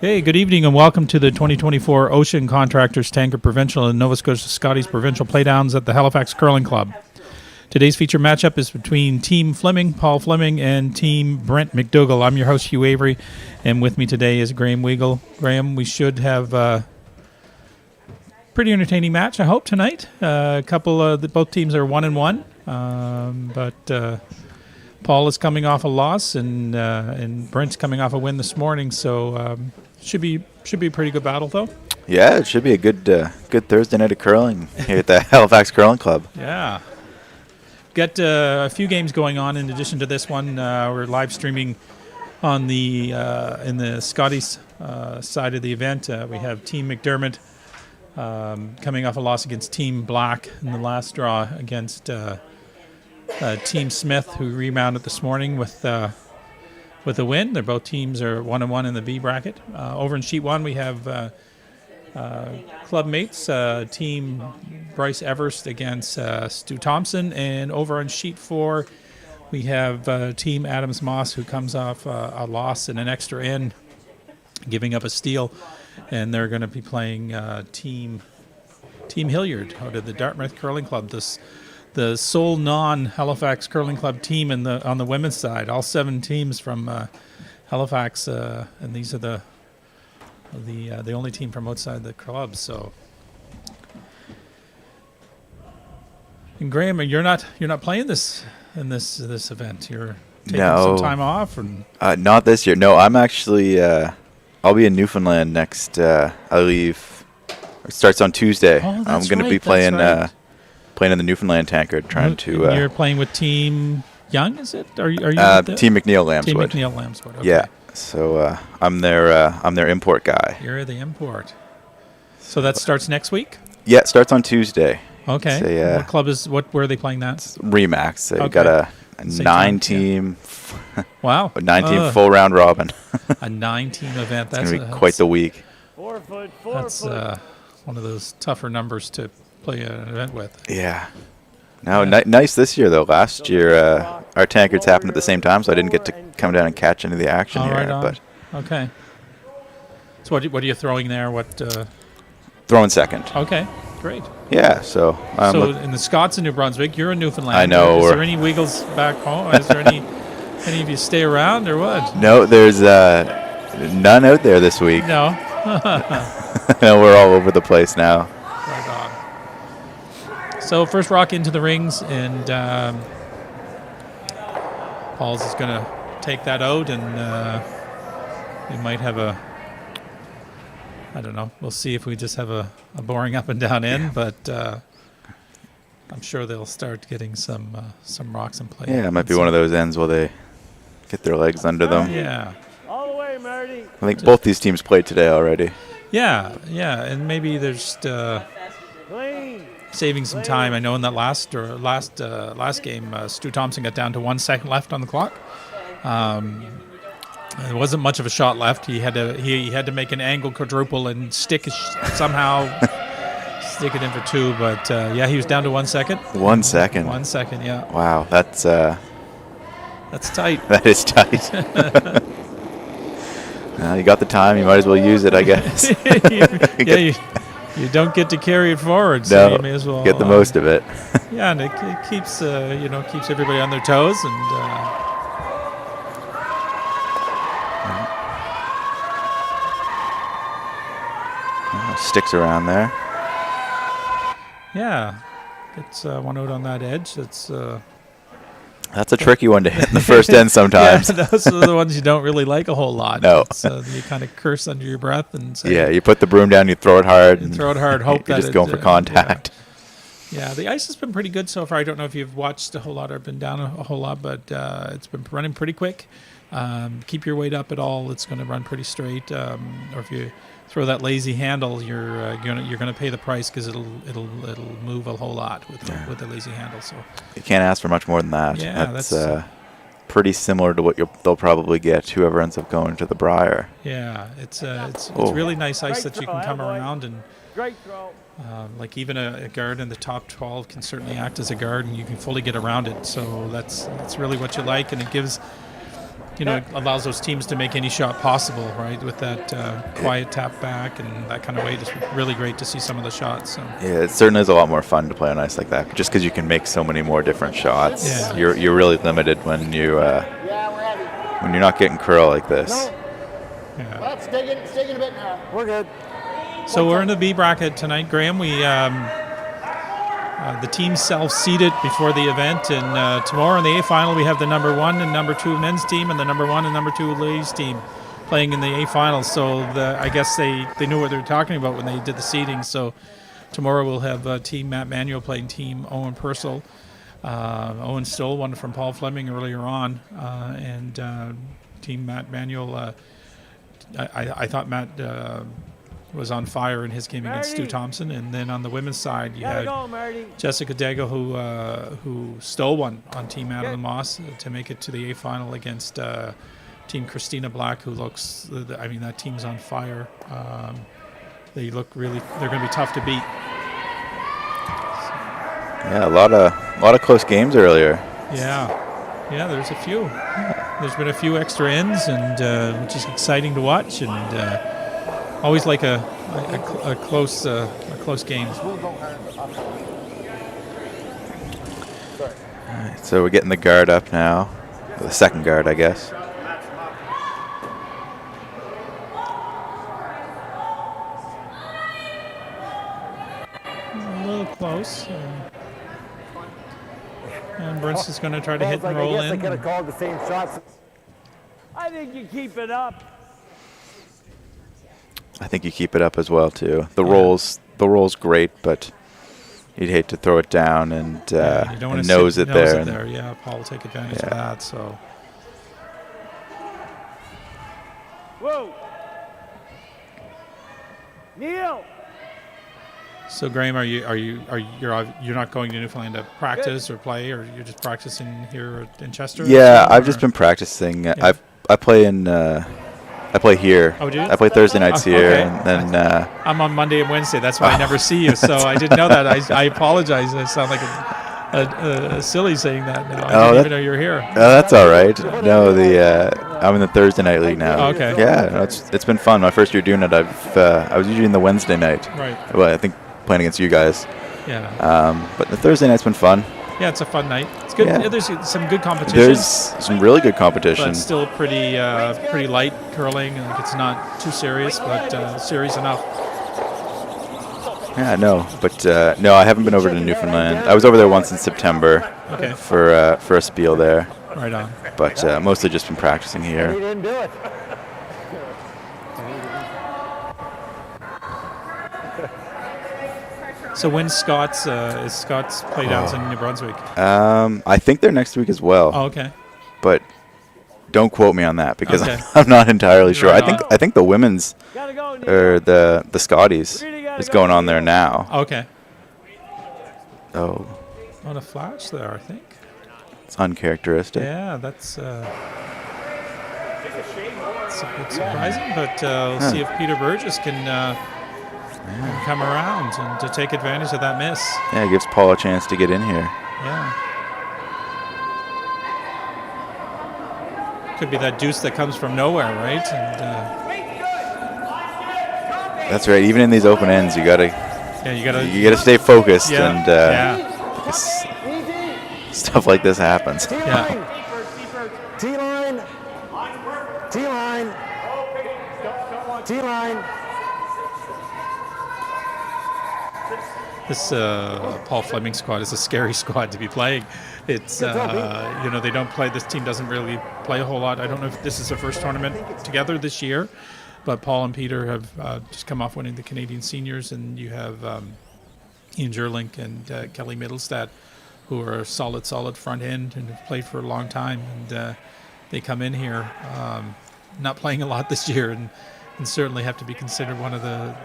Hey, good evening and welcome to the 2024 Ocean Contractors Tankard Provincial and Nova Scotia Scotties Provincial Playdowns at the Halifax Curling Club. Today's feature matchup is between Team Flemming, Paul Flemming, and Team Brent MacDougall. I'm your host, Hugh Avery, and with me today is Graham Weigel. Graham, we should have a pretty entertaining match, I hope, tonight. Both teams are 1-1, but Paul is coming off a loss, and Brent's coming off a win this morning, so should be a pretty good battle, though. Yeah, it should be a good Thursday night of curling here at the Halifax Curling Club. Yeah. Got a few games going on in addition to this one. We're live streaming on the in the Scotties side of the event. We have Team McDermott coming off a loss against Team Black in the last draw against Team Smith, who rebounded this morning with a win. They're both teams are 1-1 in the B bracket. Over in Sheet 1, we have club mates, Team Bryce Everest against Stu Thompson, and over on Sheet 4 we have Team Adams Moss, who comes off a loss and an extra in, giving up a steal, and they're going to be playing Team Hilliard out of the Dartmouth Curling Club, the sole non-Halifax Curling Club team on the women's side. All 7 teams from Halifax, and these are the only team from outside the club. So, and Graham, you're not playing this in this event. You're taking some time off, and not this year. No, I'm actually I'll be in Newfoundland next. I leave. It starts on Tuesday. Oh, I'm going to be playing in the Newfoundland Tankard, trying to. You're playing with Team Young, is it? Are you Team McNeil Lambswood? Team McNeil Lambswood. Okay. Yeah. So I'm their import guy. You're the import. So that starts next week? Yeah, it starts on Tuesday. Okay. What club where are they playing that? It's Remax. They've got a 9-team. Yeah. Wow. A 9-team full round robin. A 9-team event. That's going to be quite the week. That's one of those tougher numbers to play an event with. Yeah. No, nice this year, though. Last year, our tankards happened at the same time, so I didn't get to come down and catch any of the action here. Right on. But okay. So what are you throwing there? Throwing second. Okay, great. Yeah, so... in the Scots in New Brunswick, you're in Newfoundland. I know. Is there any Wiggles back home? Is there any of you stay around, or what? No, there's none out there this week. No. No, we're all over the place now. Right on. So first rock into the rings, and Paul's is going to take that out, and we might have I don't know. We'll see if we just have a boring up and down end, but I'm sure they'll start getting some rocks in play. Yeah, it might be one of those ends where they get their legs under them. Yeah. All the way, Marty. I think both these teams played today already. Yeah, and maybe there's saving some time. I know in that last game, Stu Thompson got down to 1 second left on the clock. There wasn't much of a shot left. He had to make an angle quadruple and somehow stick it in for 2. But he was down to 1 second. 1 second. 1 second. Yeah. Wow, that's tight. That is tight. You got the time. You might as well use it, I guess. You don't get to carry it forward, so you may as well get the most of it. Yeah, and it keeps keeps everybody on their toes, and sticks around there. Yeah, gets one out on that edge. That's a tricky one to hit in the first end sometimes. Yeah, those are the ones you don't really like a whole lot. No. You kind of curse under your breath and say... Yeah, you put the broom down, you throw it hard. Hope you're just going for contact. Yeah, the ice has been pretty good so far. I don't know if you've watched a whole lot or been down a whole lot, but it's been running pretty quick. Keep your weight up at all. It's going to run pretty straight. Or if you throw that lazy handle, you're gonna pay the price because it'll move a whole lot with the lazy handle. So you can't ask for much more than that. Yeah, that's pretty similar to what they'll probably get whoever ends up going to the Briar. Yeah, it's really nice ice that you can come around and. Great throw. Like even a guard in the top 12 can certainly act as a guard, and you can fully get around it. So that's really what you like, and it gives allows those teams to make any shot possible, right? With that quiet tap back and that kind of way, just really great to see some of the shots. So. Yeah, it certainly is a lot more fun to play on ice like that, just because you can make so many more different shots. Yeah. You're really limited when you're not getting curl like this. Yeah. Let's dig it a bit now. We're good. So we're in the B bracket tonight, Graham. We the teams self-seeded before the event, and tomorrow in the A final we have the number 1 and number 2 men's team and the number 1 and number 2 ladies team playing in the A final. So I guess they knew what they were talking about when they did the seeding. So tomorrow we'll have Team Matt Manuel playing Team Owen Purcell. Owen stole one from Paul Flemming earlier on, and Team Matt Manuel. I thought Matt was on fire in his game against Stu Thompson, and then on the women's side you had Jessica Dago who stole one on Team Madeline Moss to make it to the A final against Team Christina Black, who looks. I mean, that team's on fire. They look really. They're going to be tough to beat. Yeah, a lot of close games earlier. Yeah, there's a few. There's been a few extra ends, and which is exciting to watch, and always like a close game. Alright, so we're getting the guard up now, the second guard, I guess. A little close. And Brent's is going to try to hit and roll in. I could have called the same shots. I think you keep it up. I think you keep it up as well too. The roll's great, but you'd hate to throw it down and You don't want to nose it there. Yeah, Paul will take advantage of that. So. Whoa. Neil. So Graham, you're not going to Newfoundland to practice or play, or you're just practicing here in Chester? Yeah, I've just been practicing. I play in. I play here. Oh, do you? I play Thursday nights here, okay. and then I'm on Monday and Wednesday. That's why I never see you. So I didn't know that. I apologize. I sound like a silly saying that now. I didn't even know you're here. Oh, that's all right. No, I'm in the Thursday night league now. Oh, okay. Yeah, no, it's been fun. My first year doing it, I was usually in the Wednesday night. Right. Well, I think playing against you guys. Yeah. But the Thursday night's been fun. Yeah, it's a fun night. It's good. Yeah. There's some good competition. There's some really good competition. But still pretty light curling. Like it's not too serious, but serious enough. Yeah, no, but no, I haven't been over to Newfoundland. I was over there once in September for a spiel there. Right on. But mostly just been practicing He here. didn't do it. So when Scott's play downs in New Brunswick? I think they're next week as well. Oh, okay. But don't quote me on that because Okay. I'm not entirely sure. Right I think the women's Gotta go, Neil. or the Scotties is going on there now. Okay. Oh, On a flash there, I think. it's uncharacteristic. Yeah, that's a bit surprising, but we'll see if Peter Burgess can come around and to take advantage of that miss. Yeah, it gives Paul a chance to get in here. Yeah. Could be that deuce that comes from nowhere, right? And That's right. Even in these open ends, you gotta you gotta stay focused, yeah, and yeah, stuff like this happens. yeah. T-line. T-line. T-line. This Paul Flemming squad is a scary squad to be playing. It's they don't play. This team doesn't really play a whole lot. I don't know if this is their first tournament together this year, but Paul and Peter have just come off winning the Canadian Seniors, and you have Ian Jerlink and Kelly Middlestat, who are a solid front end and have played for a long time, and they come in here not playing a lot this year, and certainly have to be considered one of the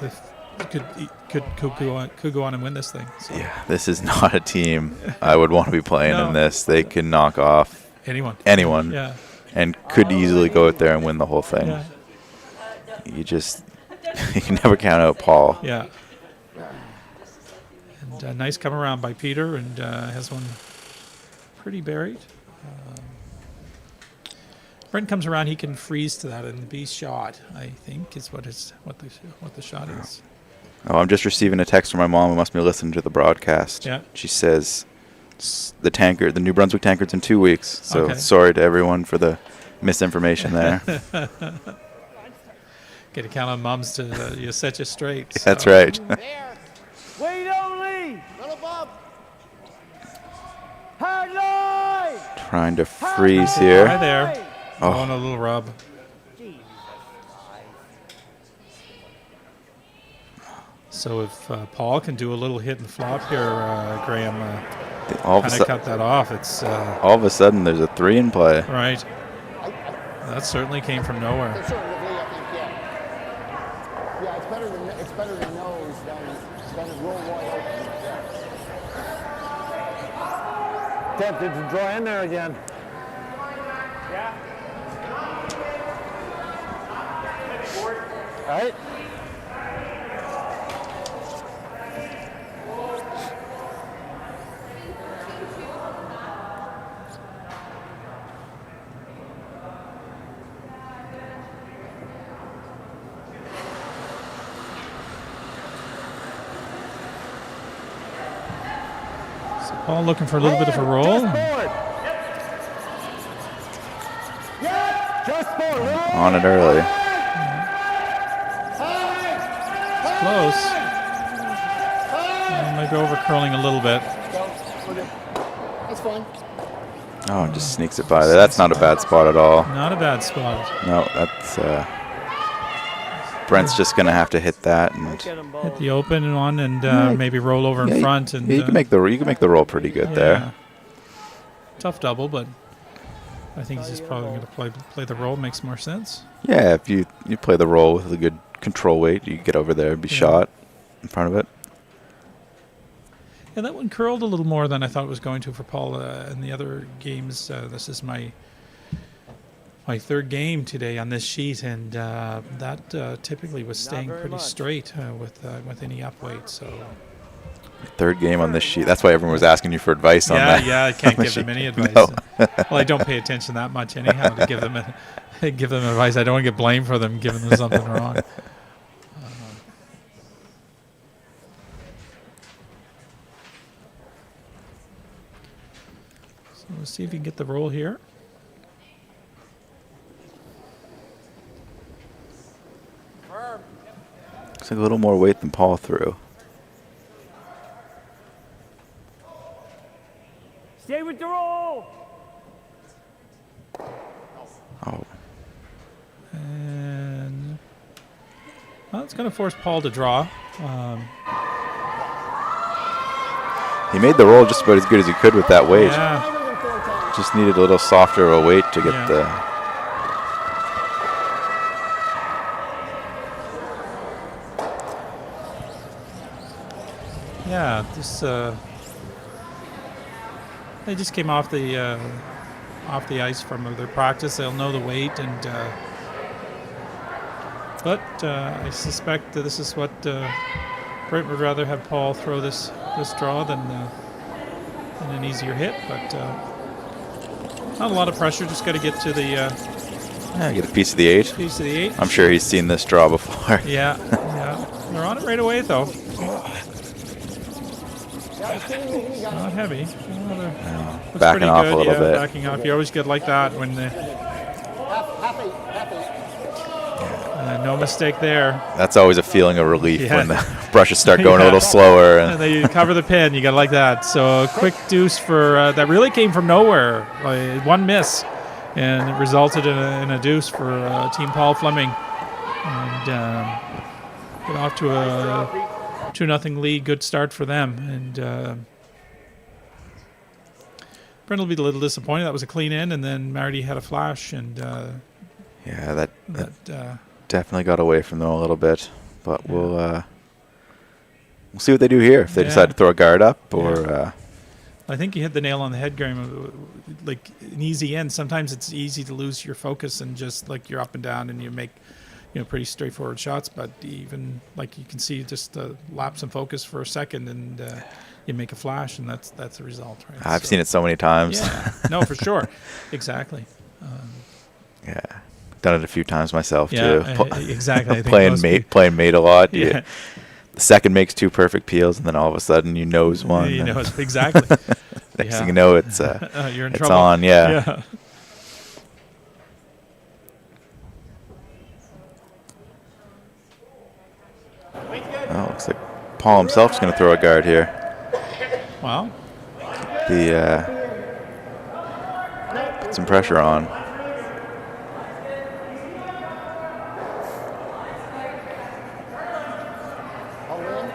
could go on and win this thing. So. Yeah, this is not a team I would want to be playing in this. They can knock off anyone, Yeah. and could easily go out there and win the whole thing. Yeah. You can never count out Paul. Yeah. And a nice come around by Peter, and has one pretty buried. Brent comes around, he can freeze to that and be shot. I think is what the shot is. Oh, I'm just receiving a text from my mom who must be listening to the broadcast. Yeah. She says the New Brunswick Tankard's in 2 weeks. So Okay. sorry to everyone for the misinformation there. Get to count on moms to you set you straight. That's so. right. There. Wait only. Run above. Hard line. Trying to freeze Hi here. there. Oh. On a little rub. So if Paul can do a little hit and flop here, Graham, All of, kind a of cut that off. It's all of a sudden, there's a 3 in play. right. That certainly came from nowhere. Conservatively, I think, yeah, it's better than nose than roll wide open. Yeah. Tempted to draw in there again. All right. So Paul looking for a little bit of a roll. Just forward. Just forward. On it early. Close. Maybe over curling a little bit. That's fine. Oh, it just sneaks it by there. That's not a bad spot at all. Not a bad spot. No, that's Brent's just gonna have to hit that, and Hit the open one and maybe roll over in front. And you can make the roll pretty good there. Tough double, but I think he's just probably going to play the roll. Makes more sense. Yeah, if you play the roll with a good control weight, you get over there and be shot in front of it. Yeah, that one curled a little more than I thought it was going to for Paul in the other games. This is my third game today on this sheet, and that typically was staying pretty straight with any up weight. So Third game on this sheet. That's why everyone was asking you for advice on that. yeah, I can't on the give them sheet. any advice. No. Well, I don't pay attention that much anyhow to give them advice. I don't want to get blamed for them giving them something wrong. So let's see if you can get the roll here. Looks like a little more weight than Paul threw. Stay with the roll. Oh, And well, it's going to force Paul to draw. he made the roll just about as good as he could with that weight. Yeah, Just needed a little softer of a weight to get Yeah. the. yeah. They just came off the ice from their practice. They'll know the weight, and but I suspect that this is what Brent would rather have Paul throw this draw than an easier hit. But not a lot of pressure. Just got to get to the Yeah, get a piece of the 8. piece of the 8. I'm sure he's seen this draw before. Yeah. They're on it right away though. Not heavy. Looks Backing pretty off good, a little bit. Backing off. You always get like that when no mistake there. That's always a feeling of relief Yeah. when the brushes start going a Yeah. little slower. And And then you cover the pin. You got like that. So a quick deuce for that really came from nowhere. One miss, and it resulted in a deuce for Team Paul Flemming, and get off to a 2-0 lead. Good start for them. And Brent will be a little disappointed. That was a clean end, and then Marty had a flash, and yeah, that that definitely got away from them a little bit. But we'll see what they do here. If they Yeah. decide to throw a guard up or. I think you hit the nail on the head, Graham. Like an easy end. Sometimes it's easy to lose your focus and just like you're up and down and you make, pretty straightforward shots. But even like you can see, just lapse in focus for a second and you make a flash, and that's the result, right? I've seen it so many times. Yeah, no, for sure, exactly. Yeah, done it a few times myself Yeah, too. exactly. I think playing most mate a lot. Yeah. The second makes 2 perfect peels, and then all of a sudden you nose one. You and know, exactly. next Yeah. thing you know, it's You're in it's trouble. on. Yeah. Yeah. Oh, looks like Paul himself's going to throw a guard here. Wow. Put some pressure on. I'll win.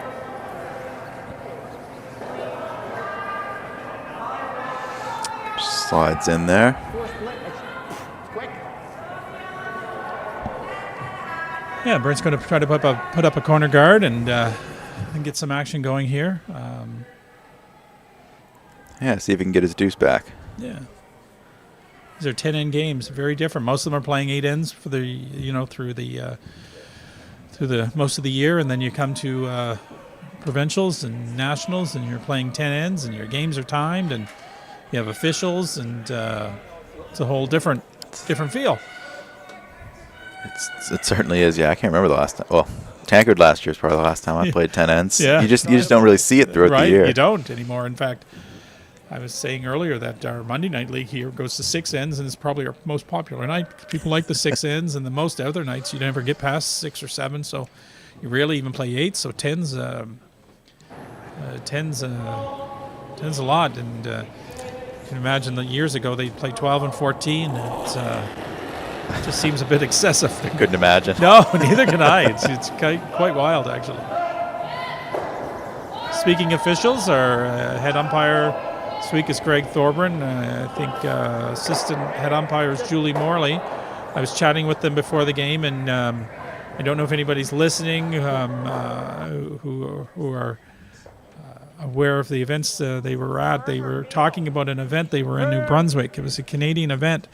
Slides in there. Force split. Quick. Yeah, Brent's going to try to put up a corner guard and get some action going here. Yeah, see if he can get his deuce back. Yeah. These are 10-end games, very different. Most of them are playing 8 ends for the through the most of the year, and then you come to provincials and nationals, and you're playing 10 ends, and your games are timed, and you have officials, and it's a whole different feel. It certainly is. Yeah, I can't remember the last time. Well, Tankard last year is probably the last time I played 10 ends. Yeah. You just don't really see it throughout Right, the year. you don't anymore. In fact, I was saying earlier that our Monday night league here goes to 6 ends, and it's probably our most popular night. People like the 6 ends, and the most other nights you never get past 6 or 7, so you rarely even play 8. So 10's a lot, and you can imagine that years ago they played 12 and 14. It just seems a bit excessive. Couldn't imagine. No, neither can I. It's quite wild, actually. Speaking officials, our head umpire this week is Greg Thorburn. I think assistant head umpire is Julie Morley. I was chatting with them before the game, and I don't know if anybody's listening who are aware of the events they were at. They were talking about an event they were in New Brunswick. It was a Canadian event.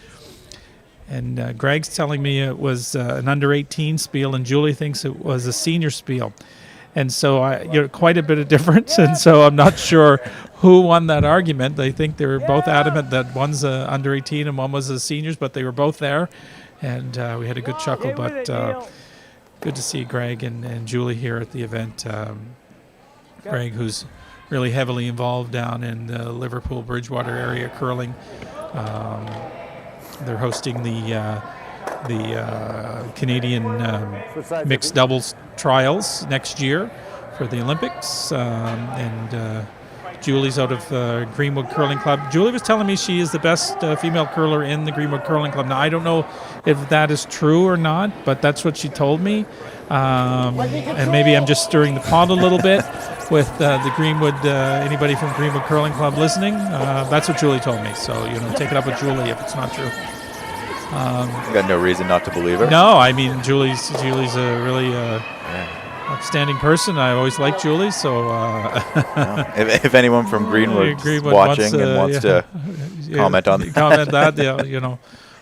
And Greg's telling me it was an under-18 spiel, and Julie thinks it was a senior spiel. And so quite a bit of difference, and so I'm not sure who won that argument. They think they were both adamant that one's under 18 and one was the seniors, but they were both there, and we had a good chuckle. But good to see Greg and Julie here at the event. Greg, who's really heavily involved down in the Liverpool Bridgewater area curling. They're hosting the Canadian mixed doubles trials next year for the Olympics, and Julie's out of Greenwood Curling Club. Julie was telling me she is the best female curler in the Greenwood Curling Club. Now, I don't know if that is true or not, but that's what she told me. And maybe I'm just stirring the pot a little bit with the Greenwood, anybody from Greenwood Curling Club listening. That's what Julie told me. So, take it up with Julie if it's not true. Got no reason not to believe her. No, I mean, Julie's a really outstanding person. I always liked Julie, so... if anyone from Greenwood's watching and wants to comment on that. Comment that,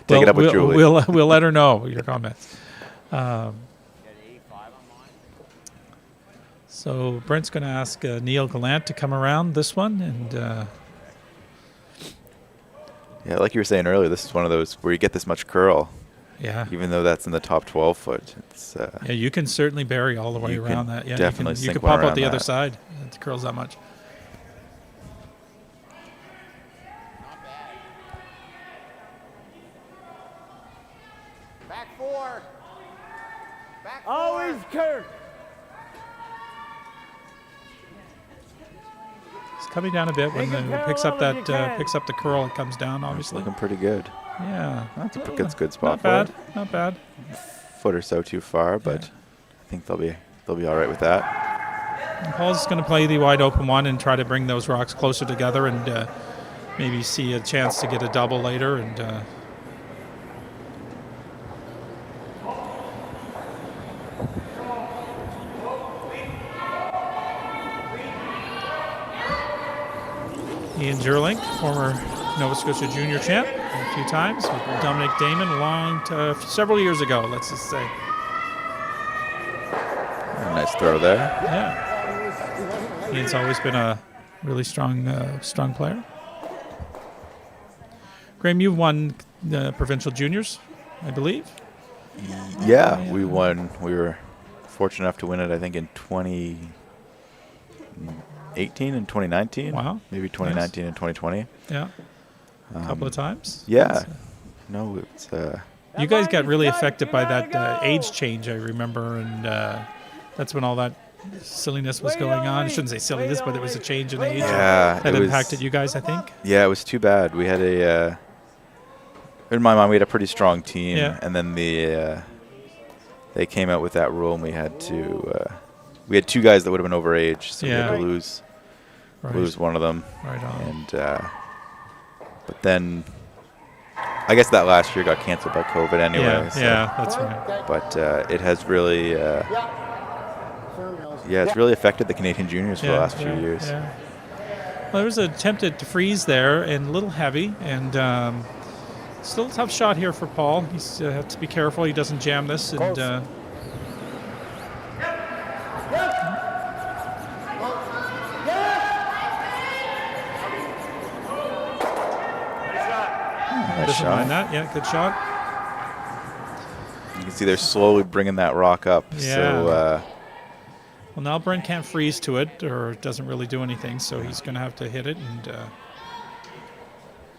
Take it up with Julie. We'll let her know your comments. So Brent's going to ask Neil Gallant to come around this one, and... Yeah, like you were saying earlier, this is one of those where you get this much curl. Yeah. Even though that's in the top 12 foot. It's, yeah, you can certainly bury all the way around that. Yeah, definitely you can pop out the other side. It curls that much. Back 4. Back 4. Always Kirk. It's coming down a bit when it picks up the curl. It comes down, obviously. Looking pretty good. Yeah, That's a good spot. Not bad. Not bad. Foot or so too far, but I think they'll be all right with that. And Paul's going to play the wide open one and try to bring those rocks closer together, and maybe see a chance to get a double later. And Ian Gerling, former Nova Scotia junior champ, a few times with Dominic Damon, several years ago, let's just say. A nice throw there. Yeah. Ian's always been a really strong player. Graham, you've won provincial juniors I believe. Yeah, we won. We were fortunate enough to win it, I think, in 2018 and 2019. Wow. Maybe 2019 and 2020. Yeah. A couple of times. Yeah. That's, No, it's you guys got really affected by that age change, I remember, and that's when all that silliness was going on. I shouldn't say silliness, but it was a change in age Yeah, that it was- impacted you guys, I think. yeah, it was too bad. We had in my mind, we had a pretty strong team, Yeah. and then they came out with that rule, and we had two guys that would have been overage, so we had Yeah. to lose Right. one of them. Right on. And but then I guess that last year got canceled by COVID anyway. Yeah, so- yeah, that's right. But it has really, it's really affected the Canadian juniors for the last few years. Yeah. Well, there was an attempted to freeze there and a little heavy, and still a tough shot here for Paul. He's has to be careful he doesn't jam this. And Nice doesn't shot. mind that. Yeah, good shot. You can see they're slowly bringing that rock up. Yeah. So Well, now Brent can't freeze to it, or it doesn't really do anything, so he's going to have to hit it, and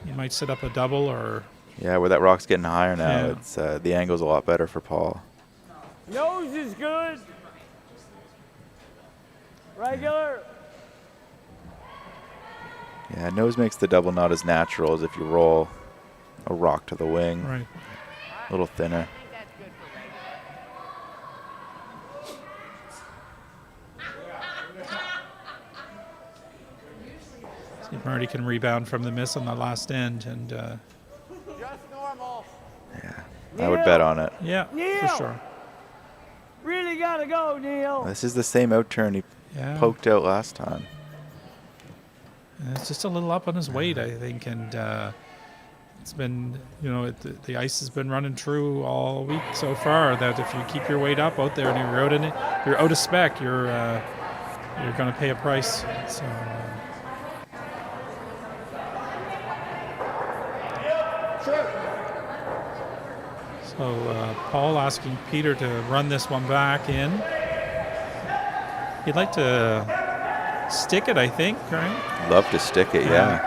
he might set up a double or. yeah, where that rock's getting higher now, Yeah. it's the angle's a lot better for Paul. Nose is good. Regular. Yeah, nose makes the double not as natural as if you roll a rock to the wing. Right. A little thinner. See if Marty can rebound from the miss on the last end, and Just normal. I would bet on it. yeah, Neil! for sure. Really gotta go, Neil. This is the same out turn he Yeah. poked out last time. And it's just a little up on his weight, I think, and it's been, the ice has been running true all week so far. That if you keep your weight up out there and you're out of spec, you're going to pay a price. So. So Paul asking Peter to run this one back in. He'd like to stick it, I think, right? Love to stick it, yeah.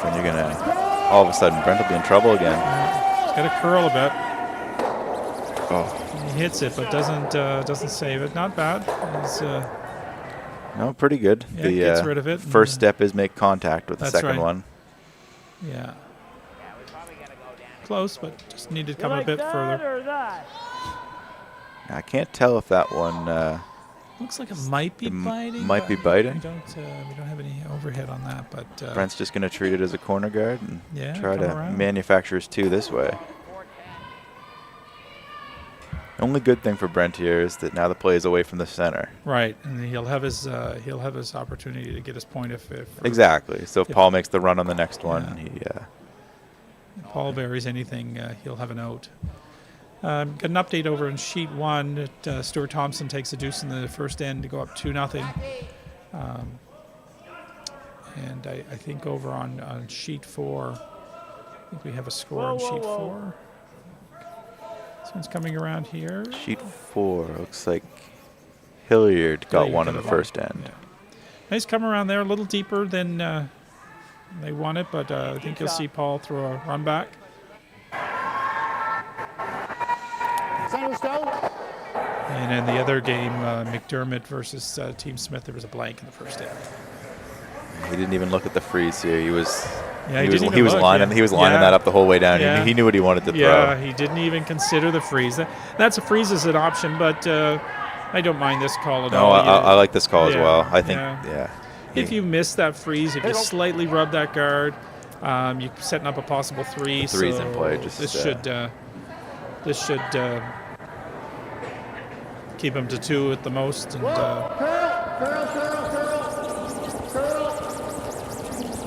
Then you're gonna all of a sudden Brent will be in trouble again. He's got to curl a bit. Oh, He hits it, but doesn't save it. Not bad. He's, no, pretty good. Yeah, The gets rid of it. first step is make contact with the That's second right. one. yeah. Close, but just needed to come You a like bit that further. or that? I can't tell if that one Looks like it might be It biting. might be but biting. We don't have any overhead on that, but Brent's just going to treat it as a corner guard and Yeah, try come to around. manufacture his two this way. Only good thing for Brent here is that now the play is away from the center. right, and he'll have his opportunity to get his point if Exactly. So if If- Paul makes the run on the next one, Yeah. he Paul buries anything, he'll have an out. Got an update over in sheet 1. Stuart Thompson takes a deuce in the first end to go up 2-0. And I think over on sheet 4, I think we have a score on sheet 4. This one's coming around here. sheet 4 looks like Hilliard got Hilliard one in the got first one, end. yeah. Nice come around there, a little deeper than they want it, but I think you'll see Paul throw a run back. Center stone. And in the other game, McDermott versus Team Smith, there was a blank in the first end. He didn't even look at the freeze here. He was Yeah, he he was didn't he even was look, lining yeah. he was lining Yeah. that up the whole way down. Yeah. He knew what he wanted to Yeah, throw. he didn't even consider the freeze. That's a freeze as an option, but I don't mind this call at No, all. I like this call as Yeah, well. I think yeah. If you miss that freeze, if you slightly rub that guard, you're setting up a possible 3. The three's so in play, just, this should keep him to 2 at the most. And Curl.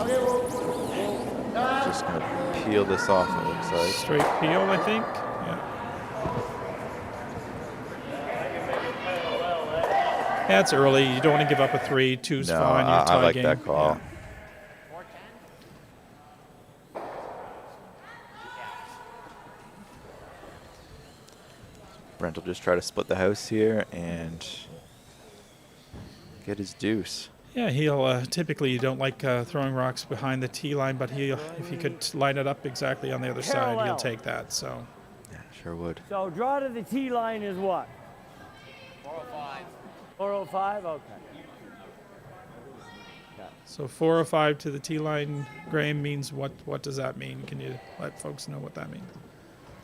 Okay, well, just gonna peel this off. It looks like. straight peel, I think. Yeah. Yeah, it's early. You don't want to give up a 3. 2's No, fine. You're I tie like game. that call. Brent will just try to split the house here and get his deuce. Yeah, he'll typically, you don't like throwing rocks behind the tee line, but if he could line it up exactly on the other side, he'll Parallel. take that. So Yeah, sure would. So draw to the tee line is what? 405. 405? Okay. So 405 to the tee line, Graham, means what? What does that mean? Can you let folks know what that means?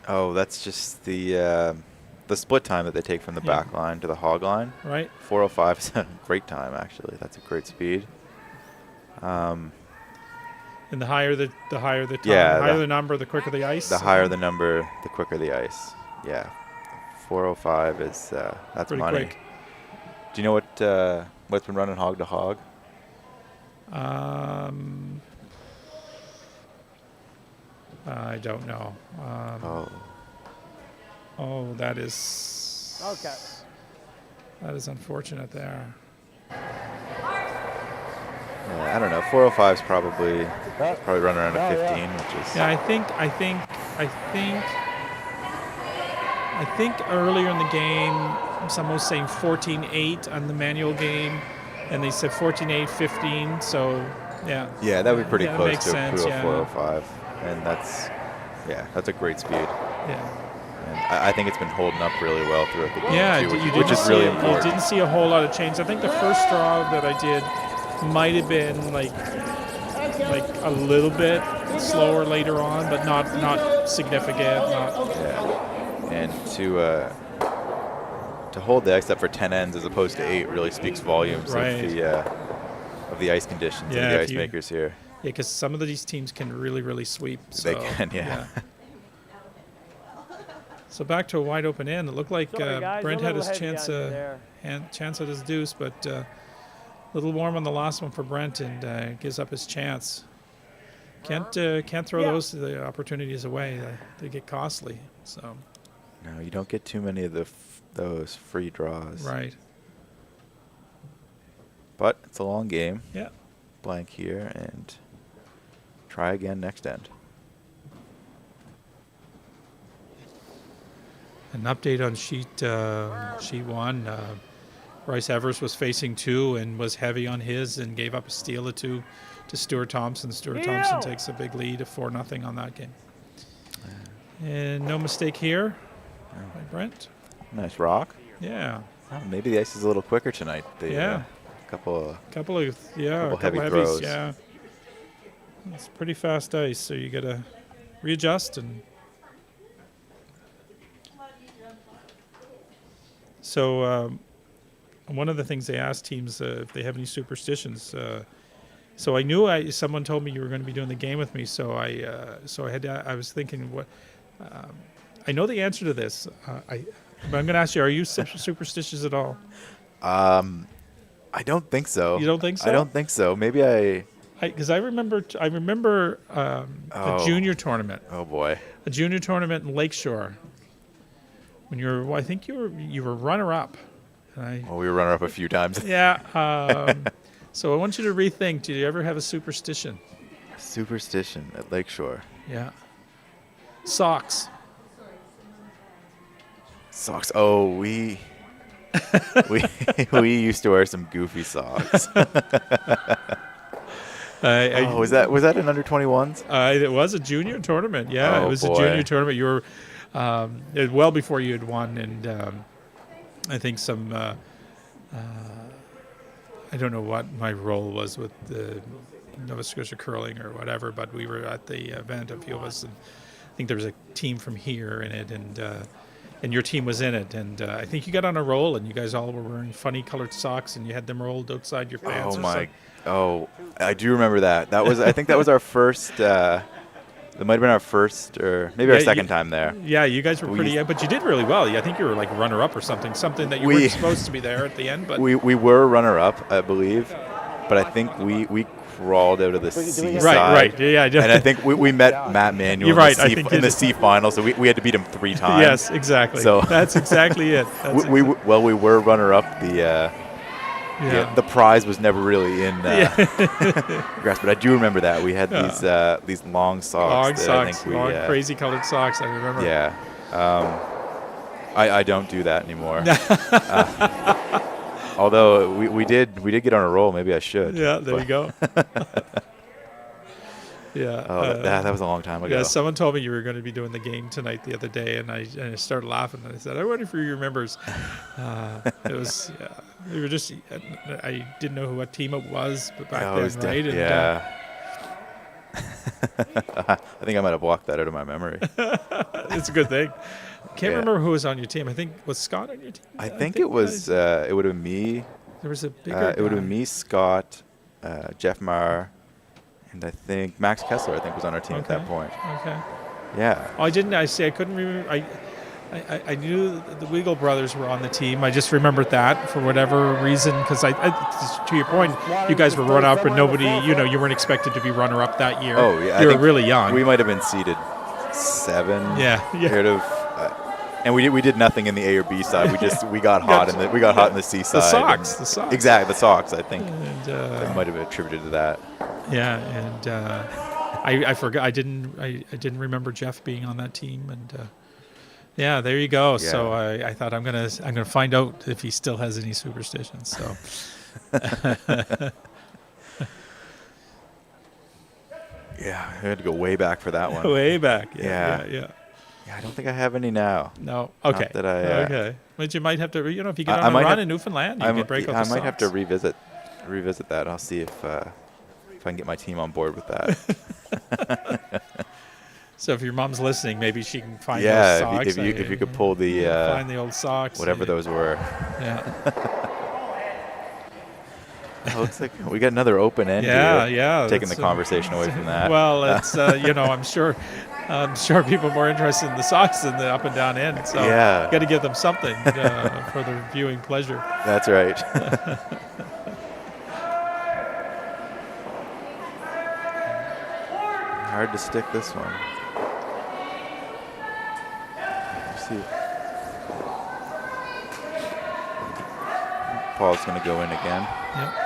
Oh, that's just the split time that they take from the Yeah. back line to the hog line. Right? 405 is a great time, actually. That's a great speed. And the higher the time, Yeah, the higher the- the number, the quicker the ice. The higher the number, the quicker the ice. Yeah. 405 is that's Pretty money. quick. Do you know what's been running hog to hog? I don't know. Oh, that is Okay. that is unfortunate there. Yeah, I don't know. 405 is probably running around a 15, which is Yeah, I think earlier in the game, someone was saying 14-8 on the manual game, and they said 14-8, 15. So yeah. yeah, that would be pretty Yeah, it close makes to sense, a yeah. 405, and that's a great speed. Yeah. And I think it's been holding up really well throughout the game Yeah, too, you which didn't is really see, important. You didn't see a whole lot of change. I think the first draw that I did might have been like a little bit slower later on, but not significant. And to hold the ice up for 10 ends as opposed to 8 really speaks volumes Right. of the ice conditions Yeah, and the if ice you- makers here. Yeah, because some of these teams can really sweep. So, They can, yeah. So back to a wide open end. It looked like Sorry, guys, Brent a had little his heavy chance on you there. chance at his deuce, but a little warm on the last one for Brent, and gives up his chance. Can't throw Yeah. the opportunities away. They get costly. So No, you don't get too many of those free draws. right, But it's a long game. yeah. Blank here and try again next end. An update on sheet one. Bryce Evers was facing 2 and was heavy on his and gave up a steal or 2 to Stuart Thompson. Stuart Thompson takes a big lead of 4-0 on that game. And no mistake here by Brent. Nice rock. Yeah, Oh, maybe the ice is a little quicker tonight. Yeah. Couple of couple of heavy heavies. throws. Yeah, it's pretty fast ice, so you got to readjust and. So one of the things they asked teams if they have any superstitions. So I knew someone told me you were going to be doing the game with me. So I was thinking what. I know the answer to this. But I'm going to ask you: are you superstitious at all? I don't think so. You don't think so? I don't think so. Maybe Because I remember a junior tournament, oh boy. a junior tournament in Lakeshore. When I think you were runner up. Well, we were runner up a few times. Yeah. So I want you to rethink. Did you ever have a superstition? Superstition at Lakeshore. Yeah. Socks. Socks. Oh, we used to wear some goofy socks. Was that an under 21s? It was a junior tournament. Yeah, Oh, it was boy. a junior tournament. You were it was well before you had won, and I think some. I don't know what my role was with the Nova Scotia curling or whatever, but we were at the event, a few of us, and I think there was a team from here in it, and your team was in it, and I think you got on a roll, and you guys all were wearing funny colored socks, and you had them rolled outside your pants. Oh or my! something. Oh, I do remember that. I think that was our first. That might have been our first, or maybe our Yeah, second time there. Yeah, you guys were pretty, but you did really well. I think you were like runner-up or something that you weren't supposed to be there at the end. But We were runner-up, I believe, but I think we crawled out of the C side. right, yeah, And I think we met Matt Manuel You're in right, the I C, think in you the did. C final, so we had to beat him 3 times. yes, exactly. So- that's exactly it. That's We were runner-up. yeah. The prize was never really in grasp, but I do remember that we had these long socks. long that socks, I think crazy colored socks. I remember. Yeah. I don't do that anymore. Although we did get on a roll. Maybe I should. Yeah, there you go. Yeah. Oh, that was a long time ago. Yeah, someone told me you were going to be doing the game tonight the other day, and I started laughing, and I said, I wonder if he remembers. It was, we were just, I didn't know what team it was back then, right? And, yeah. I think I might have blocked that out of my memory. It's a good thing. Can't remember who was on your team. I think, was Scott on your team? I think it was, it would have been me. There was a bigger It would have been me, Scott, Jeff Marr, and I think Max Kessler, I think, was on our team at that point. Okay. Yeah. Oh, I couldn't remember. I knew the Weagle brothers were on the team. I just remembered that for whatever reason, because to your point, you guys were run-up, and nobody, you weren't expected to be runner-up that year. Oh, yeah. You were really young. We might have been seeded 7. Yeah. And we did nothing in the A or B side. We got hot in the C side. The Sox. Exactly, the Sox. I think And, that might have been attributed to that. Yeah, and I forgot. I didn't remember Jeff being on that team, and yeah, there you go. Yeah. So I thought I'm gonna find out if he still has any superstitions. So. Yeah, I had to go way back for that one. Way back. Yeah. Yeah. Yeah, I don't think I have any now. No. Okay. Not that I, okay. But you might have to. If you get on a run in Newfoundland, you can break out the I might have to Sox. revisit that. I'll see if I can get my team on board with that. So if your mom's listening, maybe she can find those Sox. if you could pull the find the old Sox, whatever those were. Yeah. It looks like we got another open end. Yeah. Taking the conversation away from that. Well, it's I'm sure people are more interested in the Sox than the up and down end. So Yeah. got to give them something for their viewing pleasure. That's right. Hard to stick this one. Let's see. Paul's going to go in again. Yep.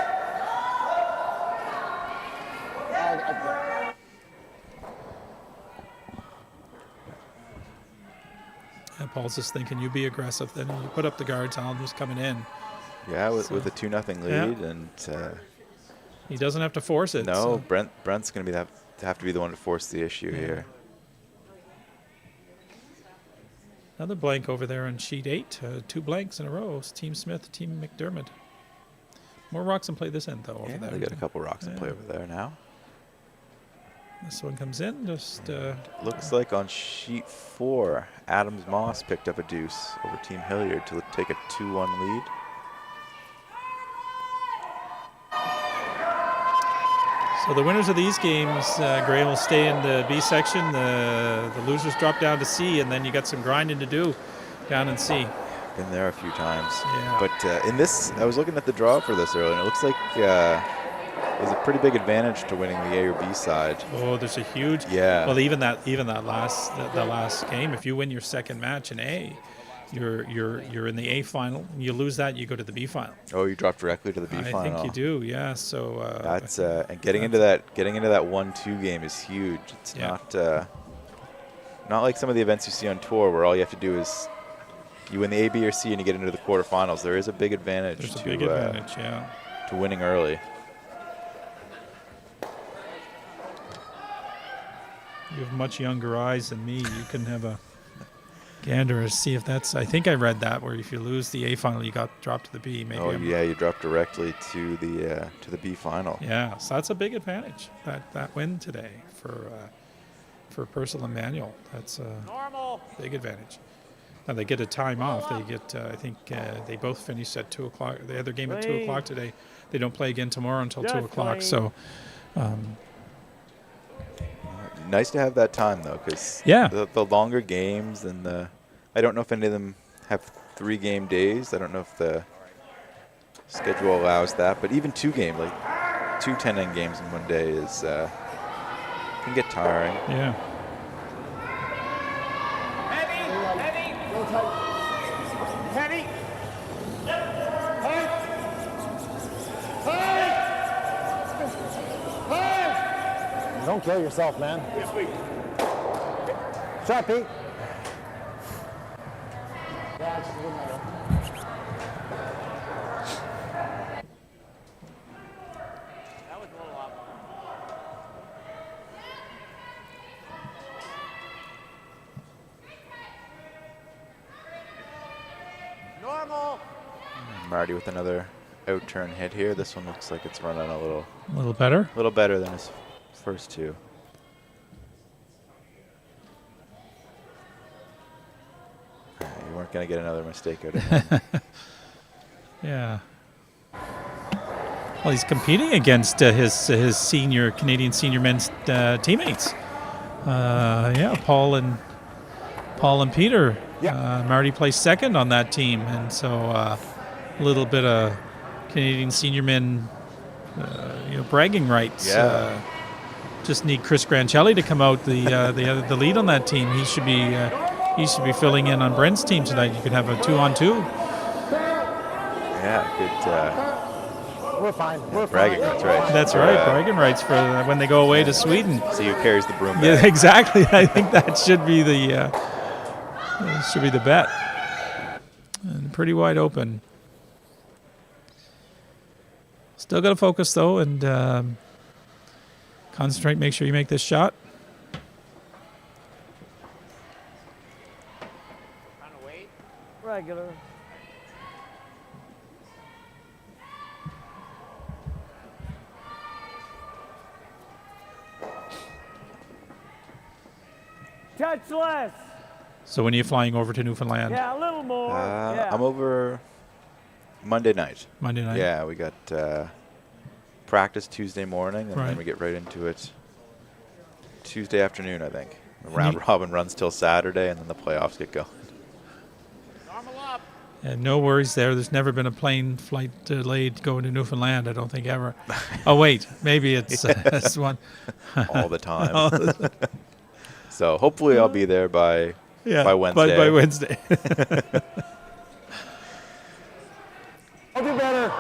And Paul's just thinking, you be aggressive. Then you put up the guards, I'm just coming in. Yeah, with a 2-0 lead, and he doesn't have to force it. no, So. Brent's going to have to be the one to force the issue here. Another blank over there on sheet 8. 2 blanks in a row. It's Team Smith, Team McDermott. More rocks in play this end, though, over Yeah, there. they got a couple rocks in play over there now. This one comes in. Just Looks like on sheet 4, Adams Moss picked up a deuce over Team Hilliard to take a 2-1 lead. So the winners of these games, Graham, will stay in the B section. The losers drop down to C, and then you got some grinding to do down in C. Been there a few times. Yeah. But in this, I was looking at the draw for this earlier, and it looks like there's a pretty big advantage to winning the A or B side. Oh, there's a huge. Yeah. Well, even that last game, if you win your second match in A, you're in the A final. You lose that, you go to the B final. Oh, you drop directly to the B final. I think you do. Yeah. So That's and getting into that 1-2 game is huge. It's not like some of the events you see on tour where all you have to do is you win the A, B, or C and you get into the quarterfinals. There is a big advantage. There's a big advantage. Yeah. To winning early. You have much younger eyes than me. You can have a gander and see if that's. I think I read that where if you lose the A final, you got dropped to the B. Maybe. Oh yeah, you drop directly to the B final. Yeah, so that's a big advantage. That win today for Purcell and Manuel. That's a big advantage. Now they get a time off. They get. I think they both finished at 2:00. They had their game at 2:00 today. They don't play again tomorrow until 2:00. So. Nice to have that time though, because the longer games and I don't know if any of them have 3-game days. I don't know if the schedule allows that, but even 2 game, like 2 10-inning games in one day is can get tiring. Yeah. Heavy. Don't kill yourself, man. Shot, Pete. Yeah, it's a little better. That was a little off. Normal. Marty with another out-turn hit here. This one looks like it's running a little better. better than his first two. You weren't going to get another mistake out of him. Yeah. Well, he's competing against his Canadian senior men's teammates. Yeah, Paul and Peter. Yeah. Marty placed second on that team, and so a little bit of Canadian senior men, bragging rights. Yeah. Just need Chris Grancelli to come out the lead on that team. He should be filling in on Brent's team tonight. You could have a 2-on-2. Yeah, good. We're fine. We're Bragging fine. rights, right? That's right, bragging rights for when they go away to Sweden. See who carries the broom Yeah, bag. exactly. I think that should be the bet. And pretty wide open. Still got to focus though, and concentrate. Make sure you make this shot. Trying to wait. Regular. Touch less. So when are you flying over to Newfoundland? Yeah, a little more. Yeah. I'm over Monday night. Monday night. Yeah, we got practice Tuesday morning, and Right. then we get right into it Tuesday afternoon, I think. The round robin runs till Saturday, and then the playoffs get going. Normal up. And no worries there. There's never been a plane flight delayed going to Newfoundland. I don't think ever. Oh wait, maybe it's this one. All the time. So hopefully I'll be there by Wednesday. By Wednesday. I'll do better.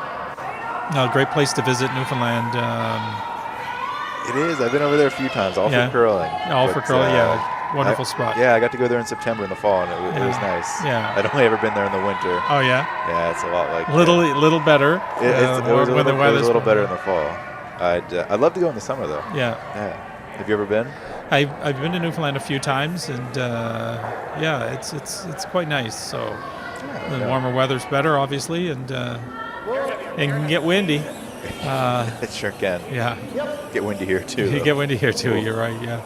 No, great place to visit Newfoundland. It is. I've been over there a few times, all Yeah. for curling. All for But, curling, yeah. Wonderful spot. Yeah, I got to go there in September in the fall, and it was Yeah. nice. Yeah. I'd only ever been there in the winter. Oh yeah. Yeah, it's a lot like Little better. It was a when the little, weather's better in the fall. I'd love to go in the summer though. Yeah. Yeah. Have you ever been? I've been to Newfoundland a few times, and yeah, it's quite nice. So the Yeah. warmer weather's better, obviously, and it can get windy. It sure can. Yeah, Get windy here too. you though. get windy here too. You're right. Yeah.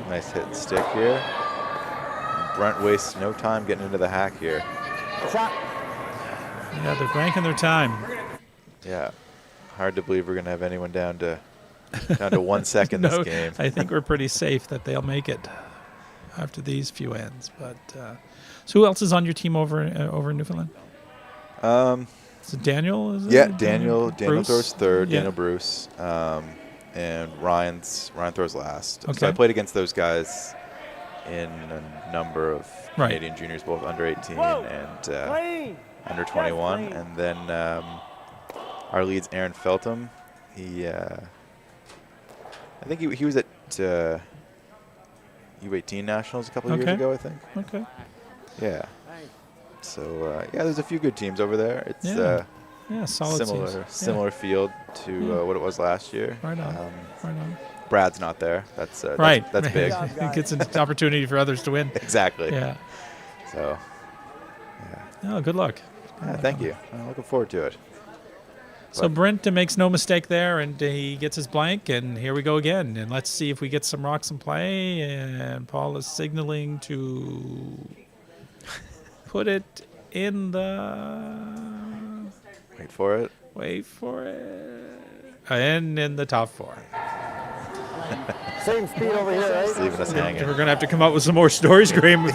Nice hit and stick here. Brent wastes no time getting into the hack here. Shot. Yeah, they're banking their time. Yeah. Hard to believe we're gonna have anyone down to 1 second No, this game. I think we're pretty safe that they'll make it after these few ends. But so who else is on your team over in Newfoundland? Is it Daniel? Is it? Yeah, Daniel Bruce? throws third, Yeah. Daniel Bruce, and Ryan throws last. So Okay. I played against those guys in a number of Right. Canadian juniors, both under 18 Whoa. and Clean. under 21. Yes, please. And then our lead's Aaron Feltham. He, I think he was at U18 Nationals a couple of Okay. years ago, I think. Okay. Yeah. Thanks. So, yeah, there's a few good teams over there. It's Yeah. Yeah, solid teams. similar field to Yeah. what it was last year. Right on. Right on. Brad's not there. That's Right. That's big. job, It gets an opportunity for others to win. Exactly. Yeah. So, Oh, good luck. yeah, thank you. I'm looking forward to it. So But- Brent makes no mistake there, and he gets his blank, and here we go again. And let's see if we get some rocks in play. And Paul is signaling to put it in the... Wait for it. Wait for it. And in the top four. Same speed over here, right? It's leaving us hanging. We're going to have to come up with some more stories, Graham, if,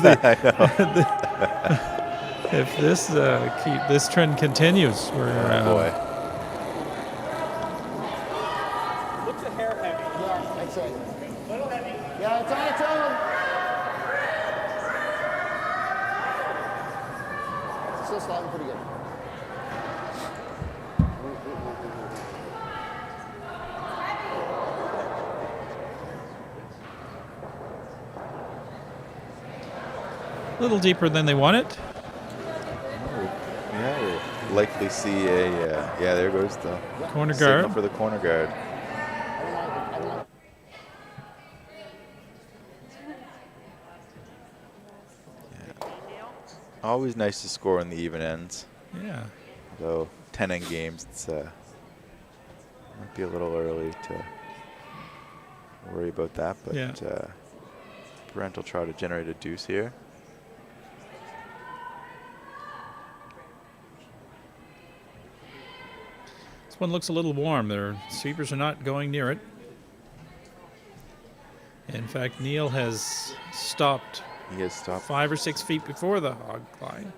if this trend continues. We're, Boy. Looks a hair heavy. Yeah, that's it. Little heavy. Yeah, it's on its own. It's still sliding pretty good. little deeper than they want it. Yeah, we'll likely see a, yeah, there goes the Corner signal guard. for the corner guard. Yeah. Always nice to score in the even ends. Yeah. Though 10 end games, it's might be a little early to worry about that, but Yeah. Brent will try to generate a deuce here. This one looks a little warm. Their sweepers are not going near it. In fact, Neil has stopped He has stopped. 5 or 6 feet before the hog line.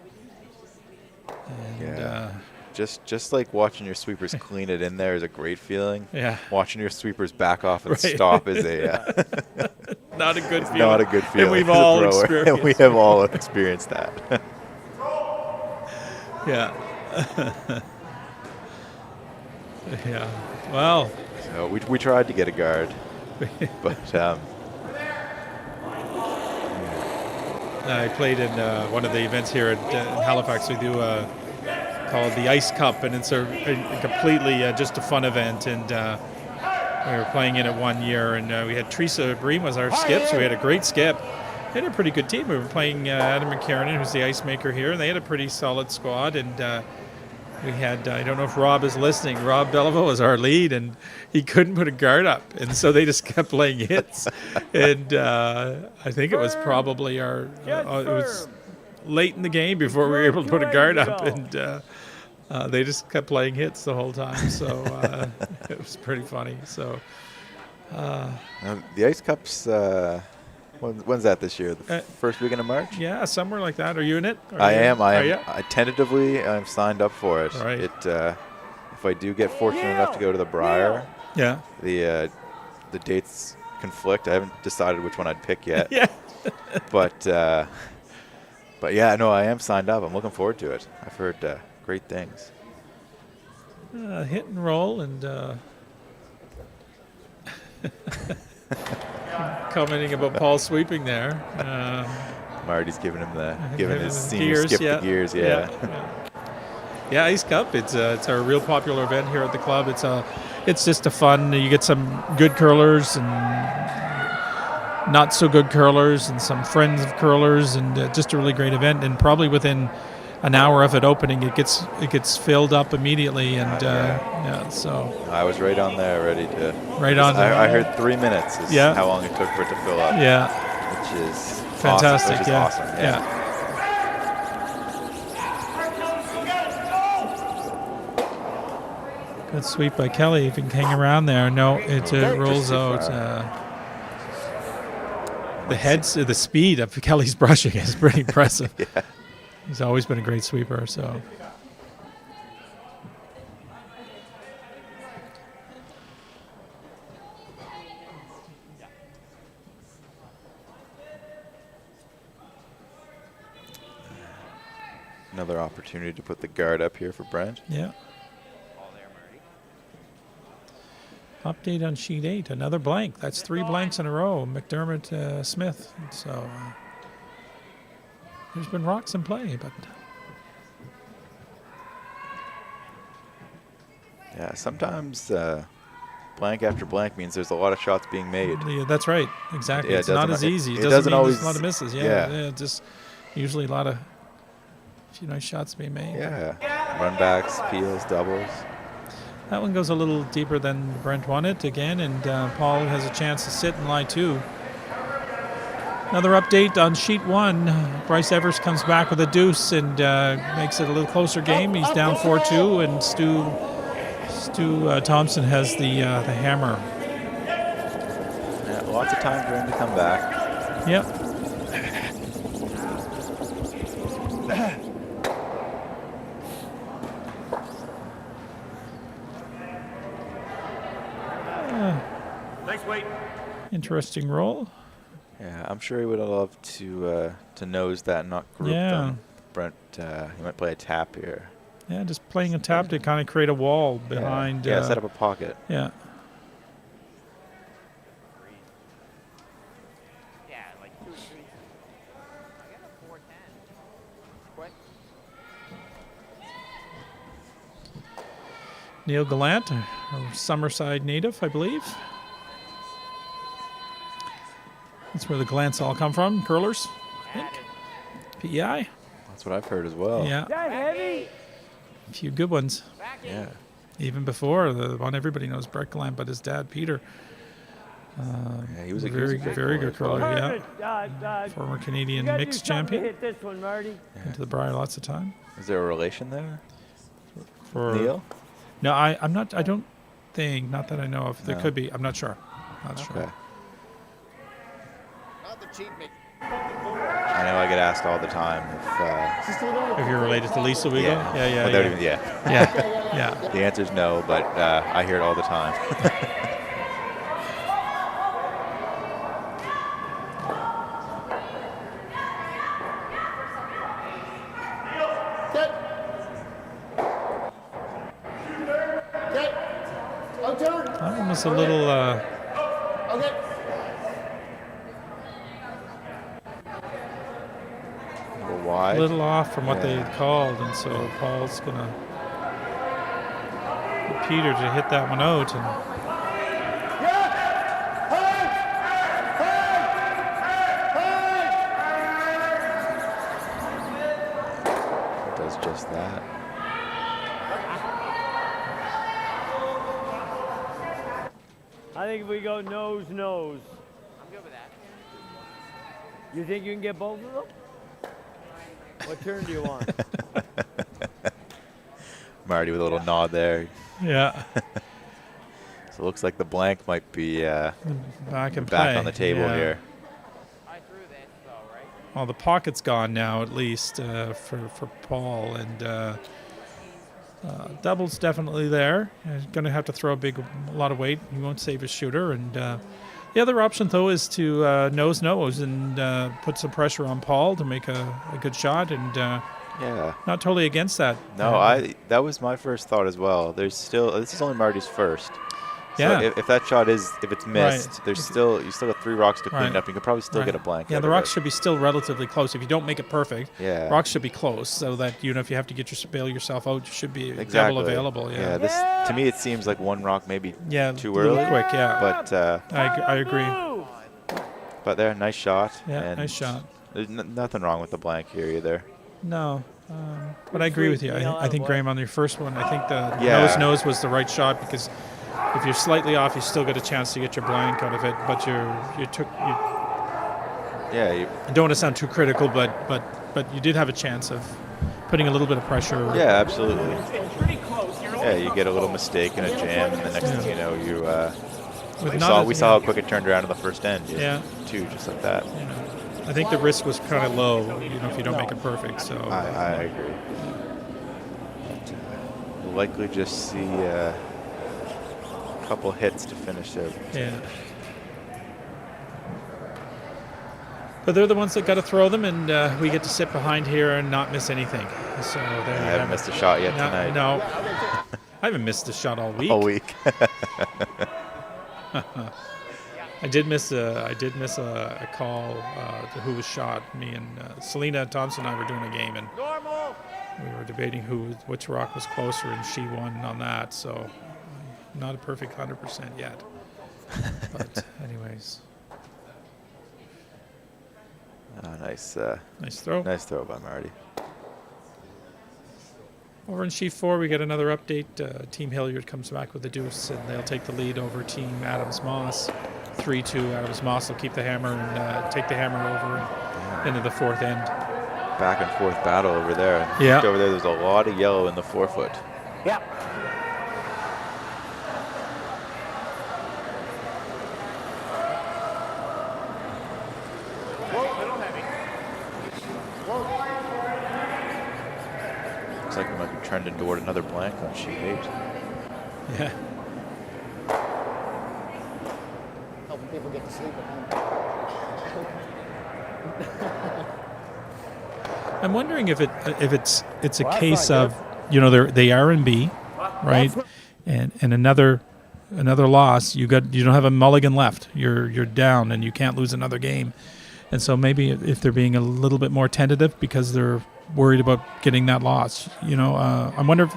And, Yeah. Just like watching your sweepers clean it in there is a great feeling. Yeah. Watching your sweepers back off and Right. stop is a not a good feeling. not a good feeling. And we've as a all thrower. experienced And we have all experienced that. Yeah. Yeah. Well. So we tried to get a guard, but I played in one of the events here in Halifax. We do called the Ice Cup, and it's a completely just a fun event. And we were playing in it one year, and we had Teresa Bream was our skip, so we had a great skip. They had a pretty good team. We were playing Adam McKiernan, who's the ice maker here, and they had a pretty solid squad. And we had, I don't know if Rob is listening, Rob Belleville was our lead, and he couldn't put a guard up. And so they just kept playing hits. And I think it was probably it was late in the game before we were able to put a guard up. And they just kept playing hits the whole time. So it was pretty funny. So the Ice Cup's, when's that this year? The first weekend of March? yeah, somewhere like that. Are you in it? I am. you? Tentatively, I'm signed up for it. All right. If I do get fortunate enough to go to the Briar, Yeah. the dates conflict. I haven't decided which one I'd pick yet. Yeah. But yeah, no, I am signed up. I'm looking forward to it. I've heard great things. Hit and roll and commenting about Paul sweeping there. Marty's giving him Giving his him senior gears, skip yeah. the gears. Yeah, Ice Cup. It's a real popular event here at the club. It's just a fun. You get some good curlers and not so good curlers, and some friends of curlers, and just a really great event. And probably within an hour of it opening, it gets filled up immediately. And so I was right on there, ready to. right on. I heard 3 minutes is Yeah. how long it took for it to fill up. Yeah, Which is fantastic. Awesome, awesome. Yeah. Good sweep by Kelly. If he can hang around there. No, it rolls out. The speed of Kelly's brushing is pretty impressive. Yeah. He's always been a great sweeper. So. Another opportunity to put the guard up here for Brent. Yeah. Update on sheet 8. Another blank. That's 3 blanks in a row. McDermott, Smith. So there's been rocks in play, but Yeah, sometimes blank after blank means there's a lot of shots being made. yeah, that's right. Exactly. Yeah, it it's not doesn't- as easy. it It doesn't doesn't mean always- there's a lot of misses. yeah. Yeah, just usually a few nice shots being made. Yeah, runbacks, peels, doubles. That one goes a little deeper than Brent wanted again, and Paul has a chance to sit in line 2. Another update on sheet 1. Bryce Evers comes back with a deuce and makes it a little closer game. He's down 4-2, and Stu Thompson has the hammer. Yeah, lots of time for him to come back. Yep. Nice weight. Interesting roll. Yeah, I'm sure he would have loved to nose that and not group Yeah. them. Brent, he might play a tap here. Yeah, just playing a tap to kind of create a wall behind. Yeah, set up a pocket. Yeah. Yeah, like 2 or 3. I got a 410. Neil Gallant, a Summerside native, I believe. That's where the Gallants all come from, curlers, I think. PEI. That's what I've heard as well. Yeah. That heavy. A few good ones. Yeah. Even before, the one everybody knows, Brett Gallant, but his dad, Peter. Yeah, he was a Very good curler, yeah. Perfect. Former Canadian You gotta mixed do something to champion. hit this one, Marty. Into the Briar lots of time. Is there a relation there? For Neil? No, I'm not. I don't think. Not that I know of. There No. could be. I'm not sure. Not sure. Okay. I know I get asked all the time If you're related to Lisa Weagle? Yeah. without even, yeah. Yeah. The answer is no, but I hear it all the time. Set. Set. Turn. That one was a little. Okay. A little wide. little off from what they Yeah. had called, and so Paul's gonna get Peter to hit that one out, and It does just that. I think if we go nose. I'm good with that. You think you can get both of them? What turn do you want? Marty with a little nod there. yeah, So it looks like the blank might be back and back on the table here. I threw that though, right? Well, the pocket's gone now, at least for Paul, and double's definitely there. He's going to have to throw a lot of weight. He won't save his shooter, and the other option though is to nose and put some pressure on Paul to make a good shot, and Yeah. not totally against that. No, that was my first thought as well. There's still, this is only Marty's first. So Yeah. if that shot if it's missed, Right. there's still, you still got 3 rocks to clean Right. up. You could probably still Right. get a blank. Yeah, out the of rocks it. should be still relatively close. If you don't make it perfect, Yeah. rocks should be close, so that if you have to bail yourself out, you should be Exactly. double available. Yeah, This to me it seems like 1 rock maybe Yeah, too a little early. quick. Yeah, But I agree. Move! there, nice shot. Yeah, and nice shot. There's nothing wrong with the blank here either. No, but I agree with you. I think Graham on your first one. I think the Yeah. nose was the right shot, because if you're slightly off, you still get a chance to get your blank out of it. But you Yeah, you, don't want to sound too critical, but you did have a chance of putting a little bit of pressure. yeah, absolutely. Yeah, you get a little mistake and a jam, and the next thing you know, we saw how quick it turned around in the first end. Yeah. Just like that. I think the risk was kind of low, if you don't make it perfect. So I agree. We'll likely just see a couple hits to finish it. yeah. But they're the ones that got to throw them, and we get to sit behind here and not miss anything. So there I you haven't have missed it. a shot yet No, tonight. no. I haven't missed a shot all week. All week. I did miss a call to who was shot. Me and Selena Thompson and I were doing a game, and we were debating which rock was closer, and she won on that. So not a perfect 100% yet. But anyways, Nice throw. nice throw by Marty. Over in Sheet 4, we get another update. Team Hilliard comes back with a deuce, and they'll take the lead over Team Adams-Moss. 3-2. Adams-Moss will keep the hammer and take the hammer over and into the 4th end. Back and forth battle over there. Yeah. Over there, there's a lot of yellow in the 4-foot. Yeah. Looks like we might be trending toward another blank on sheet 8. Yeah. Helping people get to sleep at home. I'm wondering if it's a case of they are in B, right, and another loss. You don't have a mulligan left. You're down and you can't lose another game, and so maybe if they're being a little bit more tentative because they're worried about getting that loss. I wonder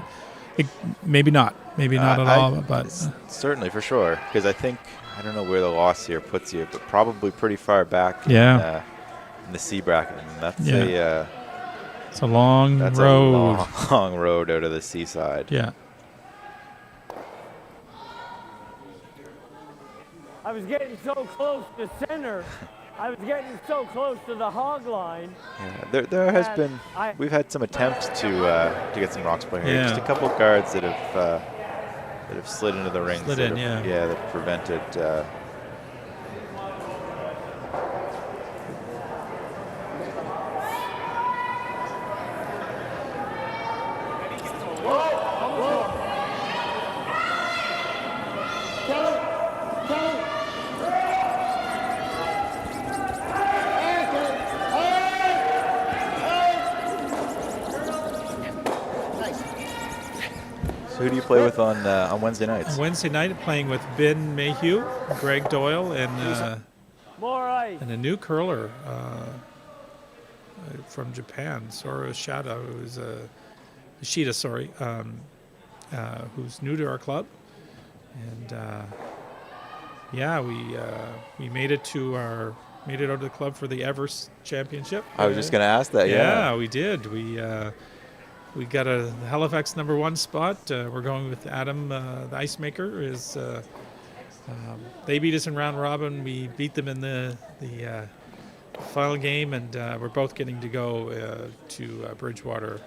if maybe not at all, but certainly for sure, because I don't know where the loss here puts you, but probably pretty far back in the C bracket. And that's it's a long road. A long road out of the C side. Yeah. I was getting so close to center. I was getting so close to the hog line. Yeah, there has been. We've had some attempts to get some rocks playing here. Just a couple of guards that have slid into the rings. That prevented. So who do you play with on Wednesday nights? On Wednesday night, playing with Ben Mayhew, Greg Doyle, and a new curler from Japan, Sora Shada, who's who's new to our club, and we made it out of the club for the Everest Championship. I was just going to ask that. Yeah, we did. We got a Halifax #1 spot. We're going with Adam, the ice maker. They beat us in round robin. We beat them in the final game, and we're both getting to go to Bridgewater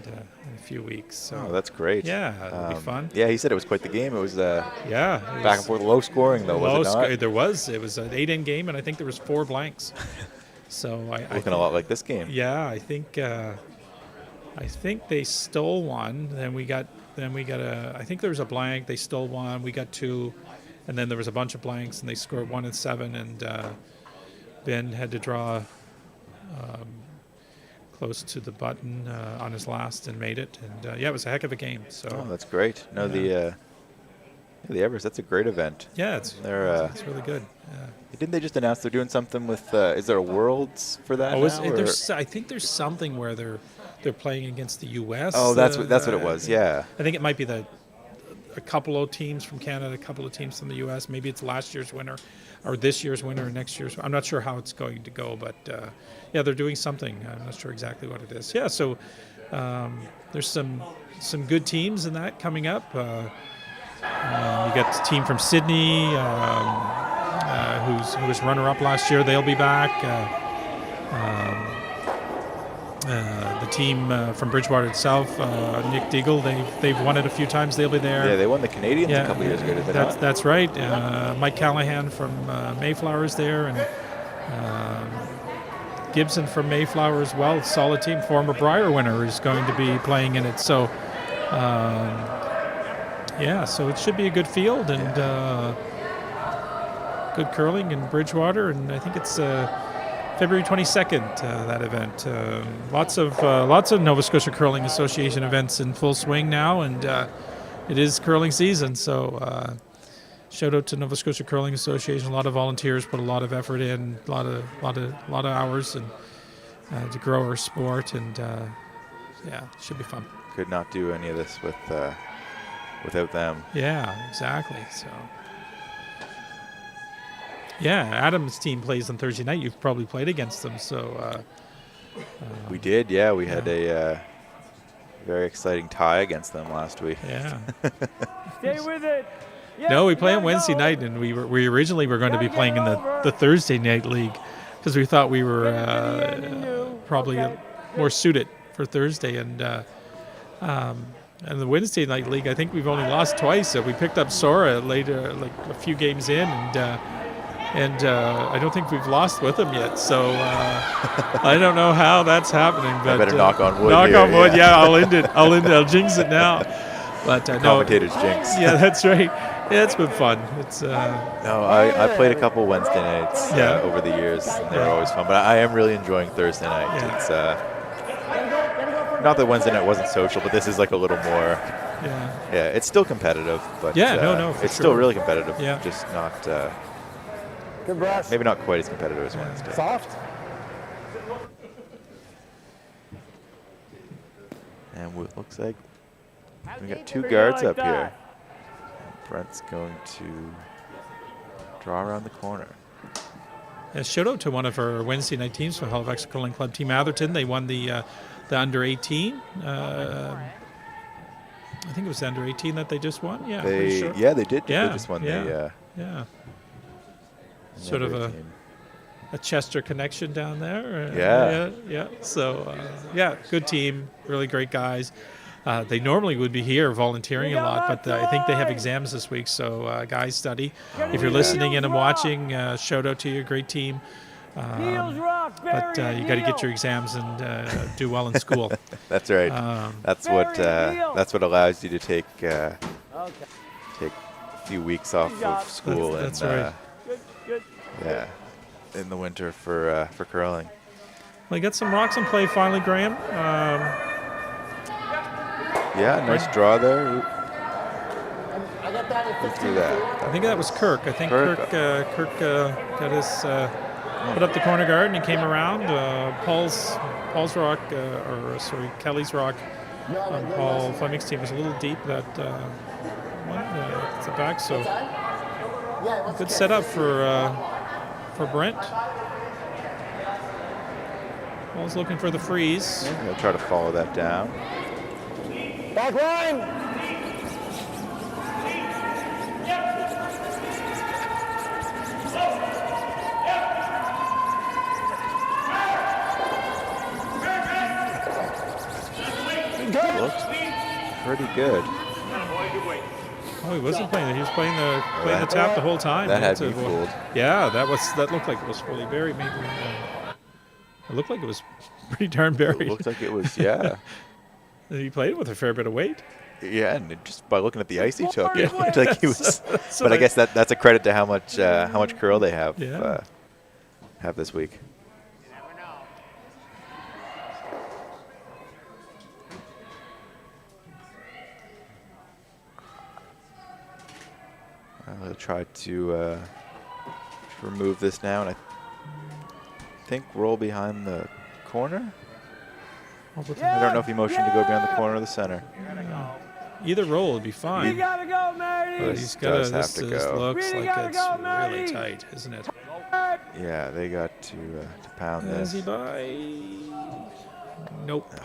in a few weeks. So that's great. Yeah, it'll be fun. Yeah, he said it was quite the game. It was back and forth, low scoring though. Was it not? There was. It was an 8-in game, and I think there was 4 blanks. So looking a lot like this game. Yeah, I think they stole one. Then we got I think there was a blank. They stole one. We got 2, and then there was a bunch of blanks, and they scored 1 and 7. And Ben had to draw close to the button on his last and made it. And it was a heck of a game. So that's great. No, the Everest. That's a great event. Yeah, it's really good. Yeah. Didn't they just announce they're doing something with? Is there a Worlds for that? I think there's something where they're playing against the U.S. Oh, that's what it was. Yeah. I think it might be a couple of teams from Canada, a couple of teams from the U.S. Maybe it's last year's winner, or this year's winner, or next year's. I'm not sure how it's going to go, but they're doing something. I'm not sure exactly what it is. Yeah, so there's some good teams in that coming up. You got the team from Sydney, who was runner-up last year. They'll be back. The team from Bridgewater itself, MacDougall, they've won it a few times. They'll be there. Yeah, they won the Canadians a couple years ago. Did they not? That's right. Mike Callahan from Mayflower is there, and Gibson from Mayflower as well. Solid team. Former Brier winner is going to be playing in it. So, so it should be a good field and good curling in Bridgewater, and I think it's February 22nd, that event. Lots of Nova Scotia Curling Association events in full swing now, and it is curling season. So shout out to Nova Scotia Curling Association. A lot of volunteers put a lot of effort in, a lot of hours, and to grow our sport. And it should be fun. Could not do any of this without them. Yeah, exactly. So. Yeah, Adam's team plays on Thursday night. You've probably played against them, so. We did, yeah. We had a very exciting tie against them last week. Yeah. Stay with it. Yeah, no, we play on Wednesday night, and we originally were going to be playing in the Thursday night league because we thought we were probably more suited for Thursday, and the Wednesday night league, I think we've only lost twice. So we picked up Sora later, like a few games in, and I don't think we've lost with them yet. So I don't know how that's happening. But I better knock on wood. Knock on wood. Yeah, I'll end it. I'll jinx it now. But commentator's jinx. Yeah, that's right. Yeah, it's been fun. It's no, I played a couple Wednesday nights over the years, and they were always fun. But I am really enjoying Thursday night. Yeah. It's not that Wednesday night wasn't social, but this is like a little more. Yeah, it's still competitive, but it's still really competitive. Yeah. Just not. Good brush. Maybe not quite as competitive as Wednesday. Soft. And it looks like we got 2 guards up here. Brent's going to draw around the corner. Shout out to one of our Wednesday night teams for Halifax Curling Club, Team Atherton. They won the under 18. I think it was the under 18 that they just won. Yeah, pretty sure. Yeah, they did. Yeah, they just won yeah, the sort of a Chester connection down there. Yeah. So, good team, really great guys. They normally would be here volunteering a lot, but I think they have exams this week. So, guys, study. If you're listening in and watching, shout out to you, great team. But you got to get your exams and do well in school. That's right. That's what allows you to take a few weeks off of school. That's right. Good. Yeah, in the winter for curling. Well, you got some rocks in play finally, Graham. Yeah, nice draw there. I got that at 15. I think that was Kirk. I think Kirk got his put up the corner guard and he came around. Paul's rock, Kelly's rock on Paul Flemming's team was a little deep. That one, it's the back. So good setup for Brent. Paul's looking for the freeze. I'm going to try to follow that down. Back line. Looks pretty good. Oh, he wasn't playing it. He was playing the tap the whole time. That had me fooled. Yeah, that looked like it was fully buried. Maybe it looked like it was pretty darn buried. It looked like it was, yeah. He played with a fair bit of weight. Yeah, and just by looking at the ice he took, it looked like he was. But I guess that's a credit to how much curl they have this week. I'll try to remove this now, and I think roll behind the corner. I don't know if he motioned to go behind the corner or the center. Either roll would be fine. You gotta go, Marty. But he's got to have to go. This looks really like it's go, really tight, isn't it? Yeah, they got to pound this. Is he by? Nope. No.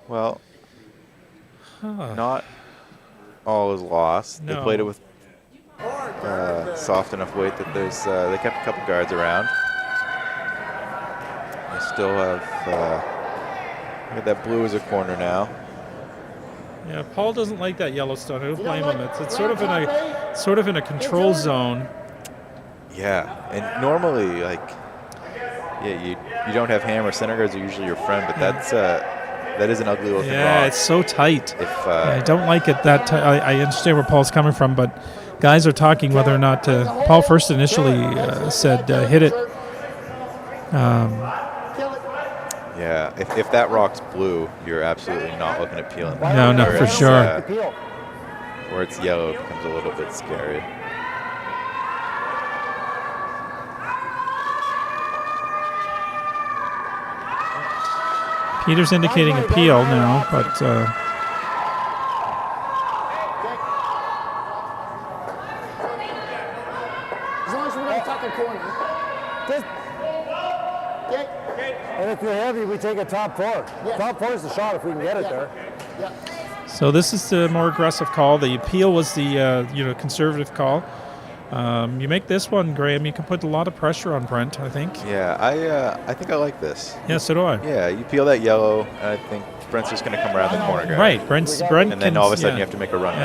Well, not all is lost. No. They played it with soft enough weight that there's they kept a couple guards around. They still have look at that blue as a corner now. Yeah, Paul doesn't like that Yellowstone. I don't blame him. It's sort of in a control zone. Yeah, and normally you don't have hammer. Center guards are usually your friend, but that is an ugly looking rock. Yeah, it's so tight. If I don't like it that tight. I understand where Paul's coming from, but guys are talking whether or not Paul first initially said hit it. Yeah, if that rock's blue, you're absolutely not looking at peeling. No, for sure. Where it's yellow, it becomes a little bit scary. Peter's indicating a peel now, but As long as we don't tuck a corner. And if you're heavy, we take a top 4. Yeah. Top 4 is the shot if we can get it there. Yeah. so this is the more aggressive call. The appeal was the conservative call. You make this one, Graham, you can put a lot of pressure on Brent, I think. Yeah, I think I like this. Yeah, so do I. Yeah, you peel that yellow, and I think Brent's just going to come around the corner guard. Right, Brent. And then all of a sudden you have to make a run.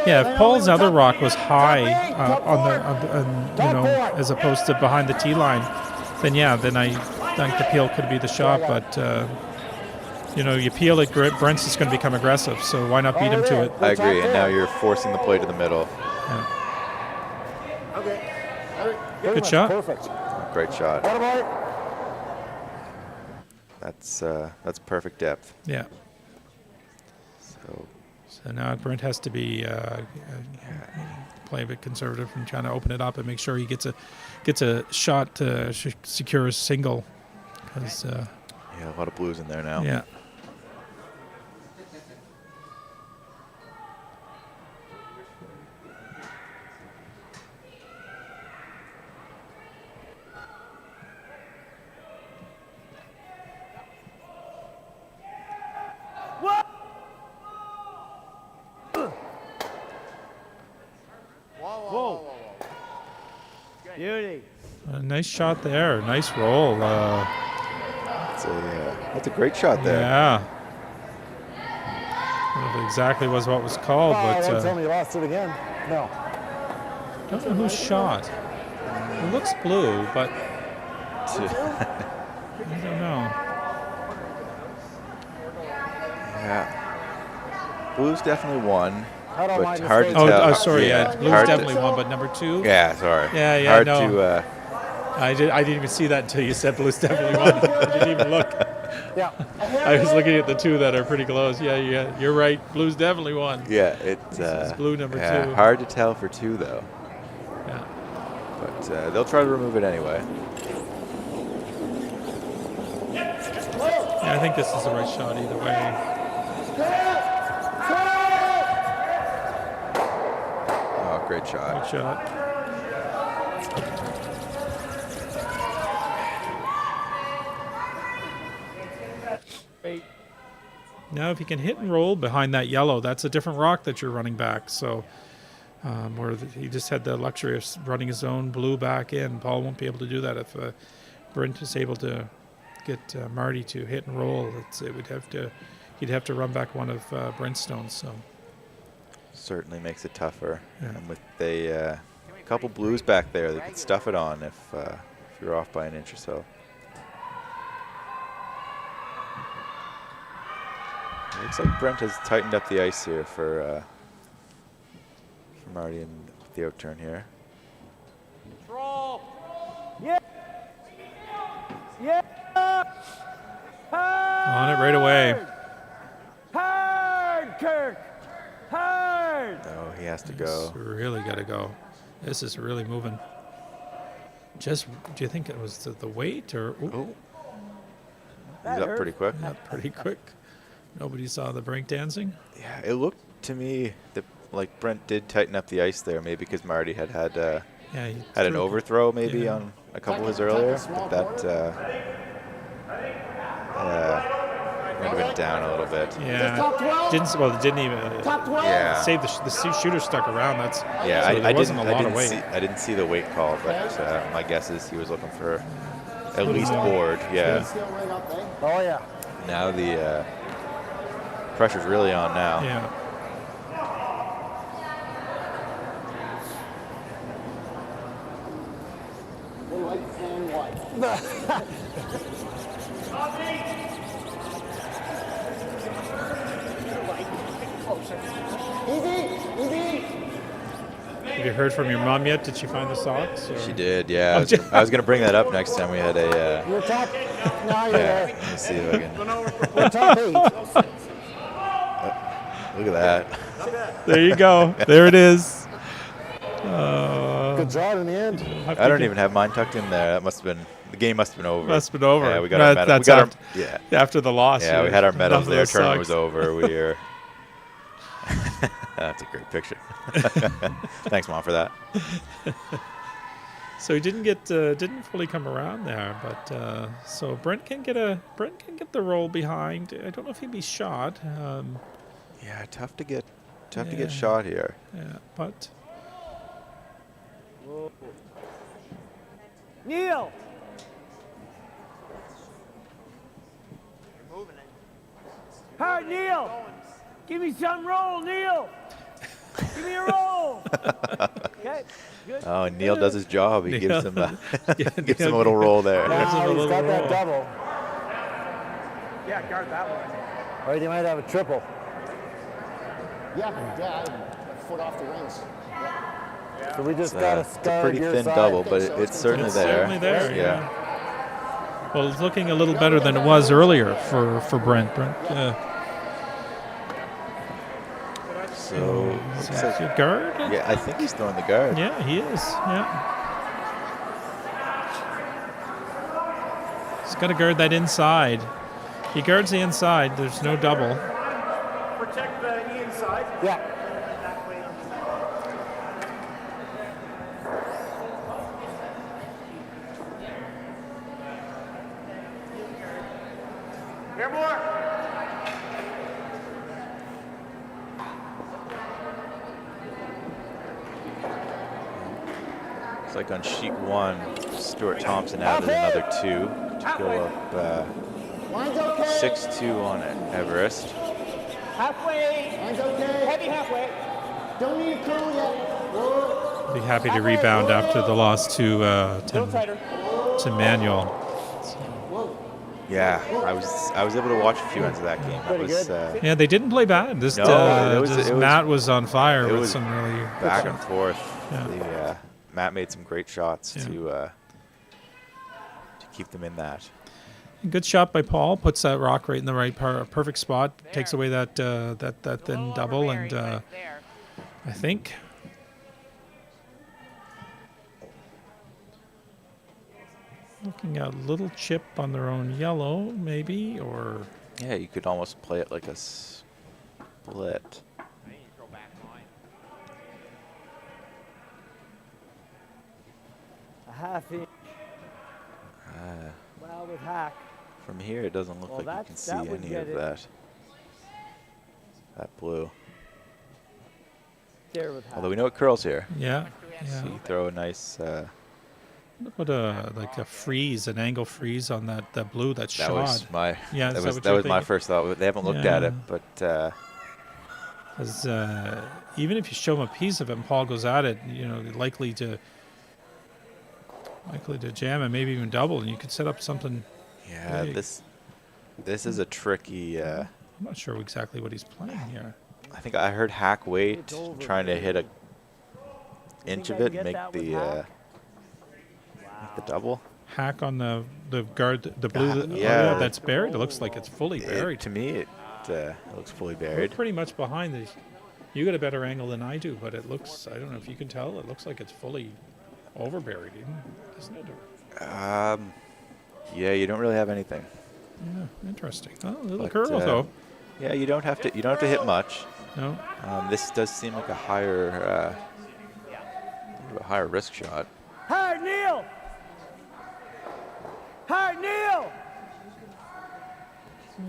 Yeah, if Paul's other rock was high as opposed to behind the tee line, then I think the peel could be the shot. But you peel it, Brent's just going to become aggressive. So why not beat him to it? I agree, and now you're forcing the play to the middle. Yeah. Good shot. Perfect. Great shot. What about it? That's perfect depth. Yeah. So So now Brent has to be play a bit conservative and trying to open it up and make sure he gets a shot to secure a single. Because a lot of blues in there now. Yeah. Beauty. A nice shot there. Nice roll. That's a great shot there. Yeah. I don't know if exactly was what was called, but don't tell me you lost it again. No. I don't know who shot. It looks blue, but I don't know. Yeah. Blues definitely won. I don't But mind the hard to stage. tell. Oh, sorry. Yeah, blue's hard definitely to, one, but number 2. Yeah, sorry. Yeah, hard no. to. I didn't even see that until you said blue's definitely one. I didn't even look. Yeah. I was looking at the 2 that are pretty close. Yeah, you're right. Blue's definitely one. Yeah, it's blue number 2. Hard to tell for 2 though. Yeah. But they'll try to remove it anyway. Yeah, I think this is the right shot either way. Oh, great shot. Good shot. Now, if you can hit and roll behind that yellow, that's a different rock that you're running back. So, where he just had the luxury of running his own blue back in. Paul won't be able to do that if Brent is able to get Marty to hit and roll. He'd have to run back one of Brent's stones. So, Certainly makes it tougher. Yeah. And with a couple blues back there, they could stuff it on if you're off by an inch or so. Looks like Brent has tightened up the ice here for Marty and the out turn here. Control. Yeah. Yeah. on it right away. Hard, Kirk. Hard. No, he has to go. It's really got to go. This is really moving. Just, do you think it was the weight or? Oh, That he's up hurt. pretty quick. Not pretty quick. Nobody saw the break dancing. Yeah, it looked to me that like Brent did tighten up the ice there, maybe because Marty had Yeah, he an threw- overthrow maybe Yeah. on a couple of his earlier, but that might have been down a little bit. Yeah, Top 12? didn't even Top 12? Yeah. save the shooter stuck around. That's Yeah, so there wasn't a lot of weight. I didn't see the weight call, but my guess is he was looking for at least board. Yeah. Still right up, eh? Oh, yeah. Now the pressure's really on now. Yeah. White and white. Easy. Have you heard from your mom yet? Did she find the socks? or- She did, yeah. Oh, I was going to bring that up next time we had a. You're top. No, you're Yeah, there. let me see if I can. You're top 8. Look at that. There you go. There it is. Good draw in the end. I don't even have mine tucked in there. That must have been. The game must have been over. Must have been over. Yeah, we got our medal. That's We got our, after, yeah. after the loss. Yeah, we had our medals. Enough Our of turn those was sucks. over. We were. That's a great picture. Thanks, Mom, for that. So he didn't fully come around there, but so Brent can get the roll behind. I don't know if he'd be shot. Yeah, tough to get Yeah. shot here. Yeah, but Neil. Hard, Neil. Give me some roll, Neil. Give me a roll. Okay, good. Oh, and Neil does his job. He Neil- gives him a, Yeah, gives him a Neil- little roll there. Gives him a Now he's little got that roll. double. Yeah, guard that one. Or he might have a triple. Yeah, a foot off the rings. Yeah. So we just It's got to it's a start pretty your thin side. double, but it's certainly it's there. certainly there. Yeah. Yeah. Well, it's looking a little better than it was earlier for Brent. So Is looks that like- a guard? yeah, I think he's throwing the guard. Yeah, he is. Yeah. He's got to guard that inside. He guards the inside. There's no double. Protect the inside. Yeah. Here more. It's like on sheet 1, Stuart Thompson added another 2 to go up Line's okay. 6-2 on Everest. Halfway. Line's okay. Heavy halfway. Don't need a crew yet. Whoa. Be happy to rebound after the loss to Little tighter. Manuel. Yeah, I was able to watch a few ends of that game. That was Yeah, they didn't play bad. This No, it was- Matt was on fire it with was some really back and forth. Yeah. Matt made some great shots Yeah. to keep them in that. good shot by Paul. Puts that rock right in the right perfect spot. Takes away that that thin double, and I think. Looking at a little chip on their own yellow, maybe, or Yeah, you could almost play it like a split. A half inch. Well, with hack. From here, it doesn't look Well, like you that- can see that would any get of it. that blue. There with hack. Although we know it curls here. yeah, So you throw a nice. Put a like a freeze, an angle freeze on that blue. That That shot. was my. Yeah, that is that was what that you're was my thinking? first thought. They haven't looked at Yeah. it, but 'Cause, even if you show him a piece of it and Paul goes at it, you know, likely to jam and maybe even double, and you could set up something. yeah, big. this is a tricky. I'm not sure exactly what he's playing here. I think I heard hack weight It's over, trying to hit a Think inch I of can it get and make that with the hack? make the double. Hack on the guard, the blue. yeah. That's buried. It looks like it's fully buried. To me, it looks fully We're buried. pretty much behind these. You got a better angle than I do, but it looks. I don't know if you can tell. It looks like it's fully over buried, isn't it? Yeah, you don't really have anything. Yeah, interesting. Oh, a little But, curl though. Yeah, you don't have to. You don't have to hit much. No. This does seem like a higher risk shot. Hard kneel! Hard kneel!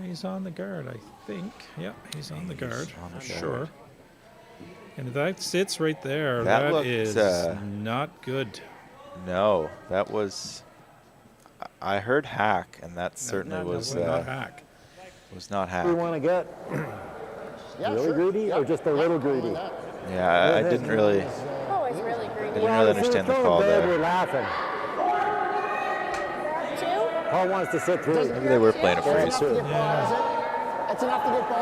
He's on the guard, I think. Yeah, he's on the guard. on the for guard. Sure. And if that sits right there, That that looked, is not good. No, that was. I heard hack, and that certainly was not hack. was not We hack. want to get Yeah, really sure. greedy or just a little greedy? Yeah, I didn't really. Always really I greedy. didn't really understand the call We're there. laughing. Two? Paul wants to sit through. Maybe they were playing a Yeah, freeze. Enough to get by, is it? That's enough to get by?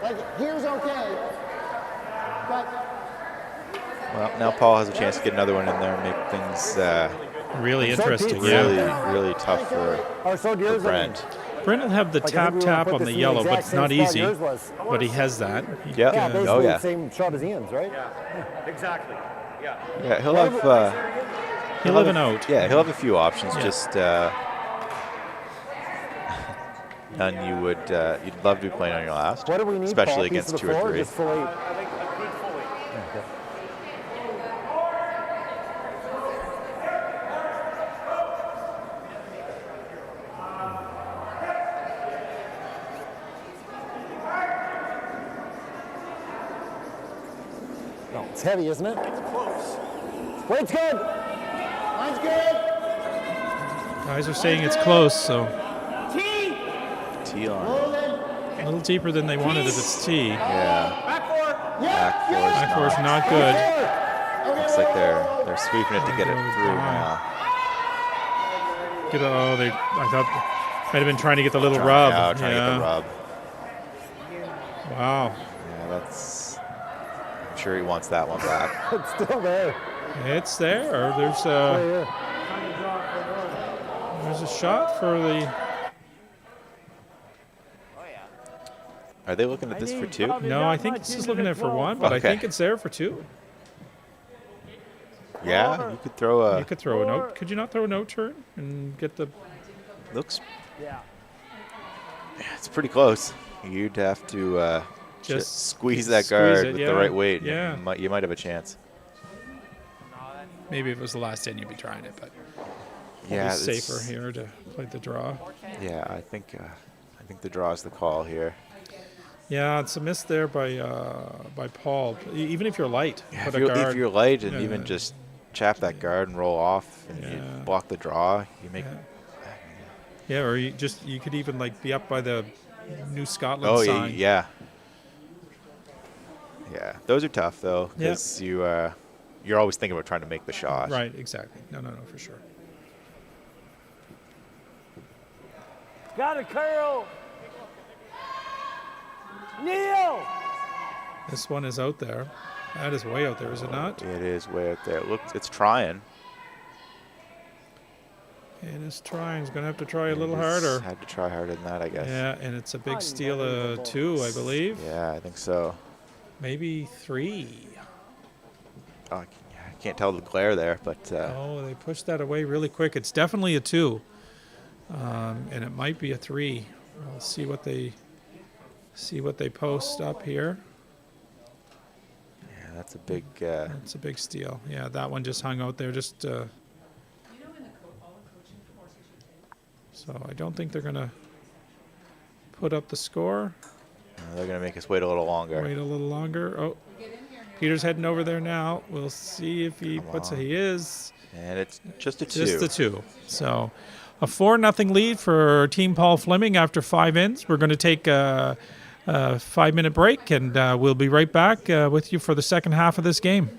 Like, here's okay. But Well, now Paul has a chance to get another one in there and make things Really So interesting. Pete, Yeah. really tough for Or so yours. Brent. Brent will have the Like, I think we wanna tap put on this the in yellow, exact but it's same not spot easy. yours was. But he has that. Yep. Yeah, Oh basically yeah. the same shot as Ian's, right? Exactly. Yeah. Yeah, he'll have. He'll have an out. Yeah, he'll have a few options. Yeah. Just none you'd love to be playing on your last. What do we need, especially Paul? against Piece of 2 the or floor 3. Just fully. I think a good fully. Okay. No, it's heavy, isn't it? It's close. Weight's good. mine's good. Guys are saying it's close, so T. T on. Rolling. a little deeper than they wanted if it's T. Yeah. Back four. Back four is Back four's not. not good. Looks like they're sweeping it to get it through now. I thought might have been trying to get the little rub. Yeah, trying to get the rub. Wow. Yeah, that's. I'm sure he wants that one back. It's still there. It's there. Right There's a shot for the. Are they looking at this for 2? probably No, not I think much this is into looking the at it for 12 1, but I Okay. think it's there for 2. Yeah, you could throw a. You could throw a note. Could you not throw a note turn and get the? Looks. Yeah. It's pretty close. You'd have to Just squeeze that squeeze guard it, with yeah. the right weight. and Yeah. you might have a chance. Maybe if it was the last in, you'd be trying it, but Yeah, it's it's safer here to play the draw. Yeah, I think the draw is the call here. Yeah, it's a miss there by Paul. Even if you're light, Yeah, put if, a you're, guard. if you're light and Yeah. even just chap that guard and roll off and you Yeah. block the draw, you make. Yeah, or you could even like be up by the New Scotland Oh sign. yeah. Yeah, those are tough though Yeah. because you're always thinking about trying to make the shot. Right, exactly. No, for sure. Got a curl. Neil. This one is out there. That is way out there, is it not? It is way out there. Look, it's trying. And it's trying. He's going to have to try a little He's harder. Had to try harder than that, I guess. Yeah, and it's a big steal of 2, I believe. Yeah, I think so. Maybe 3. Oh, I can't tell the glare there, but Oh, they pushed that away really quick. It's definitely a 2. And it might be a 3. We'll see what they post up here. yeah, that's a big. It's a big steal. Yeah, that one just hung out there. So I don't think they're going to put up the score. They're gonna make us wait a little longer. Wait a little longer. Oh, Peter's heading over there now. We'll see if he puts it. He is. And it's just a 2. Just the 2. So a 4-0 lead for Team Paul Flemming after 5 ends. We're going to take a 5-minute break, and we'll be right back with you for the second half of this game.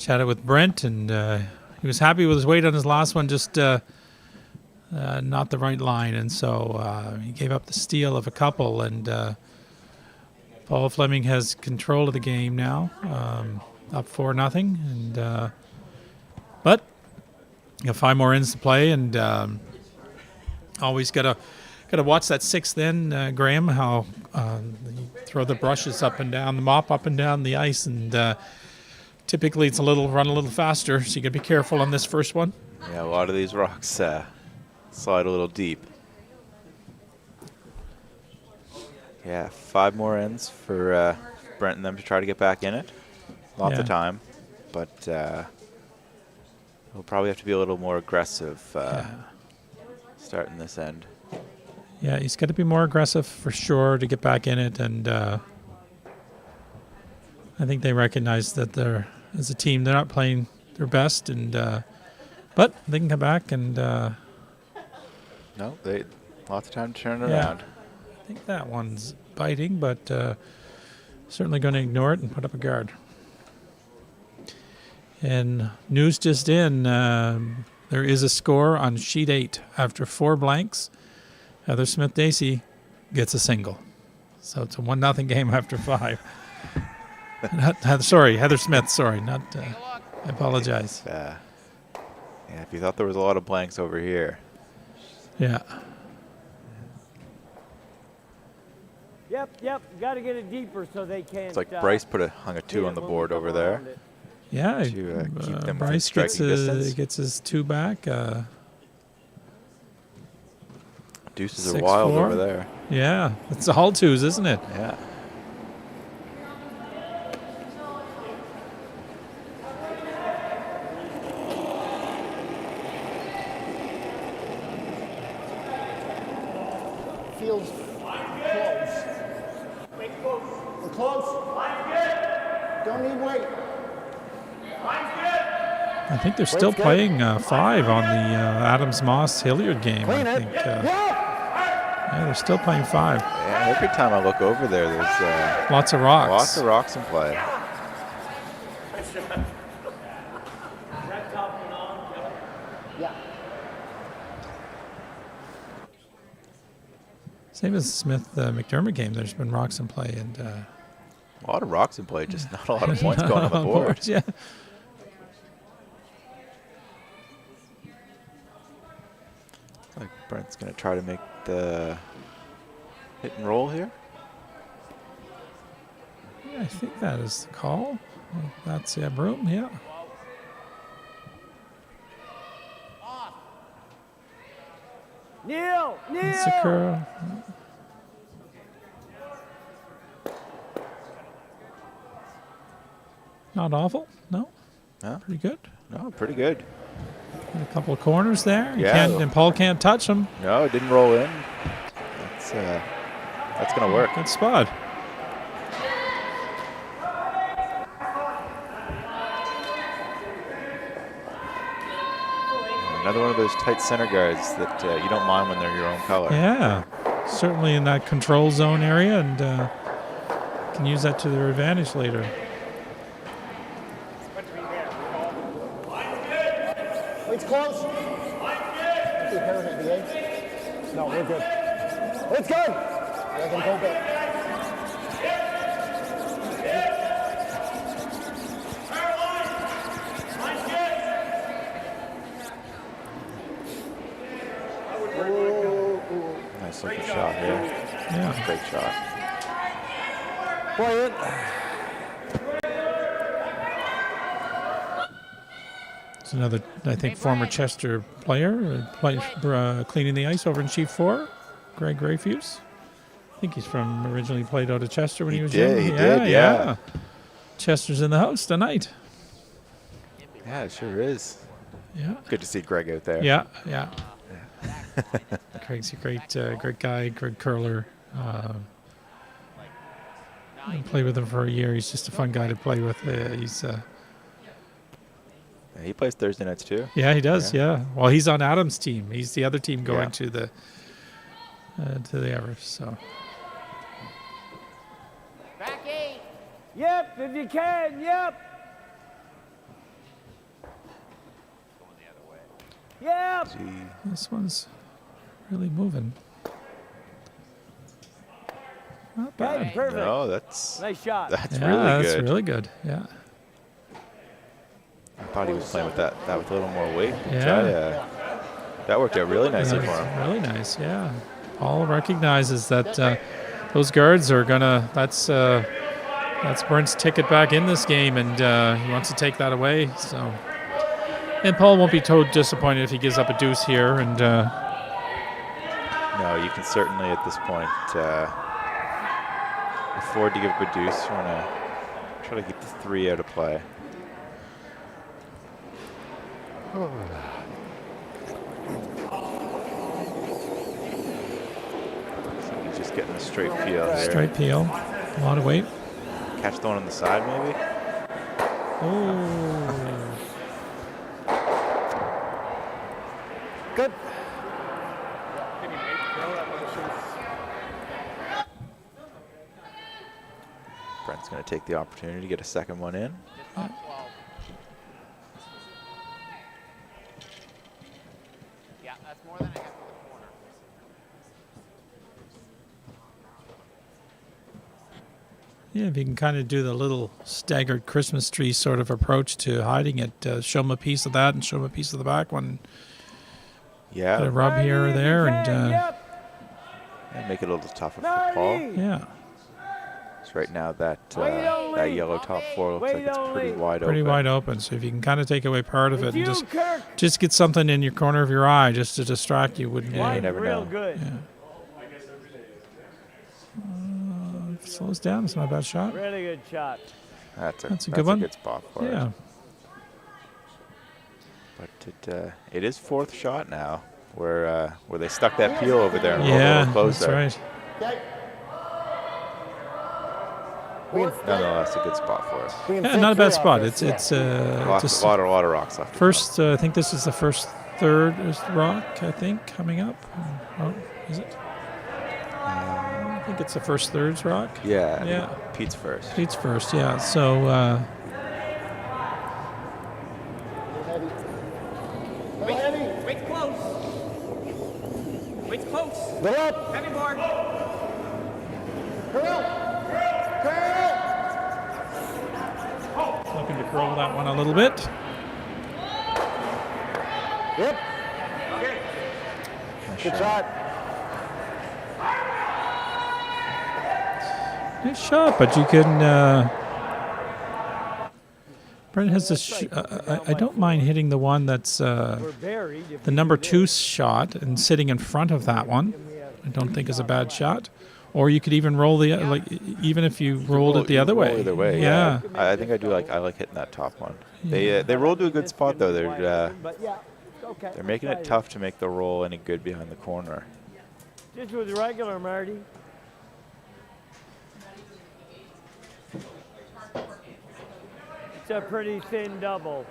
chatted with Brent, and he was happy with his weight on his last one, just not the right line, and so he gave up the steal of a couple, and Paul Flemming has control of the game now, up 4-0, and but you got 5 more ends to play, and always gotta watch that 6th end, Graham, how you throw the brushes up and down, the mop up and down the ice, and typically it's run a little faster, so you gotta be careful on this first one. Yeah, a lot of these rocks slide a little deep. Yeah, 5 more ends for Brent and them to try to get back in it. Lots of time, but we'll probably have to be a little more aggressive starting this end. Yeah, he's got to be more aggressive for sure to get back in it, and I think they recognize that they're, as a team, they're not playing their best, and but they can come back and. No, they lots of time to turn it around. I think that one's biting, but certainly going to ignore it and put up a guard. And news just in, there is a score on sheet 8 after 4 blanks. Heather Smith-Dacey gets a single. So it's a 1-0 game after 5. Heather Smith, sorry. Not. I apologize. Yeah, if you thought there was a lot of blanks over here. Yeah. Yep. Got to get it deeper so they can't. It's like Bryce hung a 2 on the board over there. Yeah, to keep them Bryce striking distance. gets his 2 back. Deuces are wild 6-4. over there. Yeah, it's all 2s, isn't it? Yeah. Feels close. We're close. Don't need weight. I think they're still playing 5 on the Adams-Moss-Hilliard game, I think. Yeah, they're still playing 5. Yeah, every time I look over there, there's Lots of rocks. lots of rocks in play. Yeah. Same as Smith McDermott game, there's been rocks in play, and A lot of rocks in play, just not a lot of points going on the board. Yeah. Like Brent's going to try to make the hit and roll here. Yeah, I think that is the call. That's Broom, yeah. Neil! Sakura. Not awful, no. No, Pretty good. no, pretty good. And a couple of corners there. Yeah. And Paul can't touch them. No, it didn't roll in. That's going to work. Good spot. Another one of those tight center guards that you don't mind when they're your own color. Yeah, certainly in that control zone area, and can use that to their advantage later. Weight's close. No, we're good. It's good. We're going to go back. Nice looking shot here. Yeah. Great shot. Play it. It's another, I think, former Chester player cleaning the ice over in Sheet 4, Greg Rayfuse. I think he's originally played out of Chester when he was young. He did, yeah. Chester's in the house tonight. Yeah, it sure is. Yeah. Good to see Greg out there. Yeah. Greg's a great guy, great curler. I played with him for a year. He's just a fun guy to play with. He plays Thursday nights too. Yeah, he does. Yeah. Well, he's on Adam's team. He's the other team going to the Everest. So. Yep, if you can, yep. Yep. Gee. This one's really moving. Not Okay, bad. perfect. No, that's Nice shot. that's Yeah, really that's good. really good. Yeah. I thought he was playing with that with a little more weight. Yeah. That worked out really nicely for That's him. really nice. Yeah. Paul recognizes that those guards are gonna. That's Brent's ticket back in this game, and he wants to take that away. So, and Paul won't be too disappointed if he gives up a deuce here. And No, you can certainly at this point afford to give up a deuce. You want to try to keep the 3 out of play. So he's just getting a straight peel here. straight peel, a lot of weight. Catch the one on the side, maybe. Oh. Good. Brent's going to take the opportunity to get a second one in. Yeah, that's more than I hit with the corner. Yeah, if you can kind of do the little staggered Christmas tree sort of approach to hiding it, show them a piece of that and show them a piece of the back one. Yeah, Bit of rub here or there, and and make it a little tougher for Paul. yeah, So right now that that yellow top 4 looks like it's pretty wide pretty open. wide open. So if you can kind of take away part of it and It's you, Kirk. just get something in your corner of your eye just to distract you, wouldn't Yeah, you? you never Real know. good. Yeah. Slows down. It's not a bad shot. Really good shot. That's a good one. a good spot for Yeah. it. But it is 4th shot now, where they stuck that peel over there and rolled a Yeah, little that's closer. right. Okay. Nonetheless, a good spot for it. We can Yeah, fit not a three bad off spot. this. It's Lots, just a lot of rocks left. to first. I think this is the first third rock. I think coming up. Oh, is it? I think it's the first thirds rock. come. Yeah. Yeah. Pete's first. Pete's first. Yeah. So Heavy. Little heavy. Weight's close. Weight's close. Little up. Heavy board. Curl. Curl. looking to curl that one a little bit. Yep. Okay. Good shot. Nice shot, but you can. Brent has this. I don't mind hitting the one that's We're buried. If the we number do 2 this. shot and sitting in front of that one. I don't think is a bad shot. Or you could even roll the even if you rolled it the other Roll way. Either way. Yeah. I think I like hitting that top one. They rolled to a good spot though. But yeah, okay. They're making it tough to make the roll any good behind the corner. Just with regular, Marty. It's a pretty thin double.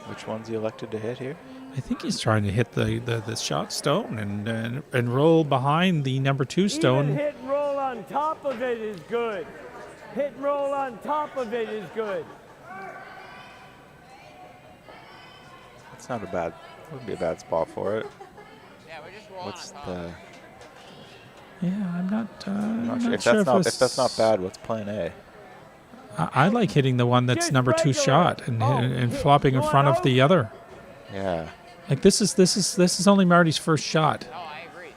Which one's he elected to hit here? I think he's trying to hit the shot stone and roll behind the number 2 Even stone. hit and roll on top of it is good. Hit and roll on top of it is good. It's not a bad. Wouldn't be a bad spot for it. Yeah, we're just rolling What's on top. the? Yeah, I'm not. I'm not sure. not If sure that's it's- not bad, what's plan A? I like hitting the one that's Just number 2 regular. shot and Oh, and hit. flopping in You front want of the other. Yeah. Like this is only Marty's first shot. Oh, I agree.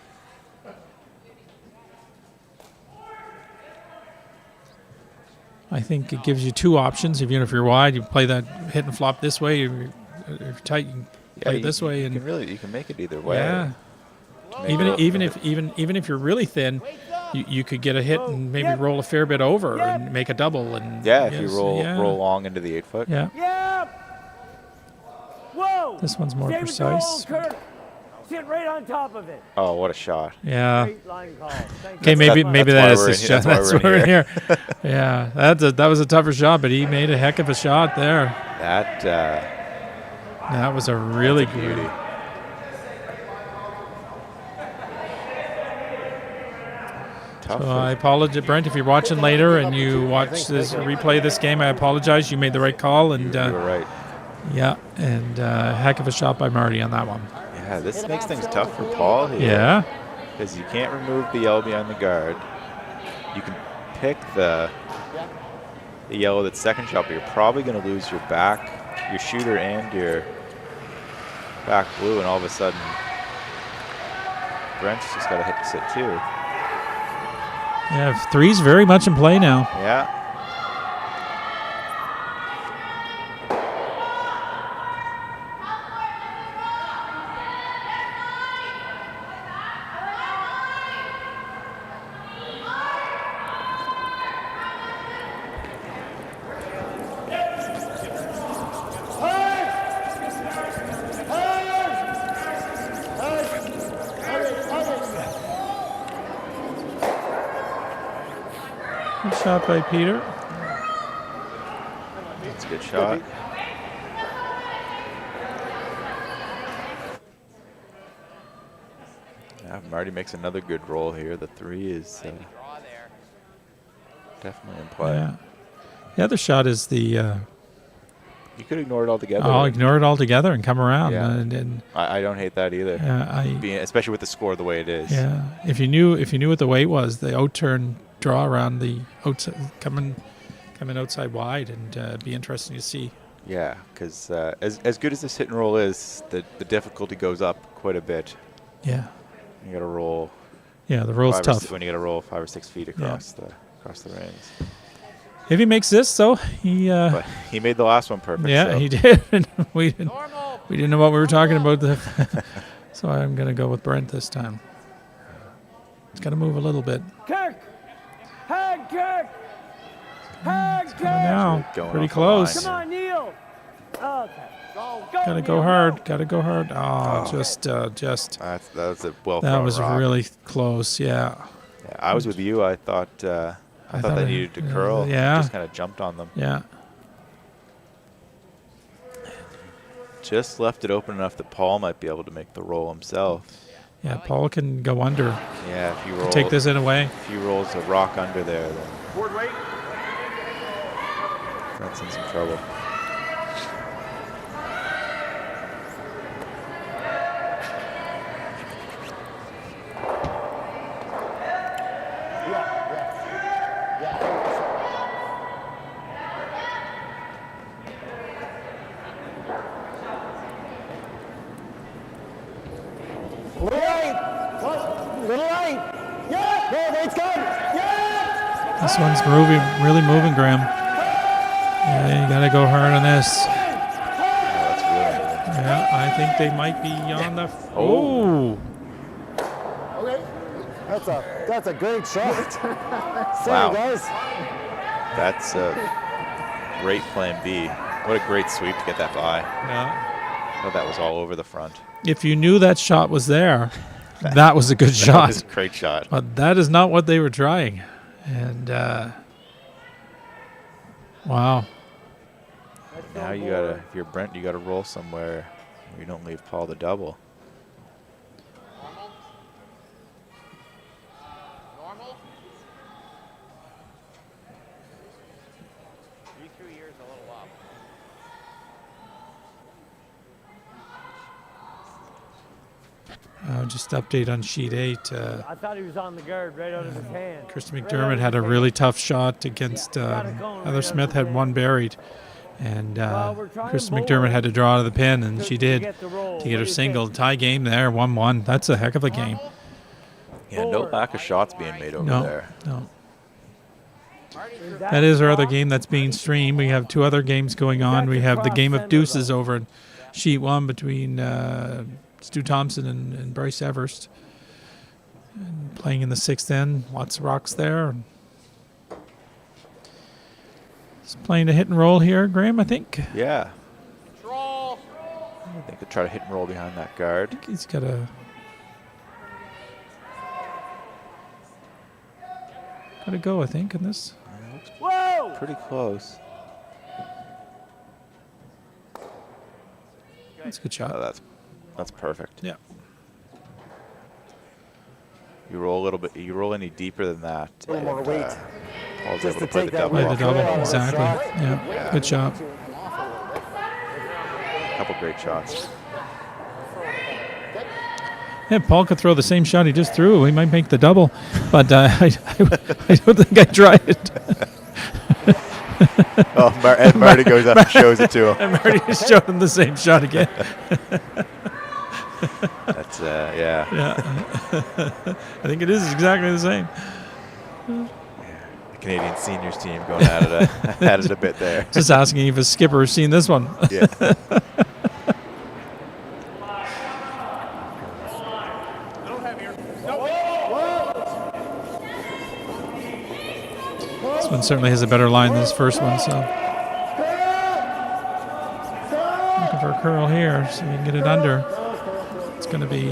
I think it gives you 2 options. Even if you're wide, you play that hit and flop this way. If you're tight, you can play it this way. You And can can make it either way. yeah, To make it even if you're really thin, you could get a hit and maybe Yep. roll a fair bit over Yep. and make a double. And Yeah, if you yes, roll yeah. roll long into the 8-foot. Yeah, Yep. Whoa. this one's more Stay with your precise. roll, Kirk. Sit right on top of it. Oh, what a shot! Yeah. Great line call. Thank Okay, you. maybe That's maybe why that is we're the in here. shot. That's why That's we're why in we're here. Yeah, that was a tougher shot, but he made a heck of a shot there. That That was a really that's a beauty. good. Tough. So I apologize, Brent, if you're watching later and you watch this replay of this game. I apologize. You made the right call, and you were right. Yeah, and heck of a shot by Marty on that one. Yeah, this makes things tough for Paul here. Yeah. Because you can't remove the yellow behind the guard. You can pick the yellow that's second shot, but you're probably going to lose your shooter and your back blue, and all of a sudden Brent's just got to hit sit too. Yeah, three's very much in play now. Yeah. Good shot by Peter. That's a good shot. Yeah, Marty makes another good roll here. The three is definitely in play. Yeah. The other shot is the... You could ignore it altogether. I'll ignore it altogether and come around. Yeah. And I don't hate that either. Especially with the score the way it is. Yeah. If you knew what the weight was, the out-turn draw around the outside, coming outside wide, and be interesting to see. Yeah, because as good as this hit and roll is, the difficulty goes up quite a bit. Yeah. You got to roll. Yeah, the roll's tough. When you got to roll 5 or 6 feet across the rings. If he makes this, though, but he made the last one perfect. Yeah, so. he did. we didn't know what we were talking about. So I'm going to go with Brent this time. It's got to move a little bit. Kirk! Head kick! Head kick! Now, pretty close. Come on, Neil! Okay. Gotta go hard. Gotta go hard. Oh, just. That was a well. That was rock. really close. Yeah. I was with you. I thought they needed to curl. Yeah. Just kind of jumped on them. Yeah. Just left it open enough that Paul might be able to make the roll himself. Yeah, Paul can go under. Yeah, if you roll. Take this in away. If he rolls a rock under there, then. Board weight. That's in some trouble. This one's really moving, Graham. Yeah, you gotta go hard on this. Yeah, I think they might be on the. Oh. Okay. That's a great shot. Wow. Guys. That's a great plan B. What a great sweep to get that by. Yeah. Oh, that was all over the front. If you knew that shot was there, that was a good shot. That was a great shot. But that is not what they were trying. And wow. Now you gotta, if you're Brent, you gotta roll somewhere where you don't leave Paul the double. Normal? 3 years a little up. Just update on sheet 8. I thought he was on the guard right out of his hand. Kristen McDermott had a really tough shot against Heather Smith, had one buried. And Kristen McDermott had to draw to the pin, and she did to get her single. Tie game there, 1-1. That's a heck of a game. Yeah, no lack of shots being made over there. No. That is our other game that's being streamed. We have 2 other games going on. We have the game of deuces over in sheet 1 between Stu Thompson and Bryce Everst. And playing in the 6th end. Lots of rocks there. He's playing a hit and roll here, Graham, I think. Yeah. Control. I think he'll try to hit and roll behind that guard. I think he's got a... Gotta go, I think, in this. Whoa! Pretty close. That's a good shot. Oh, that's perfect. Yeah. You roll a little bit. You roll any deeper than that. A little more weight. Paul's Just able to to play take the that double. Play the rock. double, Yeah, exactly. that's right. Yeah, good shot. couple great shots. Yeah, Paul could throw the same shot he just threw. He might make the double, but I don't think I tried it. And Marty goes up and shows it to him. And Marty showed him the same shot again. That's yeah. Yeah. I think it is exactly the same. The Canadian seniors team going at it a bit there. Just asking if a skipper has seen this one. Yeah. This one certainly has a better line than this first one, so. Looking for a curl here so you can get it under. It's going to be,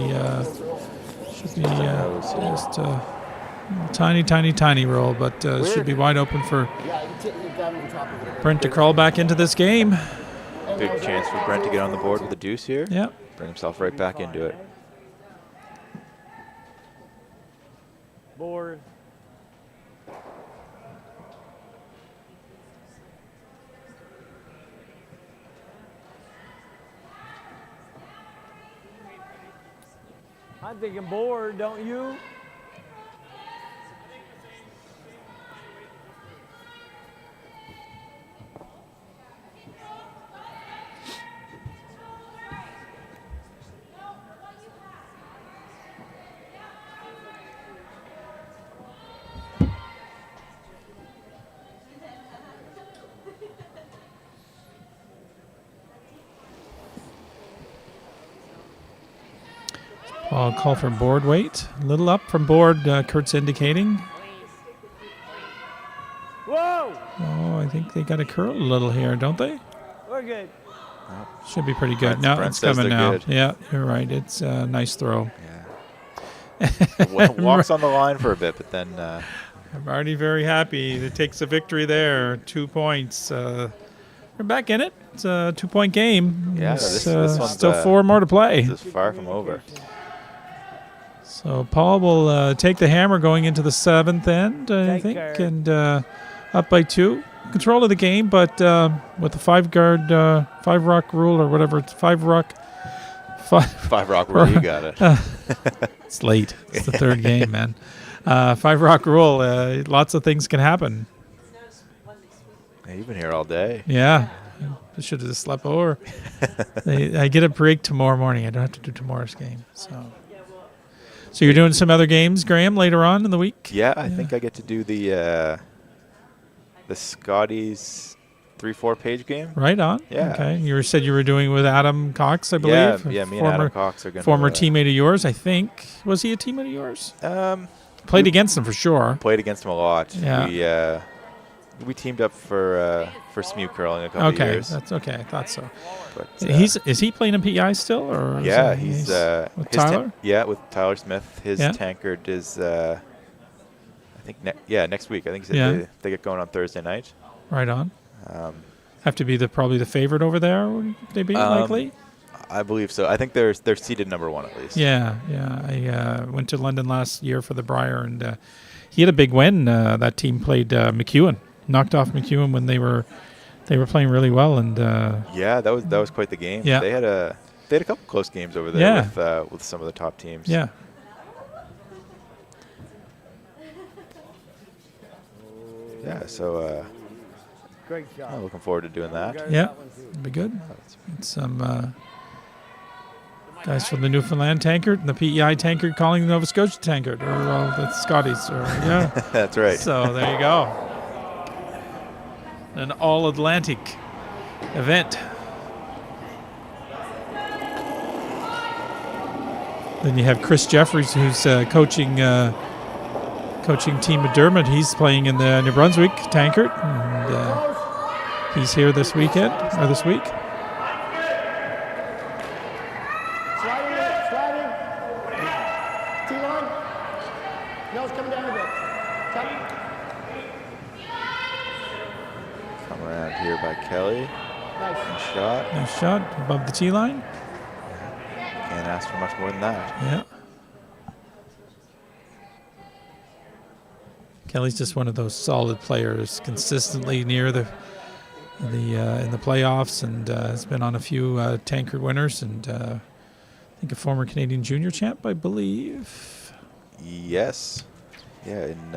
should be just a tiny roll, but should be wide open for Brent to crawl back into this game. Big chance for Brent to get on the board with a deuce here. Yeah. Bring himself right back into it. Board. I'm thinking board, don't you? I'll call for board weight. A little up from board, Kurt's indicating. Whoa! Oh, I think they got to curl a little here, don't they? We're good. Should be pretty good. Brent No, says it's coming they're now. good. Yeah, you're right. It's a nice throw. Yeah. Walks on the line for a bit, but then I'm already very happy. It takes a victory there. 2 points. We're back in it. It's a 2-point game. Yeah, It's, this one's, still 4 more to play. this is far from over. So Paul will take the hammer going into the 7th end, I think, and up by 2. Control of the game, but with the 5 rock rule or whatever, it's 5 rock. 5 rock rule, you got it. It's late. It's the 3rd game, man. 5 rock rule. Lots of things can happen. Hey, you've been here all day. Yeah. I should have just slept over. I get a break tomorrow morning. I don't have to do tomorrow's game. So you're doing some other games, Graham, later on in the week? Yeah, I think I get to do the Scotties 3-4 page game. Right on. Yeah. Okay. You said you were doing with Adam Cox, I believe. Yeah, me and Adam Cox are going to. Former teammate of yours, I think. Was he a teammate of yours? Played against him for sure. Played against him a lot. Yeah. We teamed up for SMU curling a couple of years. That's okay. I thought so. But, is he playing in PEI still, or yeah, he's with Tyler? with Tyler Smith. His Tankard is I think next week. I think he said they get going on Thursday night. Right on. Have to be probably the favorite over there. Would they be likely? I believe so. I think they're seeded number 1 at least. Yeah. I went to London last year for the Briar, and he had a big win. That team played McEwen, knocked off McEwen when they were playing really well, and that was quite the game. Yeah. They had a couple close games over there with some of the top teams. Yeah. Yeah. So. Great shot. I'm looking forward to doing that. Yeah, it'll be good. Some guys from the Newfoundland Tankard and the PEI Tankard calling the Nova Scotia Tankard, or the Scotties. That's right. So there you go. An all-Atlantic event. Then you have Chris Jeffries, who's coaching Team McDermott. He's playing in the New Brunswick Tankard, and he's here this weekend, or this week. Sliding. T-line. Nose coming down a bit. Come around here by Kelly. Nice. Shot. Nice shot above the tee line. Can't ask for much more than that. Yeah. Kelly's just one of those solid players, consistently near the in the playoffs, and has been on a few Tankard winners, and I think a former Canadian junior champ, I believe. Yes. Yeah, in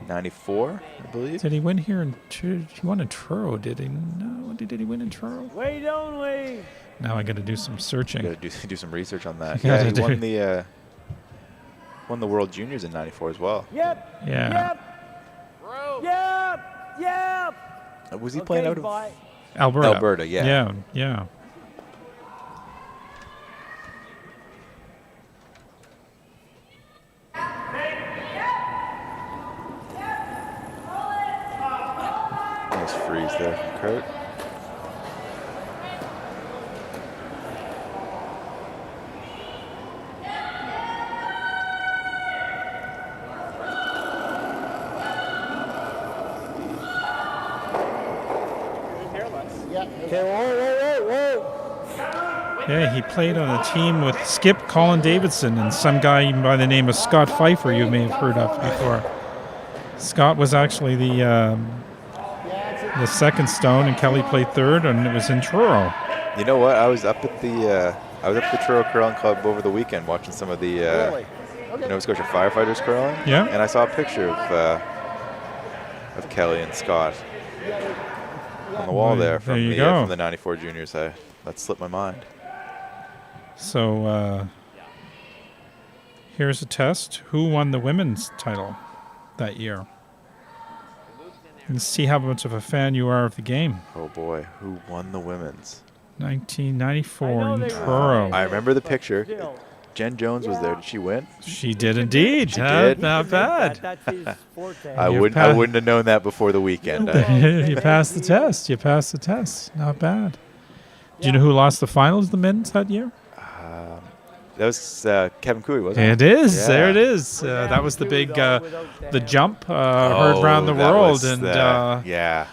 94, I believe. Did he win here he won in Truro, did he? No, did he win in Truro? Wait only. Now I got to do some searching. Got to do some research on that. Yeah, Yeah, he won the World Juniors in 94 as well. Yep. Yeah. Yep. Yep. Yep. Was he playing out of bye. Alberta. Alberta, yeah. Yeah. Nice freeze there from Kurt. Okay, whoa. Yeah, he played on a team with Skip, Colin Davidson, and some guy by the name of Scott Pfeiffer you may have heard of before. Scott was actually the second stone, and Kelly played third, and it was in Truro. You know what? I was up at the Truro Curling Club over the weekend watching some of the Nova Scotia firefighters curling. Yeah. And I saw a picture of Kelly and Scott on the wall there from the 94 juniors. That slipped my mind. So here's a test. Who won the women's title that year? And see how much of a fan you are of the game. Oh boy, who won the women's? 1994 in Truro. I remember the picture. Jen Jones was there. Did she win? She did indeed. She did. Not bad. That's his forte. I wouldn't have known that before the weekend. You passed the test. Not bad. Do you know who lost the finals, the men's that year? That was Kevin Cooey, wasn't it? It is. Yeah. There it is. That was the big, the jump heard around the that world, was and yeah.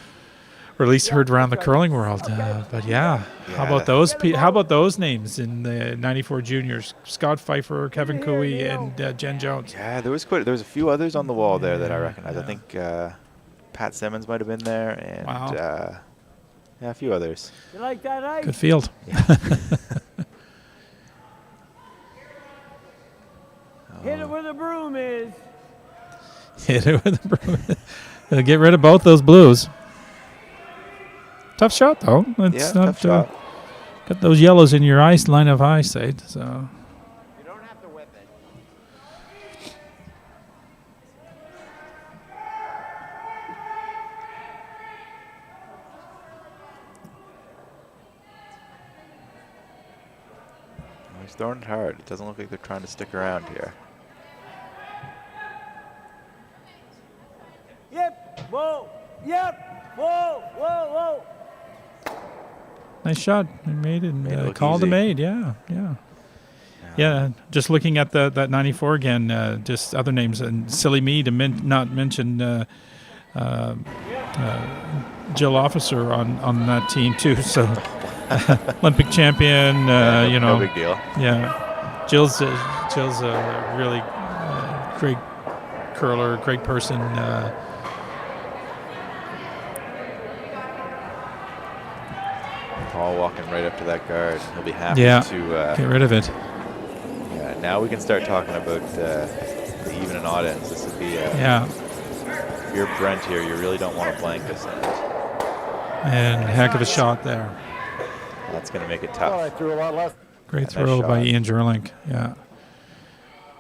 or at least heard around the curling world. But yeah, how about those? How about those names in the '94 juniors? Scott Pfeiffer, Kevin Cooey, and Jen Jones. Yeah, there was a few others on the wall there that I recognize. I think Pat Simmons might have been there, and a few others. You like that ice? Good field. Hit it where the broom is. Hit it with the broom. Get rid of both those blues. Tough shot, though. It's not, tough shot. Got those yellows in your line of eyesight. So. You don't have to whip it. He's throwing it hard. It doesn't look like they're trying to stick around here. Yep. Whoa. Yep. Whoa. Whoa. Whoa. Nice shot. He made it. Made it Called easy. a made. Yeah. Just looking at that 94 again. Just other names and silly me to not mention Jill Officer on that team too. So Olympic champion. No big deal. Yeah, Jill's a really great curler, great person. Paul walking right up to that guard. He'll be happy to get rid of it. Yeah, now we can start talking about the even and odd ends. This would be if you're Brent here, you really don't want to blank this end. And heck of a shot there. That's going to make it Well, I tough. threw a lot less. Great Nice throw by shot. Ian Gerlink. Yeah.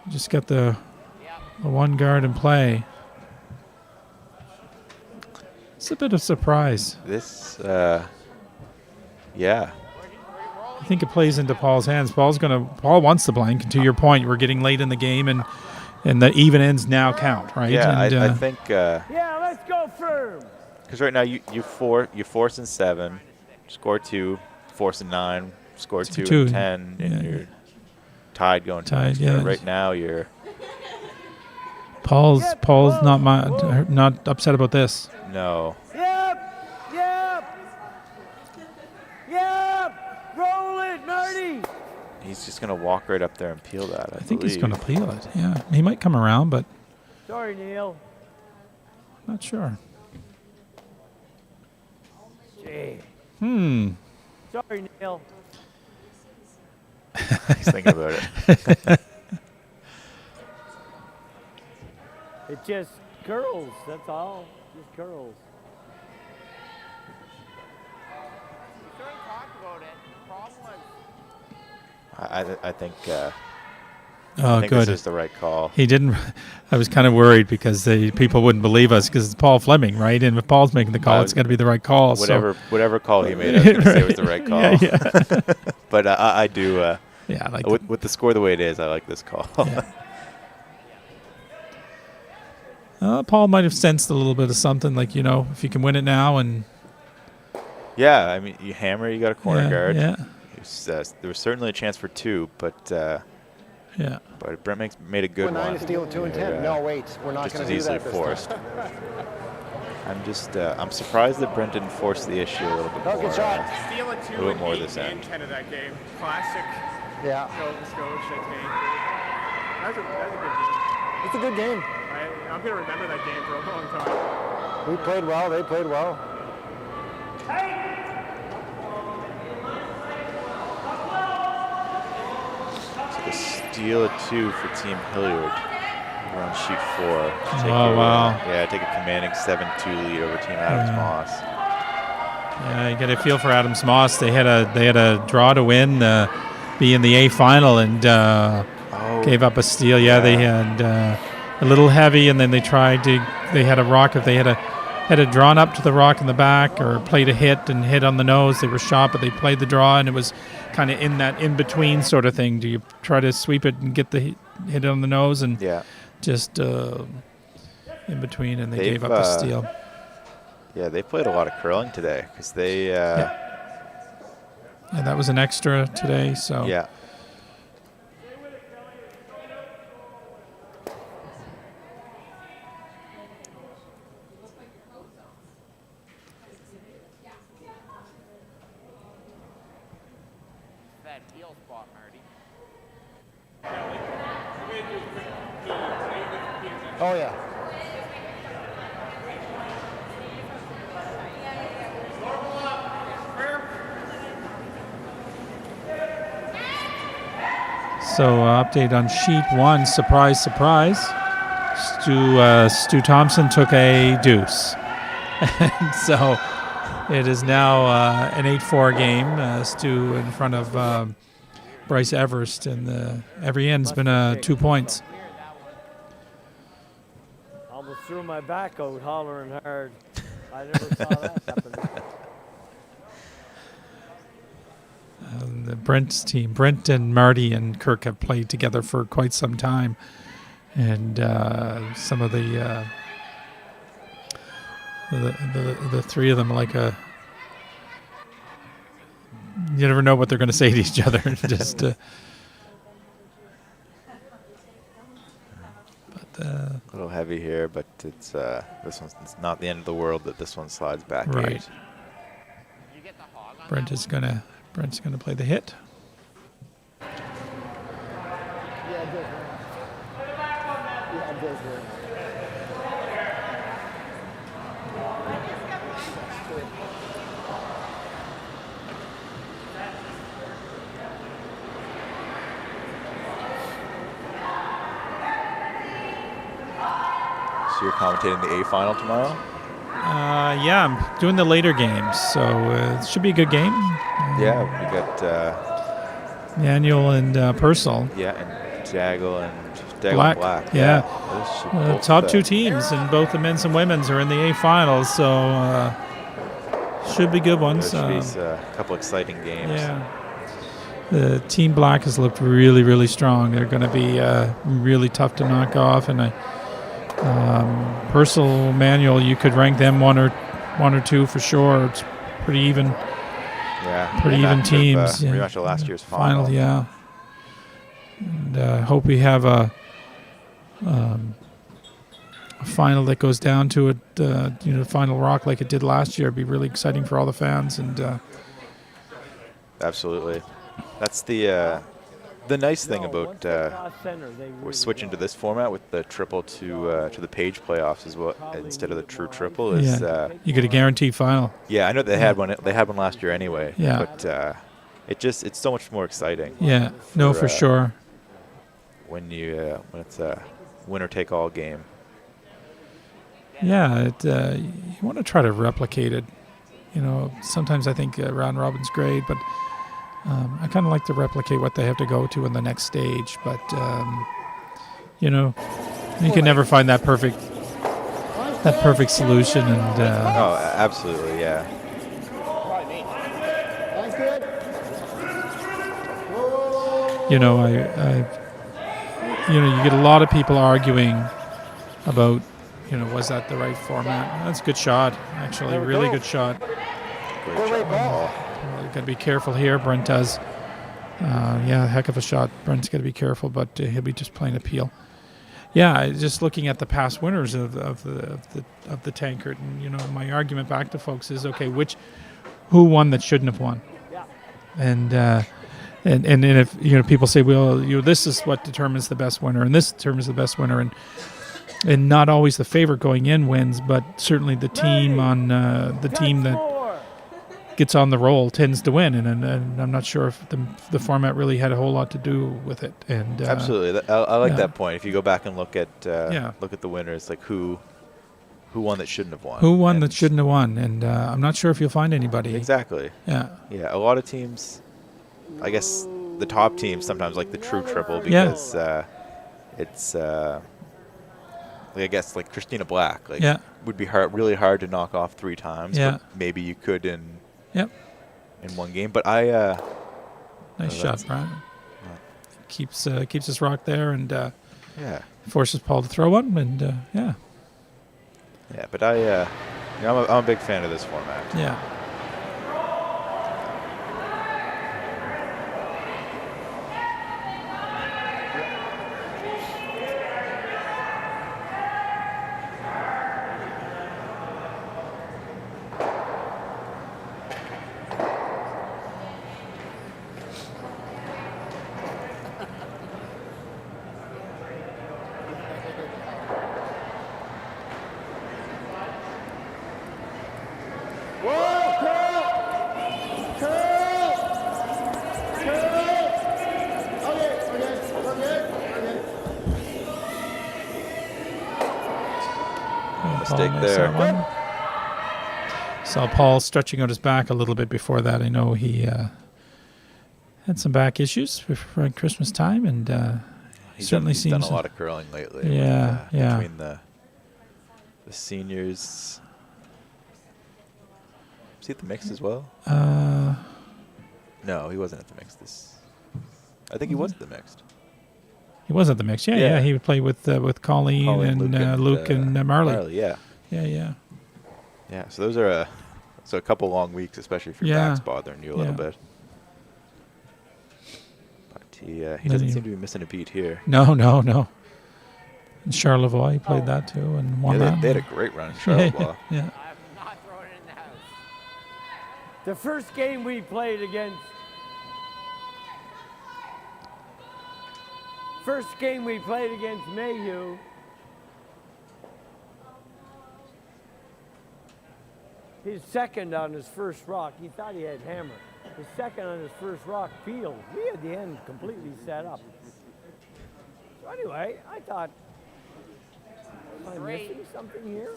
Just got the one guard in play. It's a bit of surprise. This, I think it plays into Paul's hands. Paul wants the blank. And to your point, we're getting late in the game, and the even ends now count, right? Yeah, and, I think Yeah, let's go firm. because right now you force in 7, score 2, force in 9, score 2 and 10, and you're tied going to next round. Right now you're Paul's not upset about this. no. Yep. Roll it, Marty. He's just gonna walk right up there and peel that. I think he's believe. going to peel it. Yeah, he might come around, but Sorry, Neil. not sure. Gee. Sorry, Neil. He's thinking about it. It just curls, that's all. Just curls. We sort of talked about it. The problem was I think. Oh, I think good. this is the right call. He didn't. I was kind of worried because the people wouldn't believe us because it's Paul Fleming, right? And if Paul's making the call, it's got to be the right call. Whatever call he made, I was going to say it was the right call. Yeah. But I do. Yeah, I like with the score the way it is, I like this call. Paul might have sensed a little bit of something, like, if you can win it now and. Yeah, I mean, you hammer, you got a corner guard. Yeah. There was certainly a chance for 2, but. Yeah. But Brent made a good 9 one. to steal 2 and 10. No, wait, we're not Just going as to do easily that this forced. I'm surprised that Brent didn't force the issue a little bit more. Good shot. Steal a 2 A little and more 8 this game end. 10 of that game. Classic Yeah, Nova Scotia take. That's a good game. it's a good game. I'm going to remember that game for a long time. We played well. They played well. So the steal at 2 for Team Hilliard. We're on sheet 4. Wow. Take a commanding 7-2 lead over Team Adams Moss. Yeah, you get a feel for Adams Moss. They had a draw to win, be in the A final, and gave up a steal. Yeah, they had a little heavy, and then they had a rock. If they had a drawn up to the rock in the back or played a hit and hit on the nose, they were shot, but they played the draw, and it was kind of in that in-between sort of thing. Do you try to sweep it and get the hit on the nose, and just in between, and they gave up a steal. Yeah, they played a lot of curling today because they. Yeah, that was an extra today. So Yeah. that heel spot, Marty. Oh, yeah. So update on sheet 1. Surprise, surprise. Stu Thompson took a deuce. And so it is now an 8-4 game. Stu in front of Bryce Everest. And every end's been 2 points. Almost threw my back out hollering hard. I never saw that happen. The Brent's team, Brent and Marty and Kirk have played together for quite some time, and some of the three of them are like you never know what they're going to say to each other. Just A little heavy here, but it's it's not the end of the world that this one slides back. right. 8. You get the hog on Brent's gonna play the hit. Yeah, it does work. Yeah, it does work. So you're commentating the A final tomorrow? Yeah, I'm doing the later games, so it should be a good game. Yeah, we got Manuel and Purcell. and Daggle and Black. Yeah. Those should both, Top 2 teams in both the men's and women's are in the A finals, so should be good ones. Those should be a couple exciting games. Yeah. The Team Black has looked really, really strong. They're going to be really tough to knock off, and Purcell, Manuel, you could rank them one or two for sure. It's pretty even. Yeah, Pretty even teams. Rematch of last year's final. Yeah. And hope we have a final that goes down to it, final rock like it did last year. It'd be really exciting for all the fans. And Absolutely. That's the The nice thing No, about once they cross center, they we're really switching to go. this format with the triple to the page playoffs as well instead of the true triple. Is You get a guaranteed final. yeah, I know they had one. They had one last year anyway. Yeah. But it's so much more exciting. Yeah. No, for sure. When it's a winner take all game. Yeah, you want to try to replicate it. You know, sometimes I think round robin's great, but I kind of like to replicate what they have to go to in the next stage. But you know, you can never find that perfect solution. And Oh, absolutely, yeah. That's good. you know, you get a lot of people arguing about, was that the right format? That's a good shot, actually, really good shot. Great shot, Paul. Got to be careful here. Brent does. Heck of a shot. Brent's got to be careful, but he'll be just playing appeal. Yeah, just looking at the past winners of the Tankard, and my argument back to folks is, okay, who won that shouldn't have won? Yeah. And if people say, well, this is what determines the best winner, and this determines the best winner, and not always the favorite going in wins, but certainly the team that gets on the roll tends to win, and I'm not sure if the format really had a whole lot to do with it. And Absolutely, I like that point. If you go back and look at the winners, like who won that shouldn't have won. Who won that shouldn't have won, and I'm not sure if you'll find anybody. Exactly. Yeah. Yeah, a lot of teams, I guess the top teams sometimes like the true triple because it's I guess like Christina Black would be really hard to knock off 3 times. Yeah. But maybe you could in one game. But nice shot, Brian. Keeps his rock there and forces Paul to throw one, and Yeah, but I'm a big fan of this format. Yeah. Mistake there. Saw Paul stretching out his back a little bit before that. I know he had some back issues for Christmas time, and He's seems done a lot of curling lately. Yeah, Between the seniors. Was he at the mix as well? No, he wasn't at the mix. I think he was at the mixed. He was at the mix. Yeah. He would play with Colleen and Luke and Marley. Yeah. Yeah. So those are a couple long weeks, especially if your back's bothering you a little bit. But he doesn't seem to be missing a beat here. No. And Charlevoix played that too, and won that. They had a great run in Charlevoix. I have not thrown it in the house. The first game we played against Mayhew, his second on his first rock, he thought he had hammer. His second on his first rock peeled. We had the end completely set up. So anyway, I thought, am I missing something here?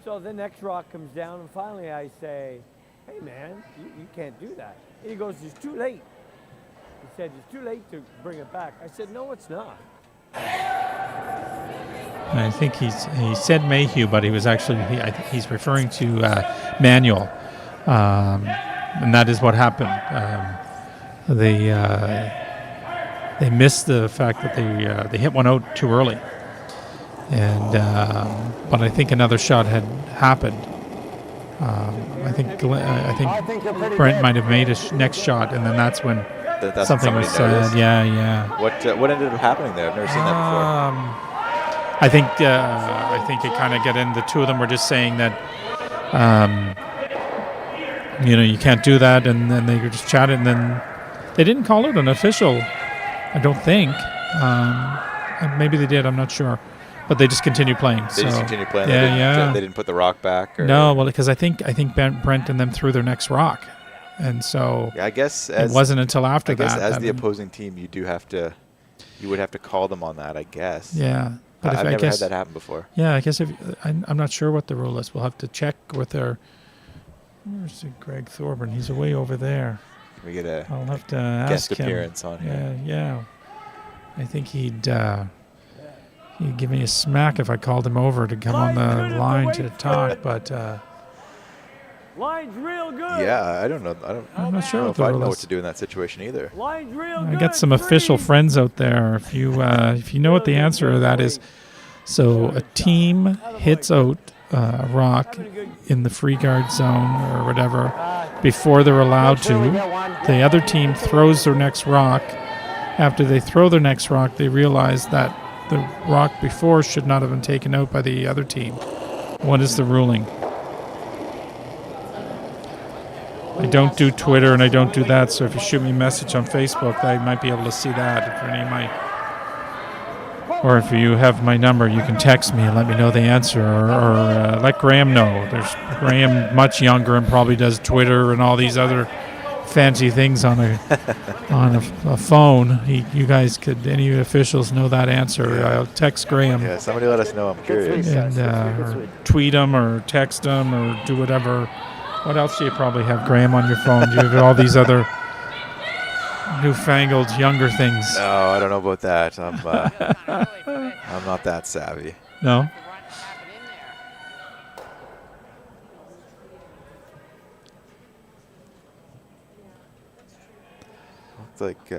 So the next rock comes down, and finally I say, hey man, you can't do that. And he goes, it's too late. He said, it's too late to bring it back. I said, no, it's not. I think he said Mayhew, but he was actually he's referring to Manuel, and that is what happened. They missed the fact that they hit one out too early, and but I think another shot had happened. I think Brent might have made a next shot, and then that's when something was said. Yeah. What ended up happening there? I've never seen that before. I think it kind of got in. The two of them were just saying that, you can't do that, and then they were just chatting. And then they didn't call it an official I don't think. Maybe they did. I'm not sure. But they just continue playing. They just continue playing. Yeah, They didn't put the rock back. Or? No, well, because I think Brent and them threw their next rock, and so I guess it wasn't until after I guess that. as the opposing team, you would have to call them on that. I guess. Yeah, but I've never had that happen before. Yeah, I guess I'm not sure what the rule is. We'll have to check with our. Where's Greg Thorburn? He's way over there. We get a I'll have to ask guest him. appearance on here. Yeah. I think he'd give me a smack if I called him over to come on the line to talk, but Line's real good. Yeah, I don't know. I'm not sure if I know what to do in that situation either. Line's real I good. got some official friends out there. If you know what the answer to that is, so a team hits out a rock in the free guard zone or whatever before they're allowed to. The other team throws their next rock. After they throw their next rock, they realize that the rock before should not have been taken out by the other team. What is the ruling? I don't do Twitter and I don't do that, so if you shoot me a message on Facebook, I might be able to see that. Or if you have my number, you can text me and let me know the answer, or let Graham know. There's Graham, much younger, and probably does Twitter and all these other fancy things on a phone. You guys could, any officials know that answer? I'll text Graham. Yeah, somebody let us know. I'm curious. And or tweet him or text him or do whatever. What else do you probably have, Graham, on your phone? Do you have all these other newfangled younger things? No, I don't know about that. I'm not that savvy. No? Looks like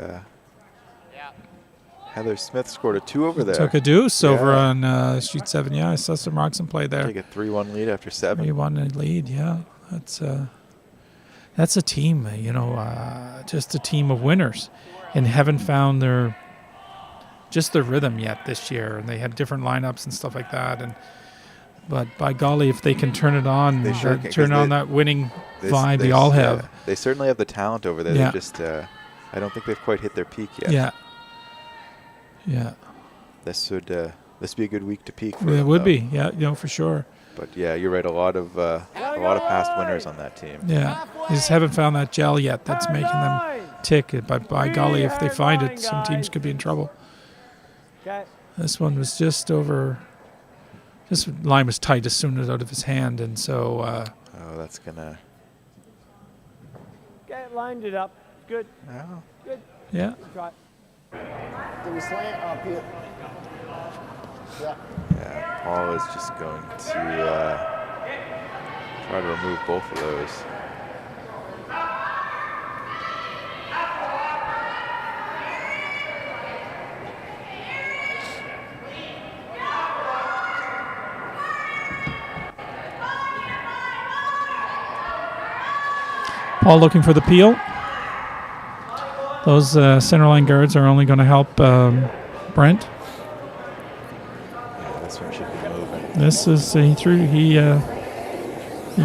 Heather Smith scored a 2 over there. Took a deuce over on sheet 7. Yeah, I saw some Roxon play there. Take a 3-1 lead after 7. 3-1 lead, yeah. That's a team, just a team of winners, and haven't found their rhythm yet this year. And they had different lineups and stuff like that. But by golly, if they can turn it on, that winning vibe they all have. Yeah, they certainly have the talent over there. Yeah. They just, I don't think they've quite hit their peak yet. Yeah. Yeah. This would be a good week to peak for it them, would though. be, yeah, for sure. But yeah, you're right. A lot of past winners on that team. Yeah, they just haven't found that gel yet. That's making them tick. But by golly, if they find it, some teams could be in trouble. This one was just over. This line was tight as soon as out of his hand, and so. Oh, that's gonna. Okay, lined it up. Good. Oh. Good. Yeah. Try. Did we slant up here? Yeah. Yeah, Paul is just going to try to remove both of those. Paul looking for the peel. Those center line guards are only going to help Brent. This one should be moving. This is he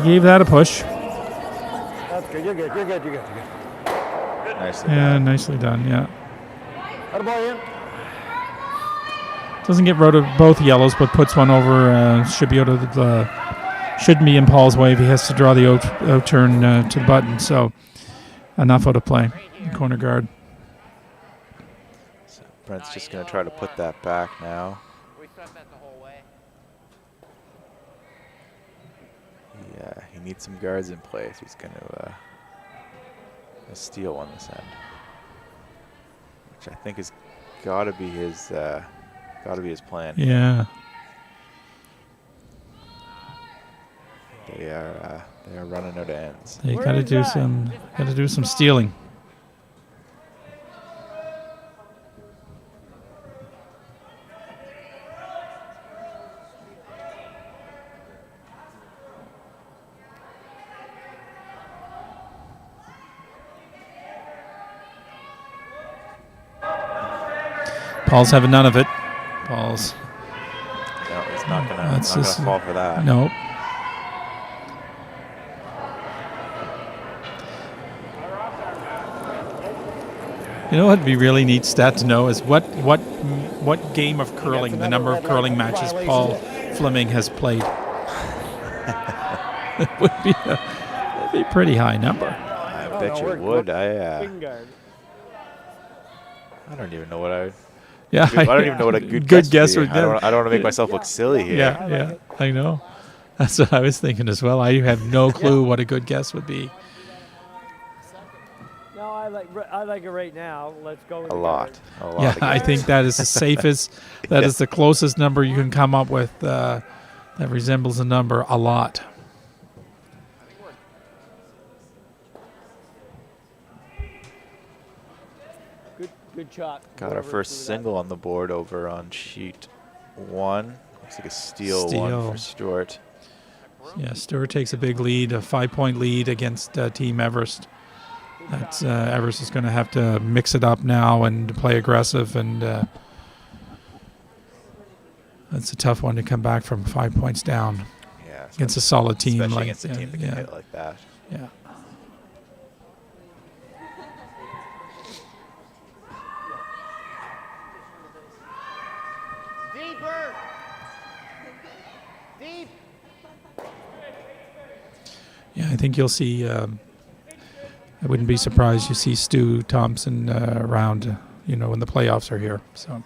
gave that a push. That's good. You're good. Nicely Yeah, done. nicely done. Yeah. Attaboy, in. Doesn't get rid of both yellows, but puts one over. Should be out of shouldn't be in Paul's way if he has to draw the out turn to the button. So enough out of play. Corner guard. So Brent's just going to try to put that back now. We swept that the whole way. Yeah, he needs some guards in place. He's going to steal on this end, which I think has got to be his plan. Yeah. They are running out of ends. They got to do some stealing. Paul's having none of it. Paul's. No, he's not gonna fall for that. No. You know what would be really neat stat to know is what game of curling, the number of curling matches Paul Flemming has played. It would be that'd be a pretty high number. I bet you it would. I don't even know what I. Yeah, I don't even know what a good guess would be. I don't want to make myself look silly here. Yeah, I know. That's what I was thinking as well. I have no clue what a good guess would be. No, I like it right now. Let's go with A lot. Yeah, I think that is the safest. That is the closest number you can come up with that resembles a number a lot. Good shot. Got our first single on the board over on sheet 1. Looks like a steal. 1 for Stewart. Yeah, Stewart takes a big lead, a 5-point lead against Team Everest. That's Everest is going to have to mix it up now and play aggressive, and that's a tough one to come back from 5 points down against a solid team. Especially against a team that can hit like that. Yeah. Yeah, I think you'll see. I wouldn't be surprised you see Stu Thompson around. When the playoffs are here. So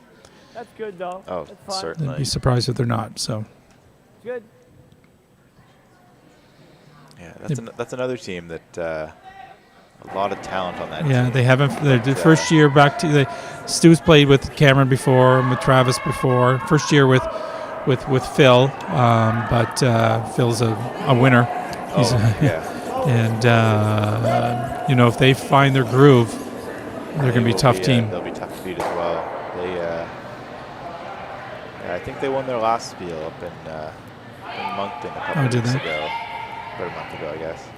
that's good, though. Oh, that's certainly. I'd be surprised if they're not. So good. Yeah, that's another team that a lot of talent on that team. Yeah, they haven't. The first year back to Stu's played with Cameron before, and with Travis before. First year with Phil, but Phil's a winner. And if they find their groove, they're going to be a tough team. They'll be tough to beat as well. I think they won their last spiel up in Moncton a couple weeks ago. About a month ago, I guess.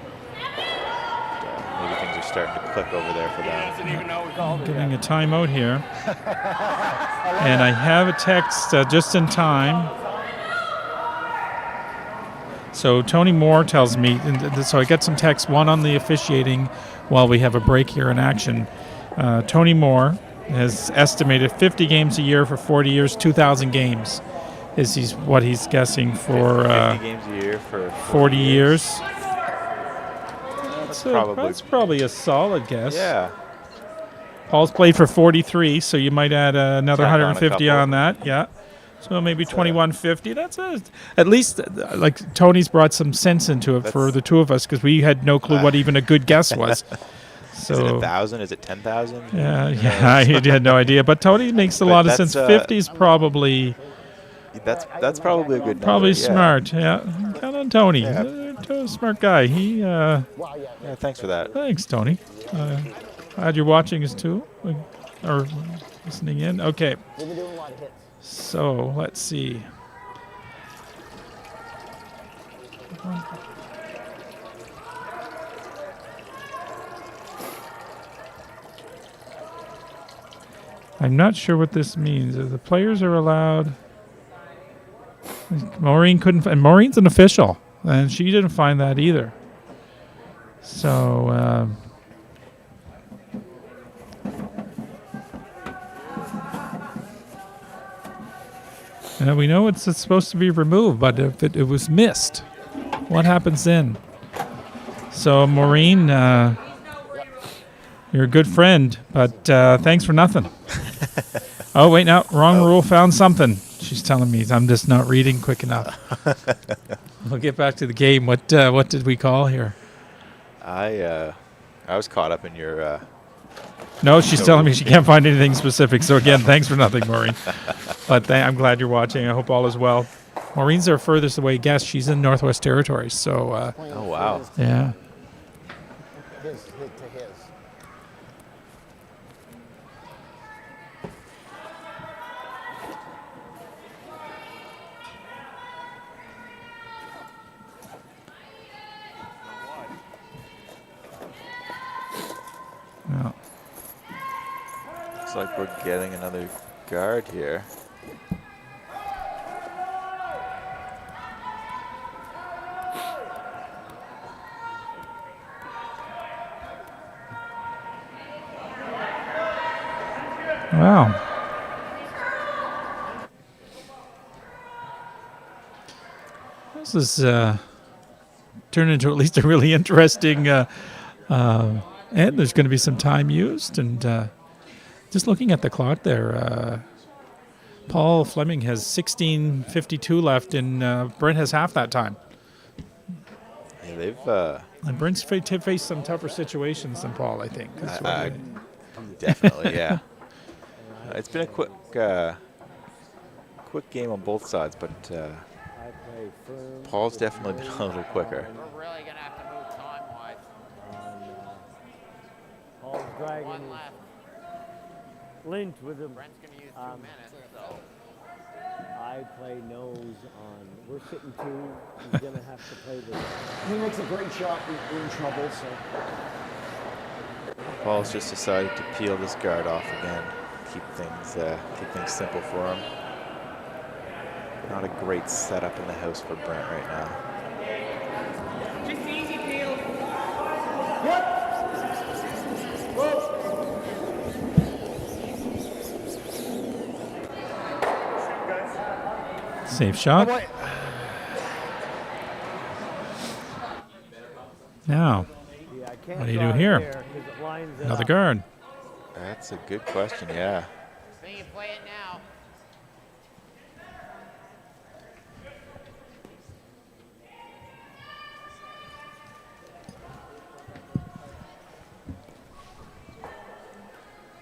Maybe things are starting to click over there for them. Getting a timeout here. And I have a text just in time. So Tony Moore tells me, so I get some text, one on the officiating while we have a break here in action. Tony Moore has estimated 50 games a year for 40 years, 2,000 games is what he's guessing for 50 games a year for 40 years. That's probably a solid guess. Yeah. Paul's played for 43, so you might add another 150 on that. Yeah. So maybe 2150. That's at least like Tony's brought some sense into it for the two of us because we had no clue what even a good guess was. So is it 1,000? Is it 10,000? Yeah, I had no idea. But Tony makes a lot of sense. 50 is probably. That's probably a good number. Probably smart. Yeah, count on Tony. Smart guy. He. Yeah, thanks for that. Thanks, Tony. Glad you're watching us too, or listening in. Okay. We've been doing a lot of hits. So let's see. I'm not sure what this means. If the players are allowed. Maureen couldn't, and Maureen's an official, and she didn't find that either. So. We know it's supposed to be removed, but if it was missed, what happens then? So, Maureen, you're a good friend, but thanks for nothing. Oh, wait, no, wrong rule, found something. She's telling me I'm just not reading quick enough. We'll get back to the game. What did we call here? I was caught up in your... No, she's telling me she can't find anything specific. So, again, thanks for nothing, Maureen. But I'm glad you're watching. I hope all is well. Maureen's our furthest away guest. She's in Northwest Territories. So, oh, wow. Yeah. His to his. No. Looks like we're getting another guard here. Wow. This is turned into at least a really interesting and there's going to be some time used. And just looking at the clock there, Paul Flemming has 16:52 left, and Brent has half that time. Yeah, they've And Brent's faced some tougher situations than Paul, I think. definitely, yeah. It's been a quick game on both sides, but Paul's definitely been a little quicker. We're really going to have to move time-wise. Paul's dragging One his left. Lynch with him. Brent's going to use 2 minutes, so. I play nose on. We're sitting 2. He's going to have to play this. He makes a great shot. We're in trouble, so. Paul's just decided to peel this guard off again, keep things simple for him. Not a great setup in the house for Brent right now. Just easy, Peel. Safe shot. Now, what do you do here? Another guard. That's a good question, yeah. So you play it now.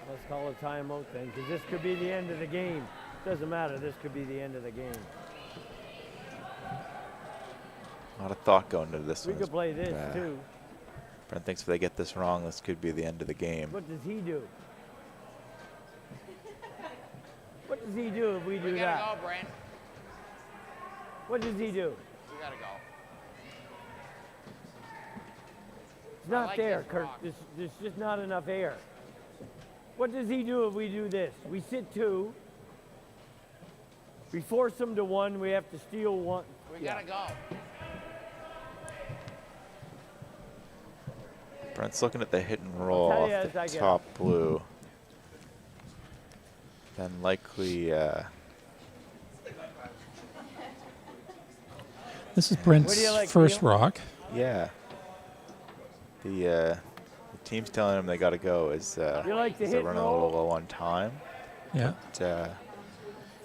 Let's call a timeout then, because this could be the end of the game. Doesn't matter. This could be the end of the game. A lot of thought going into this We one. could play this too. Brent thinks if they get this wrong, this could be the end of the game. What does he do? What does he do if we do We that? gotta go, Brent. What does he do? We gotta go. It's not like there, this Kurt. rock. There's just not enough air. What does he do if we do this? We sit 2. We force them to 1. We have to steal 1. We gotta go. Brent's looking at the hit and roll tell off you as I the get top blue. Then likely, This is Brent's What do you like, first Neil? rock. yeah. The team's telling him they got to go is You like to they're hit and running a little roll? low on time. Yeah. But,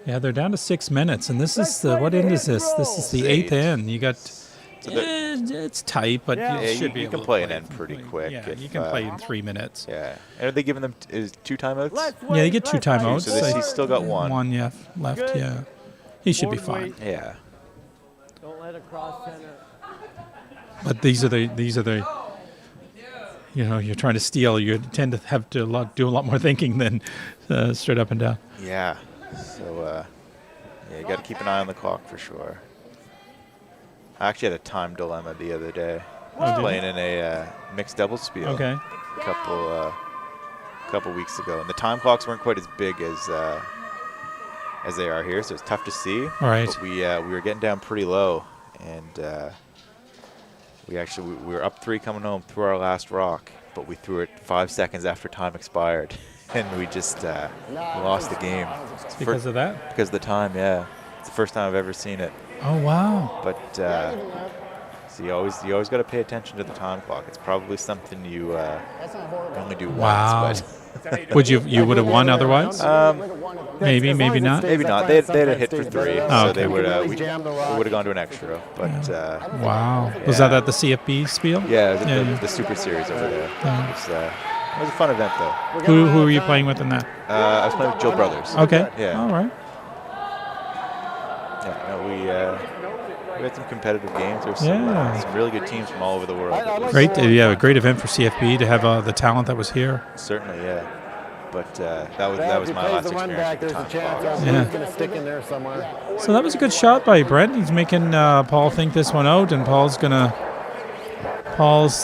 Yeah, they're down to 6 minutes, and this Let's is the play what the end hit is this? and This is roll. the 8th end. You got. So they're- It's tight, but Yeah. you Yeah, should be you able can to play an end pretty quick Yeah, if, you can play in 3 minutes. yeah. And are they giving them is 2 timeouts? Let's Yeah, you get 2 let's play timeouts. So this, Like, he's still got one. One, yeah, left. Good. Yeah, he should be Forward fine. weight. Yeah. Don't let it cross center. But these are the. You know, you're trying to steal. You tend to have to do a lot more thinking than straight up and down. Yeah. So, yeah, you got to keep an eye on the clock for sure. I actually had a time dilemma the other day. I was did playing in a mixed doubles spiel Okay. a couple weeks ago, and the time clocks weren't quite as big as they are here, so it's tough to see. All right. But we were getting down pretty low, and we were up 3 coming home, threw our last rock, but we threw it 5 seconds after time expired, and we just lost the game. It's Because of that. because of the time, yeah. It's the first time I've ever seen it. Oh wow. But so you always got to pay attention to the time clock. It's probably something you That's not horrible. only do Wow. once, Would you would have won otherwise? Maybe, As maybe long as it not. stays maybe that not. fine, They had a sometimes hit for stays 3, better. so okay. they would You can always we jam the would rock. have gone to an extra. But Wow. Was that at the CFB spiel? yeah, it was Yeah. the Super Series over there. It was a fun event though. We're getting Who out were of you time. playing with in that? I was playing with Joe Brothers. Okay. Yeah. All right. Yeah, no, we had some competitive games. There's Yeah. some really good teams from all over the world. I like Great. Yeah, a great event for CFB to have the talent that was here. Certainly, yeah. But that was If he my plays last the run experience back, with there's the a time chance clock. Yeah. he's going to stick in there somewhere. So that was a good shot by Brent. He's making Paul think this one out, and Paul's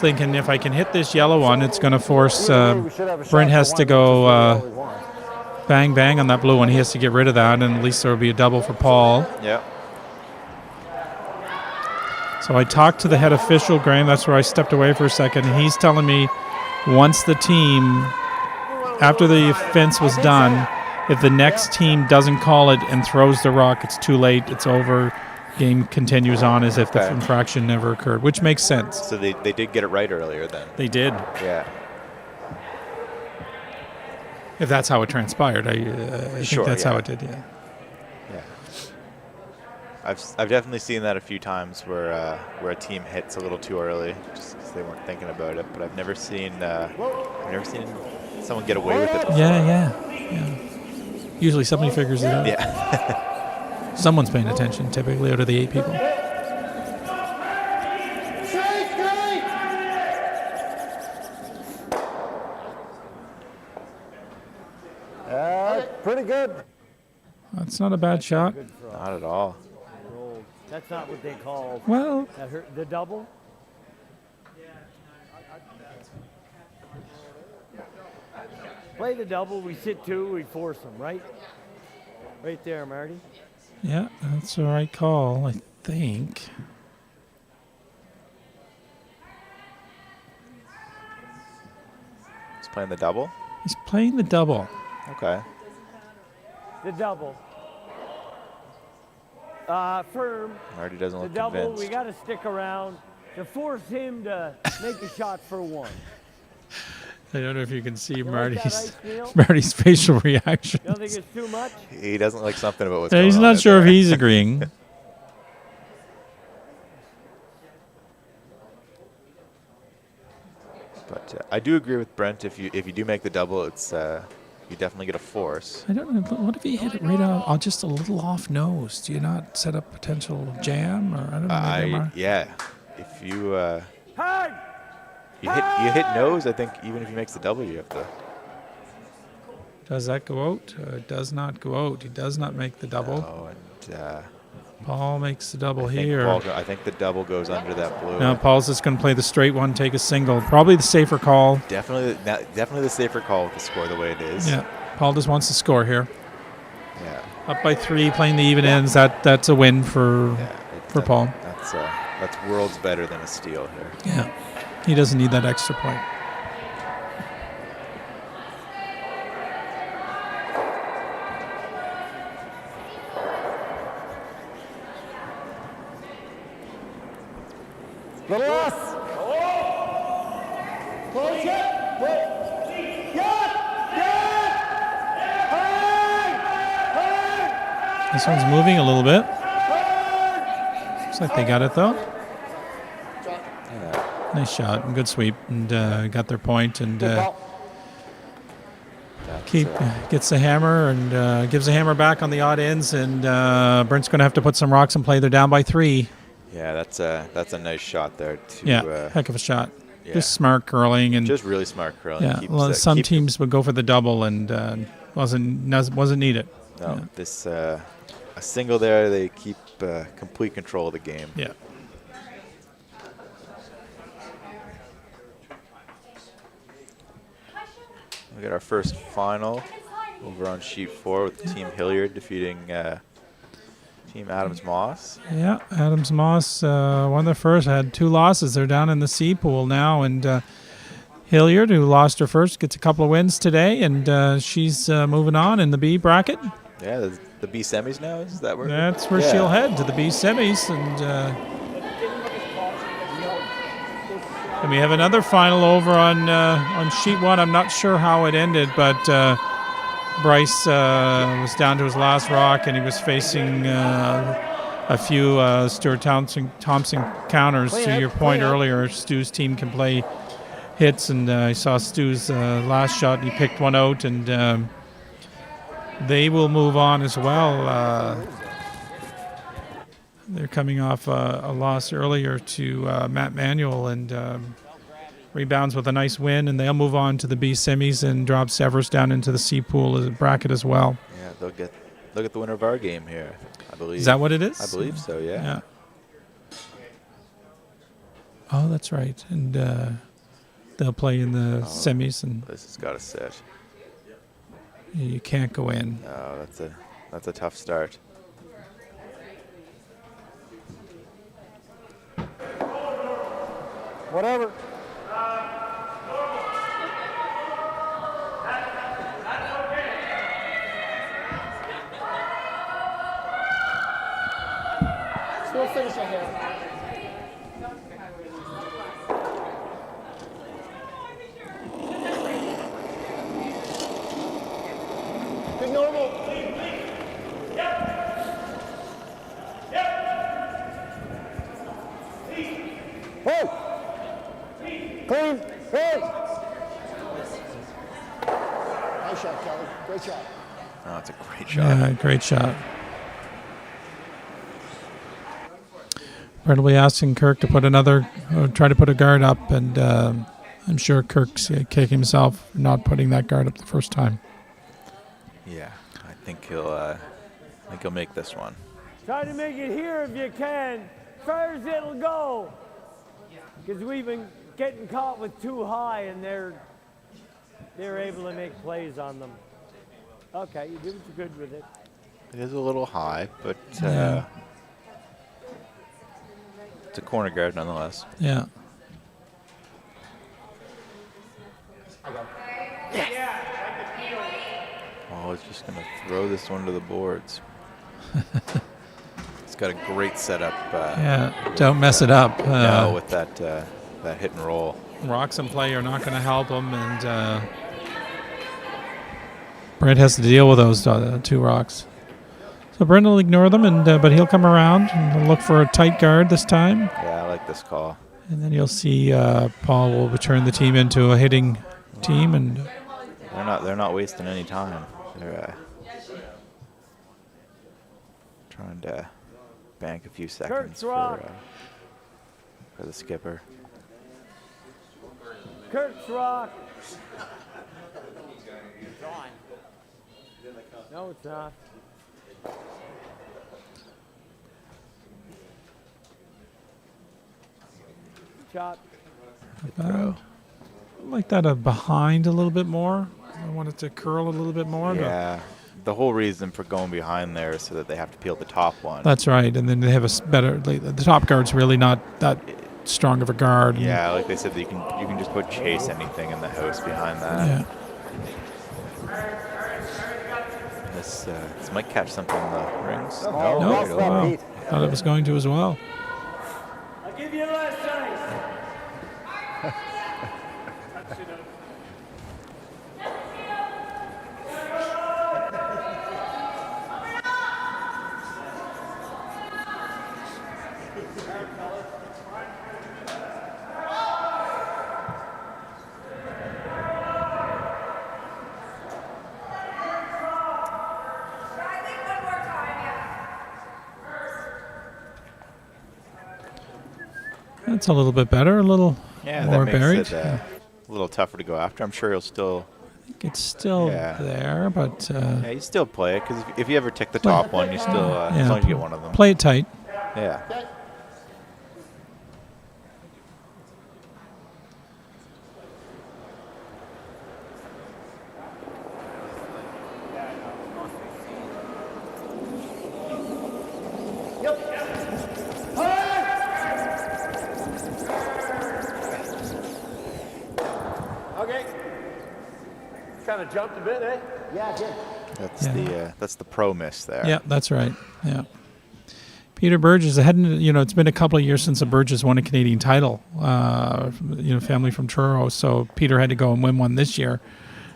thinking if I can hit this yellow one, it's going to force Brent has to go bang bang on that blue one. He has to get rid of that, and at least there will be a double for Paul. Yeah. So I talked to the head official, Graham. That's where I stepped away for a second, and he's telling me once the team, after the fence was done, If the next team doesn't call it and throws the rock, it's too late. It's over. Game continues on as if the infraction never occurred, which makes sense. So they did get it right earlier then. They did. Yeah. If that's how it transpired, I think that's how it did. Yeah. Yeah. I've definitely seen that a few times where a team hits a little too early just because they weren't thinking about it. But I've never seen someone get away with it before. Yeah. Usually somebody figures it out. Yeah. Someone's paying attention, typically out of the 8 people. Pretty good. That's not a bad shot. Not at all. That's not what they call Well, the double. Play the double, we sit 2, we force them, right? Right there, Marty. yeah, that's the right call, I think. He's playing the double? He's playing the double. Okay. The double. Firm. Marty doesn't The look double, convinced. we got to stick around to force him to make a shot for 1. I don't know if you can see like that ice, Neil? Marty's facial reaction. You don't think it's too much? He doesn't like something about what's going on. He's not out sure there. if he's agreeing. But I do agree with Brent. If you do make the double, it's you definitely get a force. I don't know. But what if he hit it right on just a little off nose? Do you not set up potential jam, or I don't know? Yeah. If you Hey! you hit nose, I think even if he makes the double, you have to. Does that go out? It does not go out. He does not make the double. Oh, and Paul makes the double I think here. I think the double goes under that blue. Now Paul's just going to play the straight one, take a single. Probably the safer call. Definitely the safer call with the score the way it is. Yeah, Paul just wants to score here. Yeah. Up by 3, playing the even ends. That's a win for Paul. That's worlds better than a steal here. Yeah, he doesn't need that extra point. Little less. Close it. This one's moving a little bit. Looks like they got it though. Nice shot and good sweep, and got their point, and gets the hammer and gives the hammer back on the odd ends, and Brent's going to have to put some rocks in play. They're down by 3. Yeah, that's a nice shot there. Heck of a shot. Yeah. Just smart curling and just really smart curling. Yeah, some teams would go for the double and wasn't needed. No, this a single there. They keep complete control of the game. Yeah. We got our first final over on sheet 4 with Team Hilliard defeating Team Adams Moss. Yeah, Adams Moss won their first, had 2 losses. They're down in the C pool now, and Hilliard, who lost her first, gets a couple of wins today, and she's moving on in the B bracket. Yeah, the B semis now, is that where? That's where she'll head, to the B semis, and we have another final over on sheet 1. I'm not sure how it ended, but Bryce was down to his last rock, and he was facing a few Stuart Thompson counters. To your point earlier, Stu's team can play hits, and I saw Stu's last shot, and he picked one out, and they will move on as well. They're coming off a loss earlier to Matt Manuel, and rebounds with a nice win, and they'll move on to the B semis and drop Severus down into the C pool as a bracket as well. Yeah, they'll get the winner of our game here, I believe. Is that what it is? I believe so, yeah. Oh, that's right. And they'll play in the semis, and this has got to sit. You can't go in. No, that's a tough start. Whatever. We'll finish it here. Good normal. Hey! Clean! Hey! Nice shot, Kelly. Great shot. Oh, that's a great shot. Yeah, great shot. Brent will be asking Kirk to put try to put a guard up, and I'm sure Kirk's kicking himself for not putting that guard up the first time. Yeah, I think he'll make this one. Try to make it here if you can. Far as it'll go. Because we've been getting caught with too high, and they're able to make plays on them. Okay, you did what you're good with it. It is a little high, but Yeah. it's a corner guard nonetheless. Yeah. Oh, he's just going to throw this one to the boards. It's got a great setup. Yeah, don't mess it up. No, with that hit and roll. Rocks in play are not going to help him, and Brent has to deal with those two rocks. So Brent will ignore them, but he'll come around and look for a tight guard this time. Yeah, I like this call. And then you'll see Paul will return the team into a hitting team, and They're not wasting any time. They're trying to bank a few seconds for the skipper. Kirk's rock. It's on. No, it's not. Shot. like that behind a little bit more. I want it to curl a little bit more. Yeah. The whole reason for going behind there is so that they have to peel the top one. That's right, and then they have the top guard's really not that strong of a guard. Yeah, like they said, you can just put chase anything in the house behind that. Yeah. This might catch something in the rings. Oh, No, that's not wow. Pete. Thought it was going to as well. I'll give you a last chance. That's a little bit better, a little more that buried. makes it a little tougher to go after. I'm sure he'll still. I think it's still there, but Yeah, you still play it because if you ever tick the top one, you still as long as you get one of them. Play it tight. Yeah. Okay. Kind of jumped a bit, eh? Yeah, it did. That's the pro miss there. Yeah, that's right. Yeah. Peter Burgess, it's been a couple of years since the Burgess won a Canadian title. Family from Truro, so Peter had to go and win one this year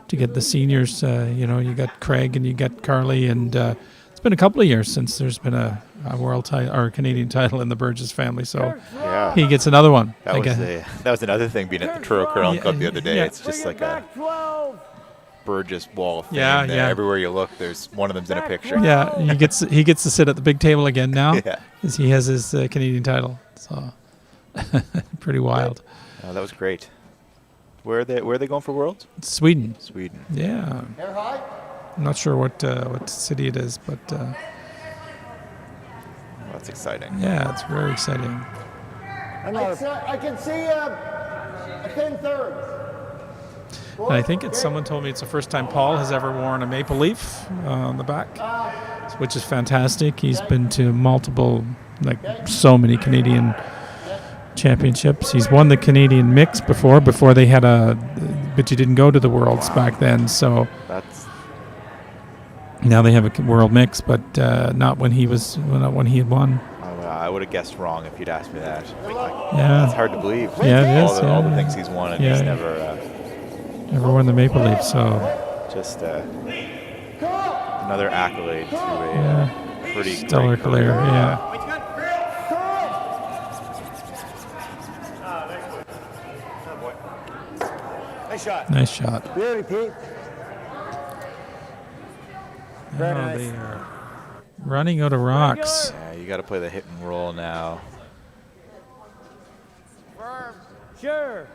to get the seniors. You got Craig and you got Carly, and it's been a couple of years since there's been a world title or a Canadian title in the Burgess family. So Yeah. he gets another one. That was another thing being at the Truro Curling Club the other day. Yeah. It's just like a 12. Burgess wall of fame Yeah, there. yeah. Everywhere you look, there's one of them's in a picture. Yeah, he gets to sit at the big table again now. Yeah. Because he has his Canadian title. So pretty wild. Oh, that was great. Where are they going for Worlds? Sweden. Sweden. Yeah. Air high? I'm not sure what city it is, but That's exciting. yeah, it's very exciting. I can see a thin third. And I think someone told me it's the first time Paul has ever worn a maple leaf on the back, which is fantastic. He's been to multiple, so many Canadian championships. He's won the Canadian mix before they had but you didn't go to the Worlds back then. So now they have a World mix, but not when he had won. Oh, I would have guessed wrong if you'd asked me that. Yeah. It's hard to believe. Yeah, it is. All the things he's won, and he's never won the Maple Leafs. So just another accolade to a pretty stellar great career. Yeah. Nice shot. Beauty, Pete. Very Now nice. they are running out of rocks. Yeah, you got to play the hit and roll now. Sure.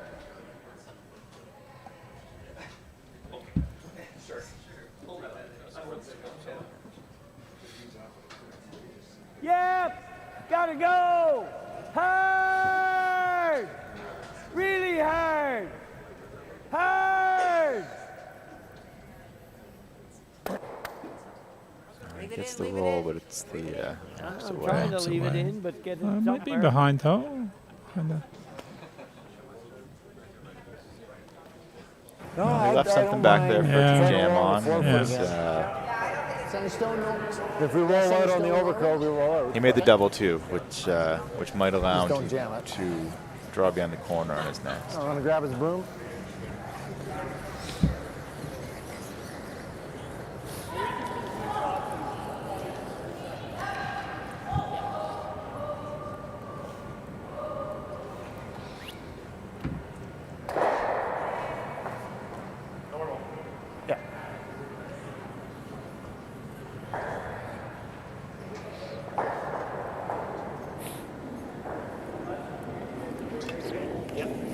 Yep. Gotta go. Hard. Really hard. Hard. Gets the roll, but it's the opposite I'm way. trying to leave it in, but get it Might be somewhere. behind though. Kinda. No, He left I something don't back mind. there for Yeah. it to jam on. Yeah. It's, Center stone, no. If we roll out on the overcurl, we roll out. he made the double too, which might allow Just him don't jam it. to draw behind the corner on his next. I'm gonna grab his broom.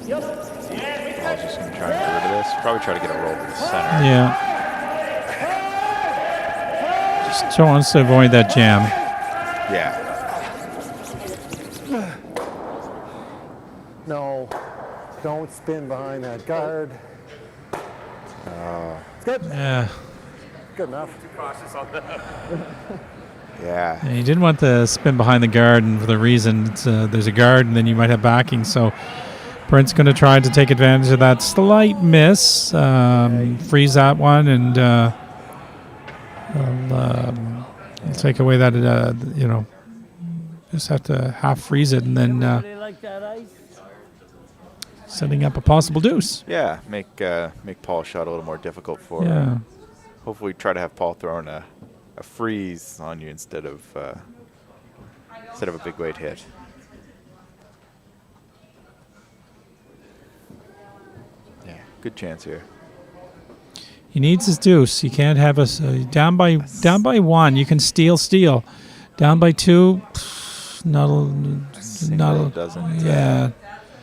I was just going to try and get rid of this. Probably try to get a roll to the center. Yeah. Just wants to avoid that jam. Yeah. No, don't spin behind that guard. It's good. Yeah. Good enough. Cautious on that. Yeah. Yeah, you didn't want to spin behind the guard, and for the reason it's, there's a guard, and then you might have backing. So Brent's going to try to take advantage of that slight miss, freeze that one, and I'll take away that. Just have to half freeze it, and then They like that ice. setting up a possible deuce. Yeah. Make Paul's shot a little more difficult for Yeah. hopefully try to have Paul throwing a freeze on you instead of a big weight hit. Yeah, good chance here. He needs his deuce. You can't have us down by one. You can steal. Down by two, Single doesn't. Yeah.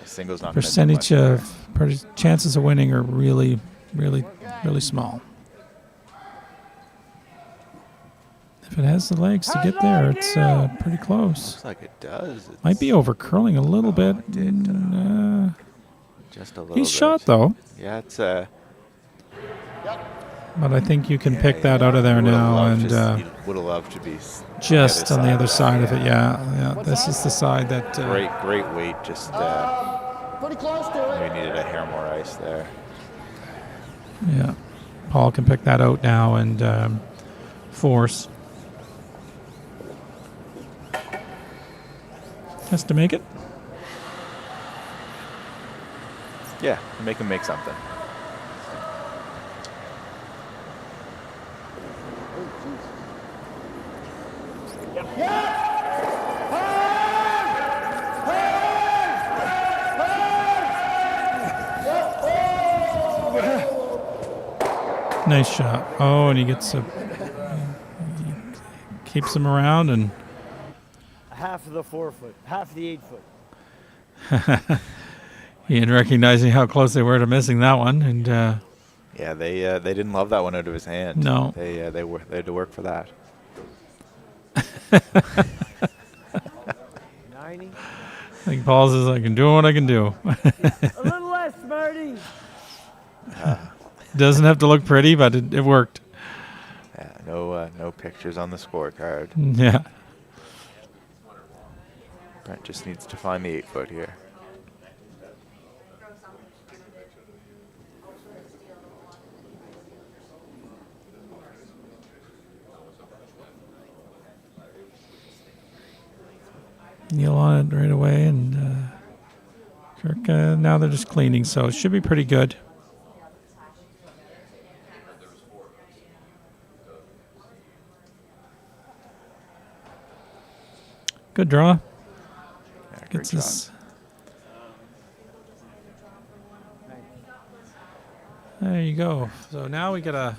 Single's not Percentage gonna do much of chances of winning are really, really, really small. If it has the legs to get there, it's pretty close. Looks like it does. Might be over curling a little bit. It did, just a little He's bit. shot though, Yeah, it's but I think you can pick that out of there now, and would have loved to be just on the other side of it. Yeah. This is the side that. great weight. Just Pretty close to it. maybe needed a hair more ice there. Yeah, Paul can pick that out now and force. Has to make it. Yeah, make him make something. Nice shot. Oh, and he gets he keeps him around, and Half of the 4 foot, half the 8 foot. Ian recognizing how close they were to missing that one, and Yeah, they didn't love that one out of his hand. No. they had to work for that. 90. I think Paul says, "I can do what I can do." A little less, Marty. Doesn't have to look pretty, but it worked. Yeah, no pictures on the scorecard. Yeah. Brent just needs to find the 8 foot here. Neil on it right away, and Kirk, now they're just cleaning, so it should be pretty good. Good draw. Yeah, great Gets job. us. There you go. So now we get a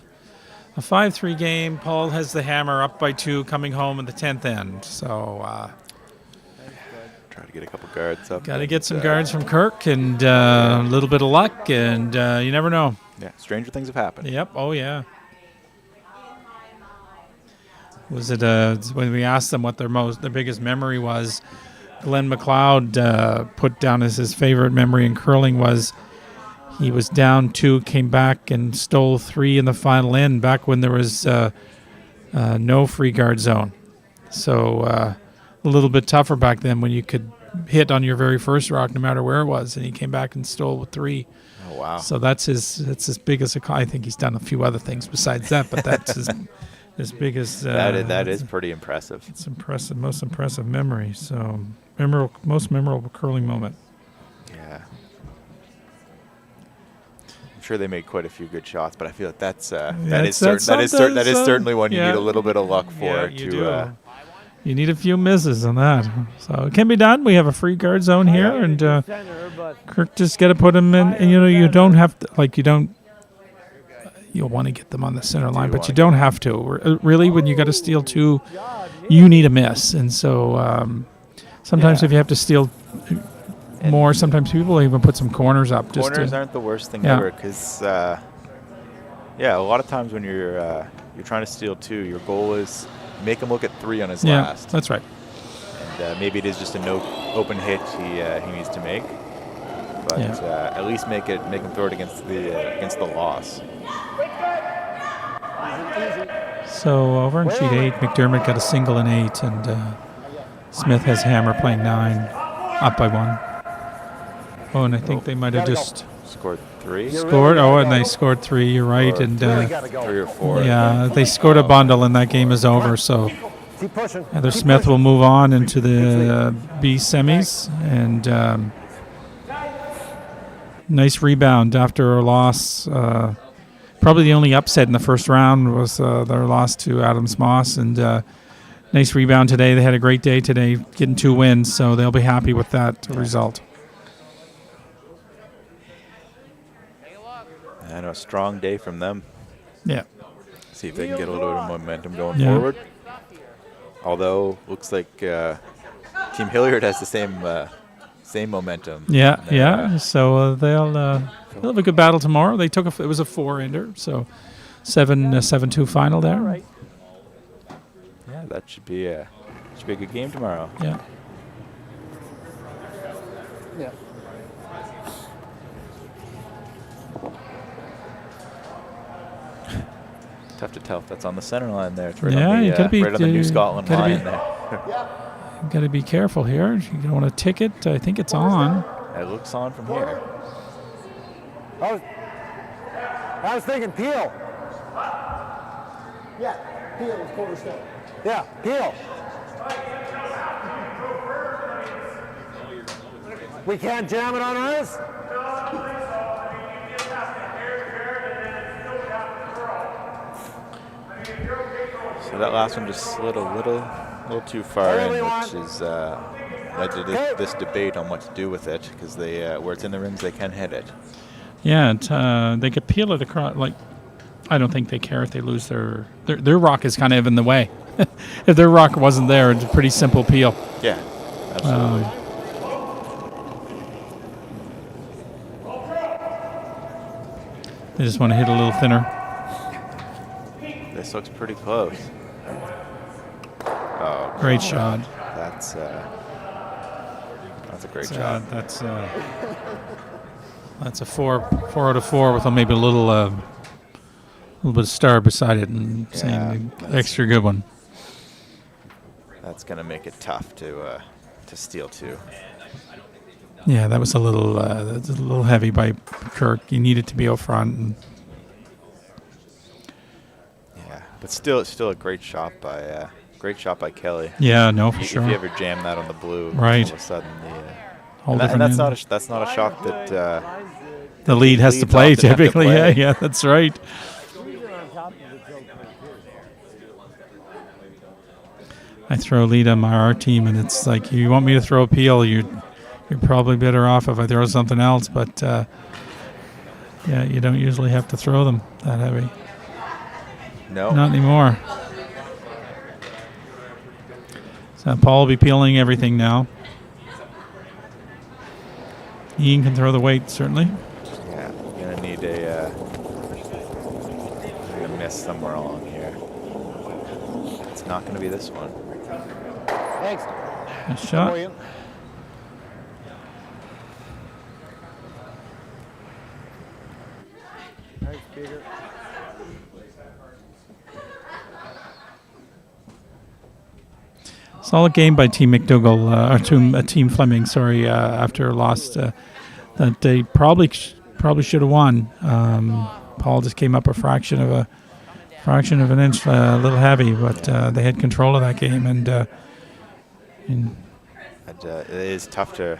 5-3 game. Paul has the hammer up by 2 coming home at the 10th end. So Try to get a couple guards up. got to get some guards from Kirk and a little bit of luck, and you never know. Yeah, stranger things have happened. Yep. Oh, yeah. Was it when we asked them what their biggest memory was? Glenn McLeod put down as his favorite memory in curling was he was down 2, came back and stole 3 in the final end back when there was no free guard zone. So a little bit tougher back then when you could hit on your very first rock no matter where it was, and he came back and stole 3. Oh wow! So that's his biggest. I think he's done a few other things besides that, but that's his biggest. That is pretty impressive. It's impressive, most impressive memory. So most memorable curling moment. Yeah. I'm sure they made quite a few good shots, but I feel like that is certainly one you need a little bit of luck for. Yeah, you do. You need a few misses on that. So it can be done. We have a free guard zone here, and Kirk just got to put him in. And you don't have to you'll want to get them on the center line, but you don't have to. Really, when you got to steal 2, you need a miss. And so sometimes if you have to steal more, sometimes people even put some corners up. Corners aren't the worst thing ever, because a lot of times when you're trying to steal 2, your goal is make him look at 3 on his last. Yeah, that's right. And maybe it is just a no open hit he needs to make, but at least make him throw it against the loss. So over on sheet 8, McDermott got a single in 8, and Smith has hammer playing 9, up by 1. Oh, and I think they might have just scored 3. And they scored 3. You're right, and 3 or 4. Yeah, they scored a bundle, and that game is over. So Heather Smith will move on into the B semis, and nice rebound after a loss. Probably the only upset in the first round was their loss to Adams Moss, and nice rebound today. They had a great day today, getting 2 wins, so they'll be happy with that result. And a strong day from them. Yeah. See if they can get a little bit of momentum going forward. Although looks like Team Hilliard has the same momentum. Yeah. So they'll have a good battle tomorrow. They took it was a 4-ender, so 7-2 final there. All right. Yeah, that should be a good game tomorrow. Yeah. Yeah. Tough to tell if that's on the center line there. It's right you gotta be right on the New Scotland line there. You got to be careful here. You don't want to tick it. I think it's on. It looks on from here. I was thinking Peel. Yeah, Peel is cornerstone. Yeah, Peel. We can't jam it on ours? So that last one just slid a little too far in, which is led to this debate on what to do with it, because where it's in the rims, they can hit it. Yeah, they could peel it across. I don't think they care if they lose their rock is kind of in the way. If their rock wasn't there, it's a pretty simple peel. Yeah, absolutely. They just want to hit a little thinner. This looks pretty close. Oh, Great shot. That's a great shot. That's a 4 out of 4 with maybe a little bit of star beside it, and saying extra good one. That's gonna make it tough to steal 2. Yeah, that was a little heavy by Kirk. You needed to be out front. And yeah, but still a great shot by great shot by Kelly. Yeah, no, for If sure. you ever jam that on the blue, Right. all of a sudden Whole that's different not a shot that the lead has to leads play often have to typically. play. Yeah, that's right. Squeezing on top of the choke too. I throw lead on our team, and it's like, you want me to throw a peel, you're probably better off if I throw something else. But yeah, you don't usually have to throw them that heavy. No. Not anymore. So Paul will be peeling everything now. Ian can throw the weight, certainly. Yeah, you're gonna need a miss somewhere along here. It's not gonna be this one. Thanks. Nice shot. you? Thanks, Peter. Solid game by Team MacDougall, or Team Flemming. Sorry, after a loss that they probably should have won. Paul just came up a fraction of an inch, a little heavy, but they had control of that game, and It is tough to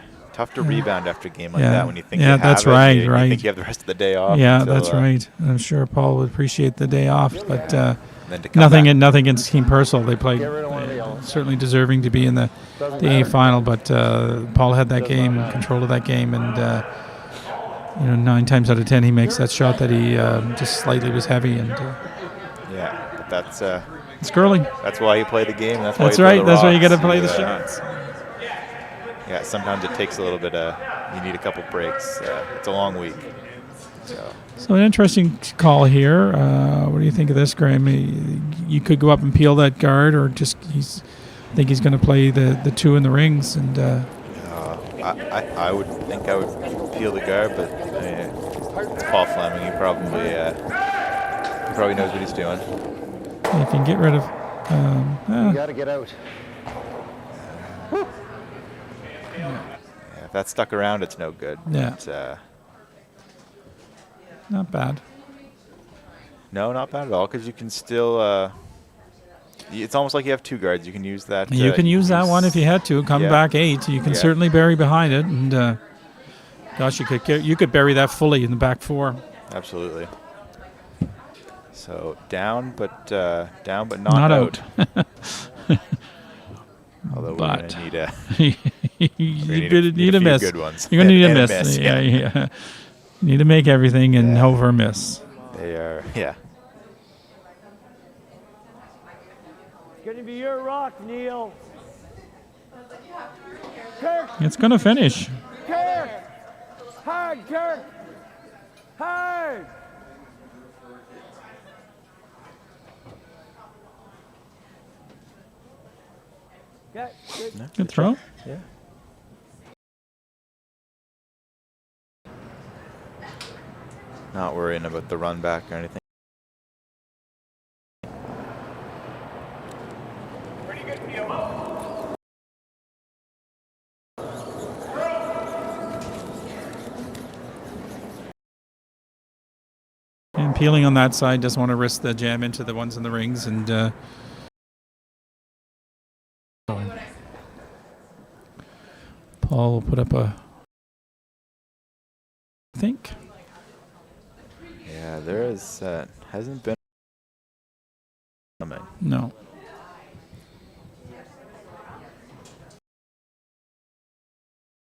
rebound after a game like that when you think yeah, you have that's it, right, you right. think you have the rest of the day off. Yeah, until, that's right. I'm sure Paul would appreciate the day off, but Then to come nothing back. against Team Purcell. They played Get rid of one of the yellows. certainly deserving to be in the A final, but Paul had that game, control of that game, and 9 times out of 10 he makes that shot that he just slightly was heavy, and Yeah, but that's it's curling. that's why you play the game. That's why That's you throw right. the That's why you got rocks. to play the shots. Yeah, sometimes it takes a little bit. You need a couple breaks. It's a long week. So an interesting call here. What do you think of this, Graham? You could go up and peel that guard, or just I think he's going to play the two in the rings, and I would think I would peel the guard, but I mean, it's Paul Flemming. He probably knows what he's doing. you can get rid of. You got to get out. Yeah, if that's stuck around, it's no good. Yeah. But, Not bad. no, not bad at all, because you can still. It's almost like you have two guards. You can use that. You can use that one if you had to. Come back 8. You can certainly bury behind it, and gosh, you could bury that fully in the back 4. Absolutely. So down, but not out. Although we're going to need a. You need a few miss. good ones. You're going to need a And miss. yeah. Yeah. You need to make everything and hope for a miss. They are, yeah. It's going to be your rock, Neil. Kirk, It's going to finish. Kirk. Hard, Kirk. Hard. Okay, good. Good throw. Yeah. Not worrying about the run back or anything. And peeling on that side, doesn't want to risk the jam into the ones in the rings, and Paul will put up I think. Yeah, there is hasn't been. No.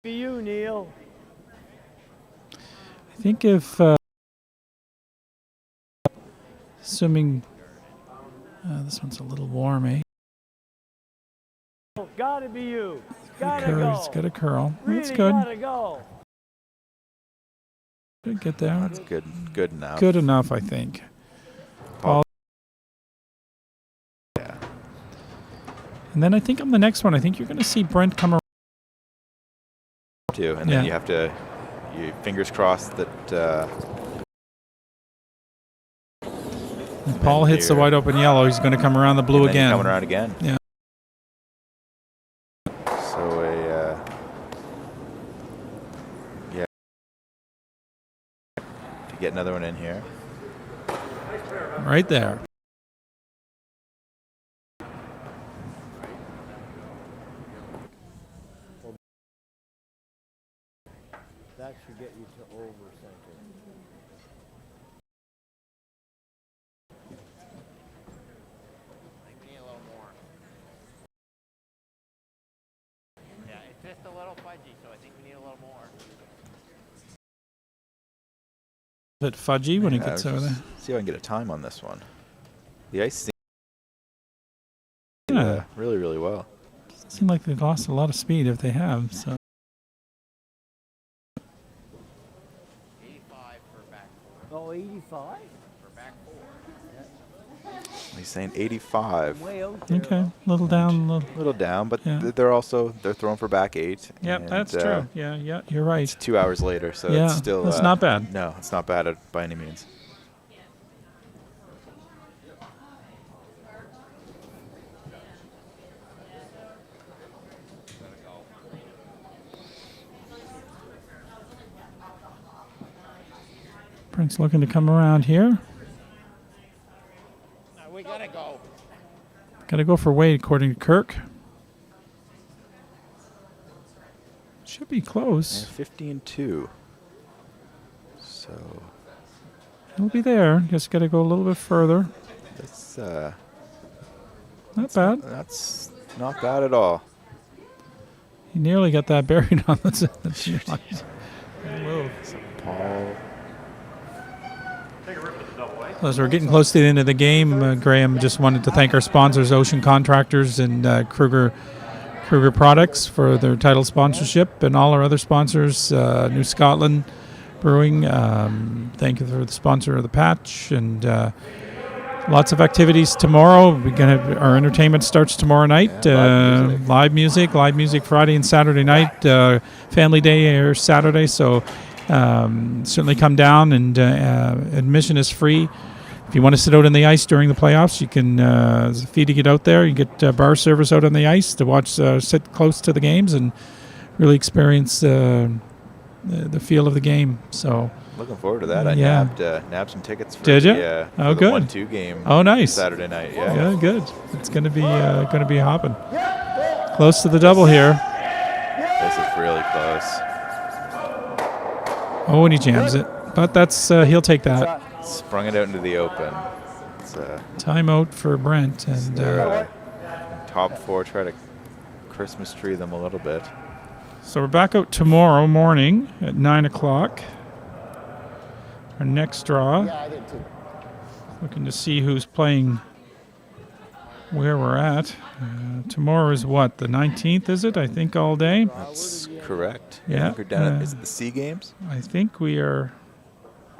Be you, Neil. I think if assuming this one's a little warm, eh? Gotta be you. Gotta It's go. got a curl. Really That's good. gotta go. Good get there. That's good. Good enough. Good enough, I think. Paul. Yeah. And then I think on the next one, I think you're going to see Brent come around. Too, and then you have to. Fingers crossed that. If Paul hits the wide open yellow, he's going to come around the blue and then again. Coming around again. Yeah. So to get another one in here. Right there. that should get you to over center. I think we need a little more. Yeah, it's just a little fudgy, so I think we need a little more. A bit fudgy when he Yeah, gets over there. See if I can get a time on this one. The ice seems Yeah. really, really well. Seem like they've lost a lot of speed if they have. So 85 for back four. Oh, 85? For back four. He's saying 85. Way out there. okay, little down, little. A little down, but Yeah. they're throwing for back 8. Yep, and, that's true. Yeah, you're right. It's 2 hours later, so Yeah, it's still. that's not bad. No, it's not bad by any means. Prince looking to come around here. We gotta go. Got to go for Wade, according to Kirk. Should be close. 15-2. So He'll be there. Just got to go a little bit further. that's Not bad. that's not bad at all. He nearly got that buried on the move. Paul. As we're getting close to the end of the game, Graham just wanted to thank our sponsors, Ocean Contractors and Kruger Products, for their title sponsorship, and all our other sponsors, New Scotland Brewing. Thank you for the sponsor of the patch, and lots of activities tomorrow. Our entertainment starts tomorrow night. Yeah, live music Friday and Saturday night. Family Day or Saturday, so certainly come down, and admission is free. If you want to sit out on the ice during the playoffs, you can. There's a fee to get out there. You get bar service out on the ice to watch, sit close to the games, and really experience the feel of the game. So Looking forward to that. I Yeah. nabbed some tickets for Did ya? the, Oh, for the good. 1-2 game. Oh, nice. Saturday night. Yeah. Yeah, good. It's going to be hopping. Close to the double here. This is really close. Oh, and he jams it, but that's he'll take that. Sprung it out into the open. It's Timeout for Brent, and their top 4. Try to Christmas tree them a little bit. so we're back out tomorrow morning at 9 o'clock. Our next draw. Yeah, I did too. Looking to see who's playing where we're at. Tomorrow is what, the 19th, is it? I think all day. That's correct. Yeah, I think we're down at, is it the Sea Games? I think we are.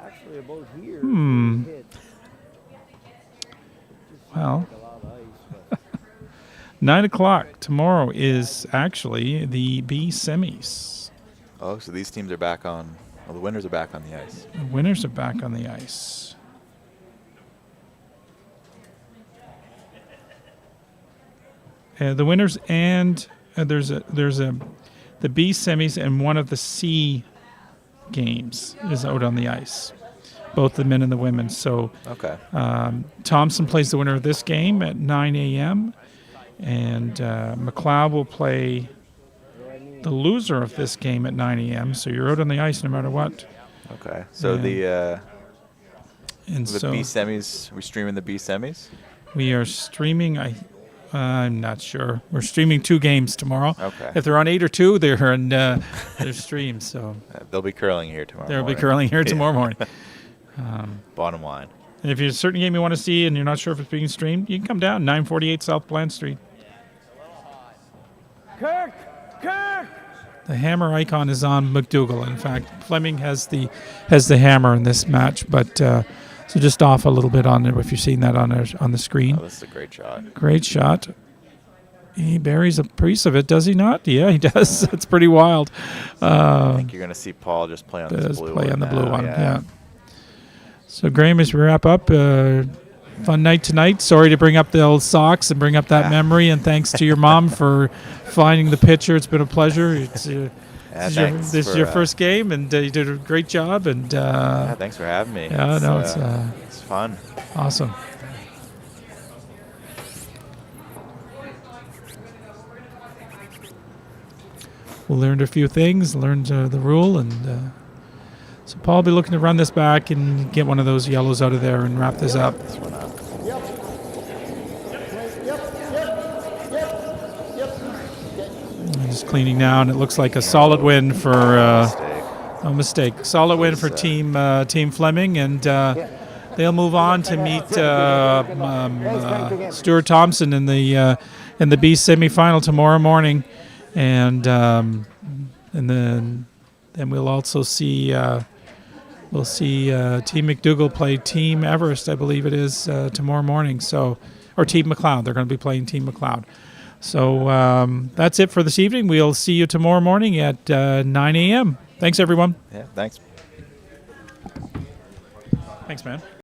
Actually, about here. Hmm. Hit. Well, A lot of ice, but 9 o'clock tomorrow is actually the B semis. Oh, so these teams are back on. Well, the winners are back on the ice. The winners are back on the ice. The winners, and there's a the B semis, and one of the C games is out on the ice, both the men and the women. So Okay. Thompson plays the winner of this game at 9 a.m. and McLeod will play the loser of this game at 9 a.m. So you're out on the ice no matter what. Okay. So Yeah. And the so B semis. We're streaming the B semis. we are streaming. I'm not sure. We're streaming 2 games tomorrow. Okay. If they're on 8 or 2, they're in they're streamed. So They'll be curling here tomorrow. there'll be morning. curling here Yeah. tomorrow morning. Bottom line. And if there's a certain game you want to see and you're not sure if it's being streamed, you can come down 948 South Plant Street. Kirk! The hammer icon is on MacDougall. In fact, Flemming has the hammer in this match, but so just off a little bit on there if you're seeing that on the screen. Oh, this is a great shot. Great shot. He buries a piece of it, does he not? Yeah, he does. That's pretty wild. I think you're going to see Paul just play on this Does blue play one on the blue now, one. Yeah. So Graham, as we wrap up, fun night tonight. Sorry to bring up the old socks and bring up that memory, and thanks to your mom for finding the picture. It's been a pleasure. It's, this is your first game, and you did a great job. And Yeah, thanks for having me. yeah, no, it's fun. awesome. We learned a few things, learned the rule, and So Paul will be looking to run this back and get one of those yellows out of there and wrap this up. This one up. And just cleaning now, and it looks like a solid win for no mistake. Solid win for Team Flemming, and they'll move on to meet Stuart Thompson in the B semifinal tomorrow morning, and then we'll also see Team MacDougall play Team Everest, I believe it is, tomorrow morning. So, or Team McLeod. They're going to be playing Team McLeod. So that's it for this evening. We'll see you tomorrow morning at 9 a.m. Thanks, everyone. Yeah, thanks. Thanks, man.